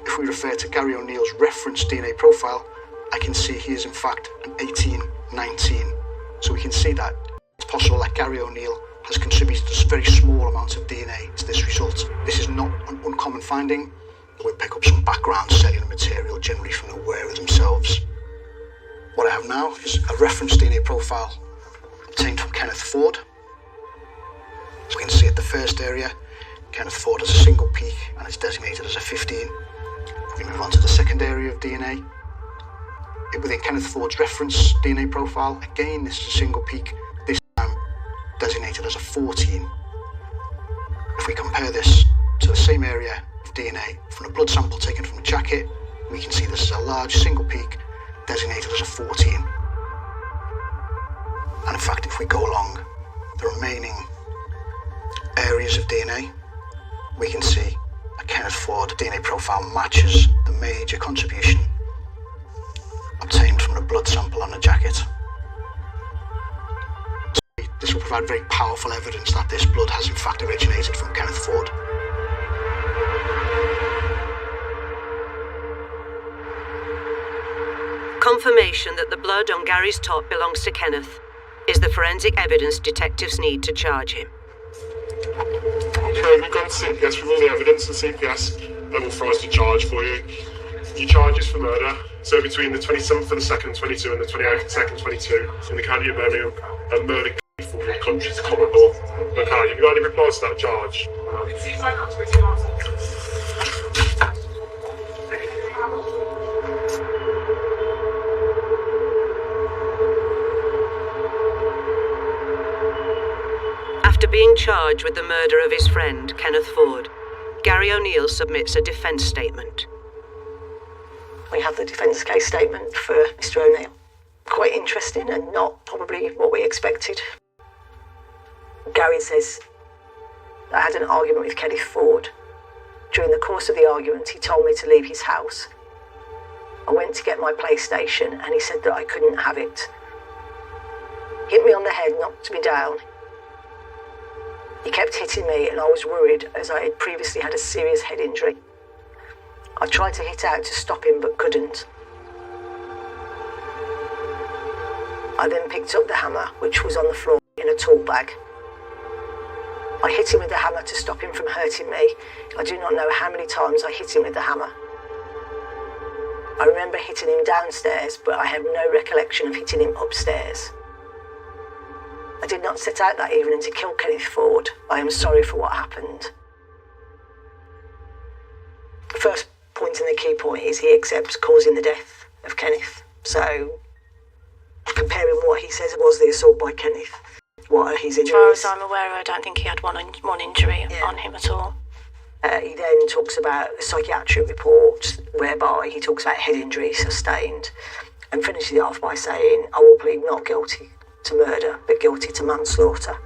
If we refer to Gary O'Neill's reference DNA profile, I can see he is in fact an 18-19. So we can see that it's possible that Gary O'Neill has contributed a very small amount of DNA to this result. This is not an uncommon finding. We'll pick up some background cellular material generally from the wearer themselves. What I have now is a reference DNA profile obtained from Kenneth Ford. So we can see at the first area, Kenneth Ford has a single peak and it's designated as a 15. We move on to the second area of DNA. Within Kenneth Ford's reference DNA profile, again this is a single peak, this time designated as a 14. If we compare this to the same area of DNA from a blood sample taken from a jacket, we can see this is a large single peak designated as a 14. And in fact, if we go along the remaining areas of DNA, we can see a Kenneth Ford DNA profile matches the major contribution obtained from the blood sample on the jacket. This will provide very powerful evidence that this blood has in fact originated from Kenneth Ford. Confirmation that the blood on Gary's top belongs to Kenneth is the forensic evidence detectives need to charge him. Okay, we've gone to CPS with all the evidence, and CPS have authorised a charge for you. Your charge is for murder, so between the 27th of the 2nd, 22 and the 28th of the 2nd, 22 in the county of Birmingham, and murder for the country's common law. Okay, have you got any replies to that charge? After being charged with the murder of his friend, Kenneth Ford, Gary O'Neill submits a defence statement. We have the defence case statement for Mr. O'Neill. Quite interesting and not probably what we expected. Gary says, I had an argument with Kenneth Ford. During the course of the argument, he told me to leave his house. I went to get my PlayStation and he said that I couldn't have it. Hit me on the head, knocked me down. He kept hitting me and I was worried as I had previously had a serious head injury. I tried to hit out to stop him but couldn't. I then picked up the hammer, which was on the floor in a tool bag. I hit him with the hammer to stop him from hurting me. I do not know how many times I hit him with the hammer. I remember hitting him downstairs, but I have no recollection of hitting him upstairs. I did not set out that evening to kill Kenneth Ford. I am sorry for what happened. The first point and the key point is he accepts causing the death of Kenneth. So, comparing what he says was the assault by Kenneth, what are his As far injuries? as I'm aware, I don't think he had one injury on him at all. He then talks about a psychiatric report whereby he talks about head injury sustained and finishes it off by saying, I will plead not guilty to murder, but guilty to manslaughter.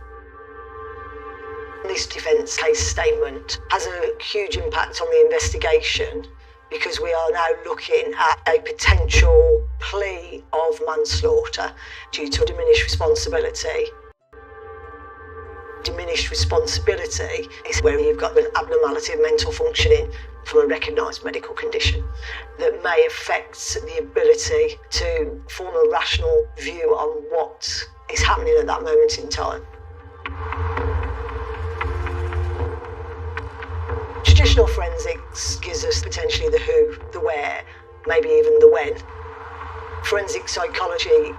This defence case statement has a huge impact on the investigation because we are now looking at a potential plea of manslaughter due to diminished responsibility. Diminished responsibility is where you've got an abnormality of mental functioning from a recognised medical condition that may affect the ability to form a rational view on what is happening at that moment in time. Traditional forensics gives us potentially the who, the where, maybe even the when. Forensic psychology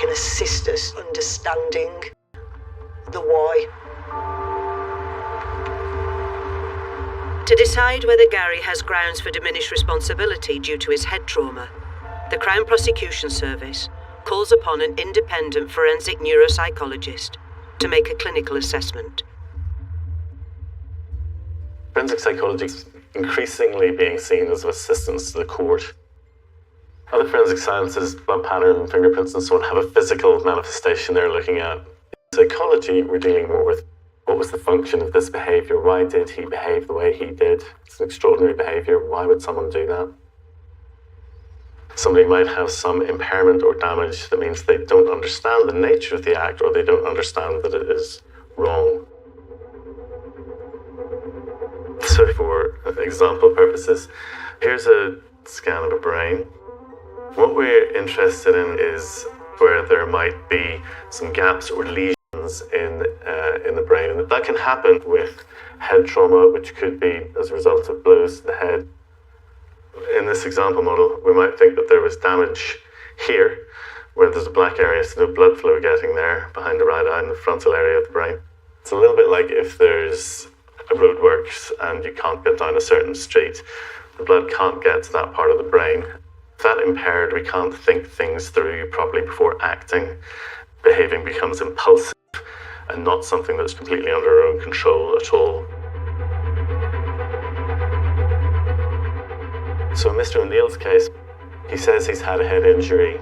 can assist us understanding the why. To decide whether Gary has grounds for diminished responsibility due to his head trauma, the Crown Prosecution Service calls upon an independent forensic neuropsychologist to make a clinical assessment. Forensic psychology is increasingly being seen as of assistance to the court. Other forensic sciences, blood pattern and fingerprints and so on, have a physical manifestation they're looking at. In psychology, we're dealing more with what was the function of this behaviour? Why did he behave the way he did? It's an extraordinary behaviour. Why would someone do that? Somebody might have some impairment or damage that means they don't understand the nature of the act or they don't understand that it is wrong. So for example purposes, here's a scan of a brain. What we're interested in is where there might be some gaps or lesions in the brain. And that can happen with head trauma, which could be as a result of blows to the head. In this example model, we might think that there was damage here, where there's a black area, so no blood flow getting there behind the right eye in the frontal area of the brain. It's a little bit like if there's a roadworks and you can't get down a certain street, the blood can't get to that part of the brain. That impaired, we can't think things through properly before acting. Behaving becomes impulsive and not something that's completely under our own control at all. So in Mr. O'Neill's case, he says he's had a head injury.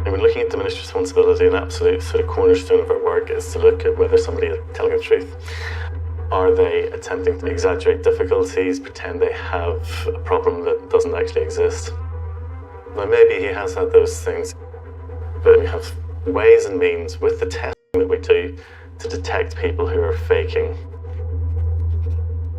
And when looking at diminished responsibility, an absolute sort of cornerstone of our work is to look at whether somebody is telling the truth. Are they attempting to exaggerate difficulties, pretend they have a problem that doesn't actually exist? Now, maybe he has had those things, but we have ways and means with the testing that we do to detect people who are faking.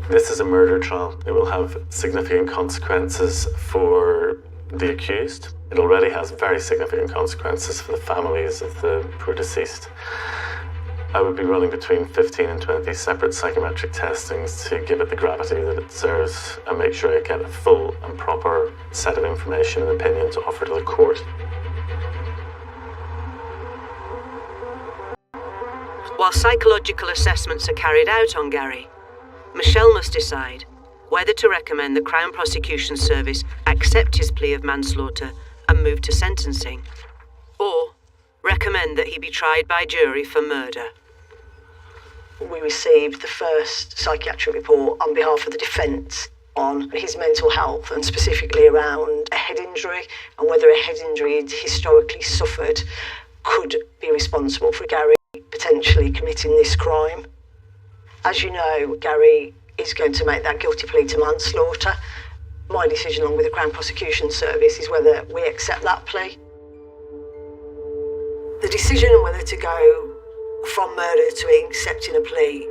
This is a murder trial. It will have significant consequences for the accused. It already has very significant consequences for the families of the poor deceased. I would be running between 15 and 20 separate psychometric testings to give it the gravity that it deserves and make sure I get a full and proper set of information and opinion to offer to the court. While psychological assessments are carried out on Gary, Michelle must decide whether to recommend the Crown Prosecution Service accept his plea of manslaughter and move to sentencing, or recommend that he be tried by jury for murder. We received the first psychiatric report on behalf of the defence on his mental health, and specifically around a head injury and whether a head injury he'd historically suffered could be responsible for Gary potentially committing this crime. As you know, Gary is going to make that guilty plea to manslaughter. My decision, along with the Crown Prosecution Service, is whether we accept that plea. The decision on whether to go from murder to accepting a plea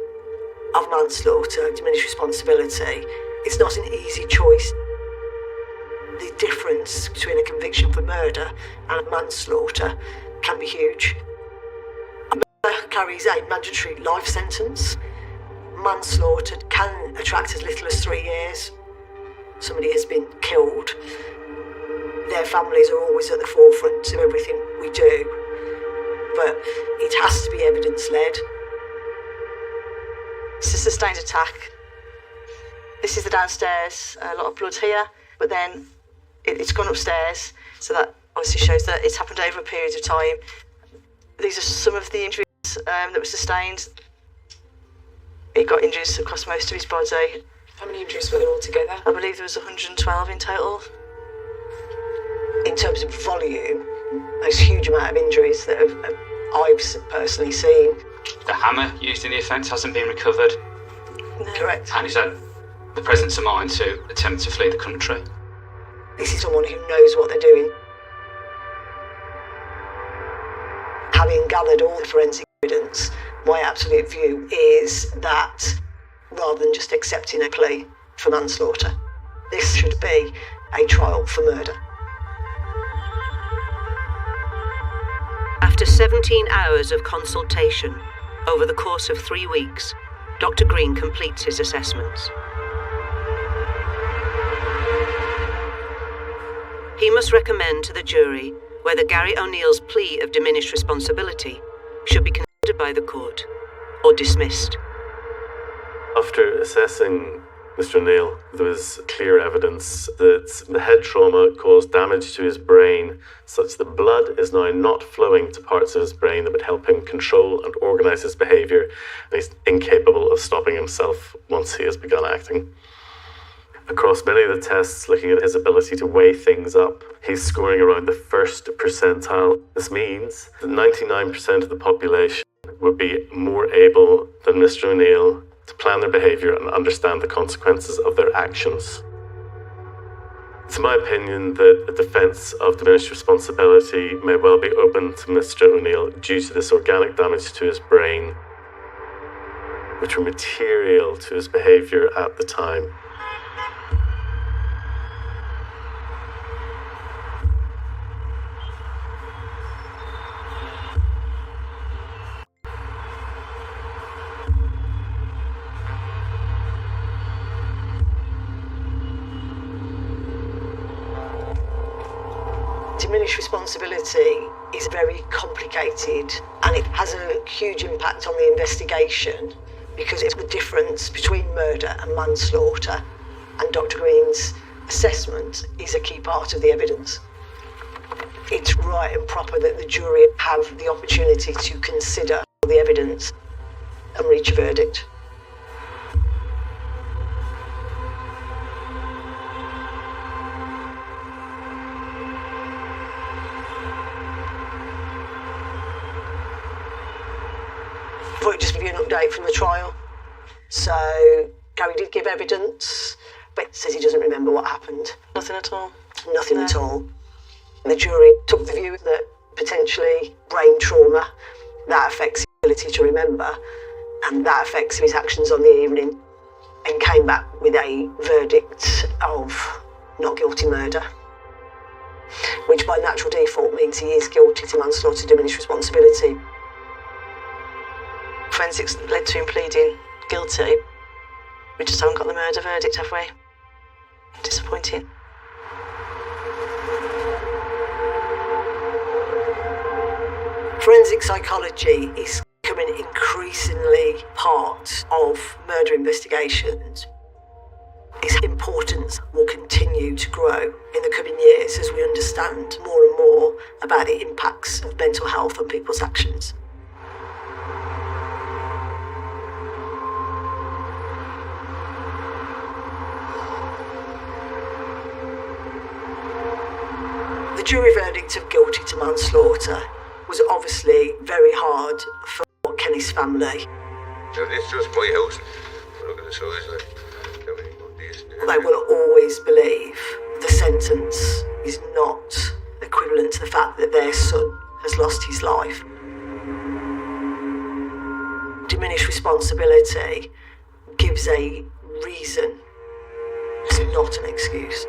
of manslaughter, diminished responsibility, is not an easy choice. The difference between a conviction for murder and manslaughter can be huge. A murder carries a mandatory life sentence. Manslaughter can attract as little as 3 years. Somebody has been killed. Their families are always at the forefront of everything we do. But it has to be evidence-led. It's a sustained attack. This is the downstairs, a lot of blood here, but then it's gone upstairs, so that obviously shows that it's happened over a period of time. These are some of the injuries that were sustained. He got injuries across most of his body. How many injuries were there altogether? I believe there was 112 in total. In terms of volume, there's a huge amount of injuries that I've personally seen. The hammer used in the offence hasn't been recovered. No. Correct. And he's had the presence of mind to attempt to flee the country. This is someone who knows what they're doing. Having gathered all the forensic evidence, my absolute view is that rather than just accepting a plea for manslaughter, this should be a trial for murder. After 17 hours of consultation over the course of 3 weeks, Dr. Green completes his assessments. He must recommend to the jury whether Gary O'Neill's plea of diminished responsibility should be considered by the court or dismissed. After assessing Mr. O'Neill, there was clear evidence that the head trauma caused damage to his brain such that blood is now not flowing to parts of his brain that would help him control and organise his behaviour, and he's incapable of stopping himself once he has begun acting. Across many of the tests, looking at his ability to weigh things up, he's scoring around the first percentile. This means that 99% of the population would be more able than Mr. O'Neill to plan their behaviour and understand the consequences of their actions. It's my opinion that a defence of diminished responsibility may well be open to Mr. O'Neill due to this organic damage to his brain, which were material to his behaviour at the time. Diminished responsibility is very complicated and it has a huge impact on the investigation because it's the difference between murder and manslaughter, and Dr. Green's assessment is a key part of the evidence. It's right and proper that the jury have the opportunity to consider the evidence and reach a verdict. I thought I'd just give you an update from the trial. So Gary did give evidence, but says he doesn't remember what happened. Nothing at all? Nothing at all. The jury took the view that potentially brain trauma, that affects his ability to remember, and that affects his actions on the evening, and came back with a verdict of not guilty murder, which by natural default means he is guilty to manslaughter, diminished responsibility. Forensics led to him pleading guilty. We just haven't got the murder verdict, have we? Disappointing. Forensic psychology is becoming increasingly part of murder investigations. Its importance will continue to grow in the coming years as we understand more and more about the impacts of mental health on people's actions. The jury verdict of guilty to manslaughter was obviously very hard for Kenny's family. It's just my house. Look at the size of it. They will always believe the sentence is not equivalent to the fact that their son has lost his life. Diminished responsibility gives a reason. It's not an excuse.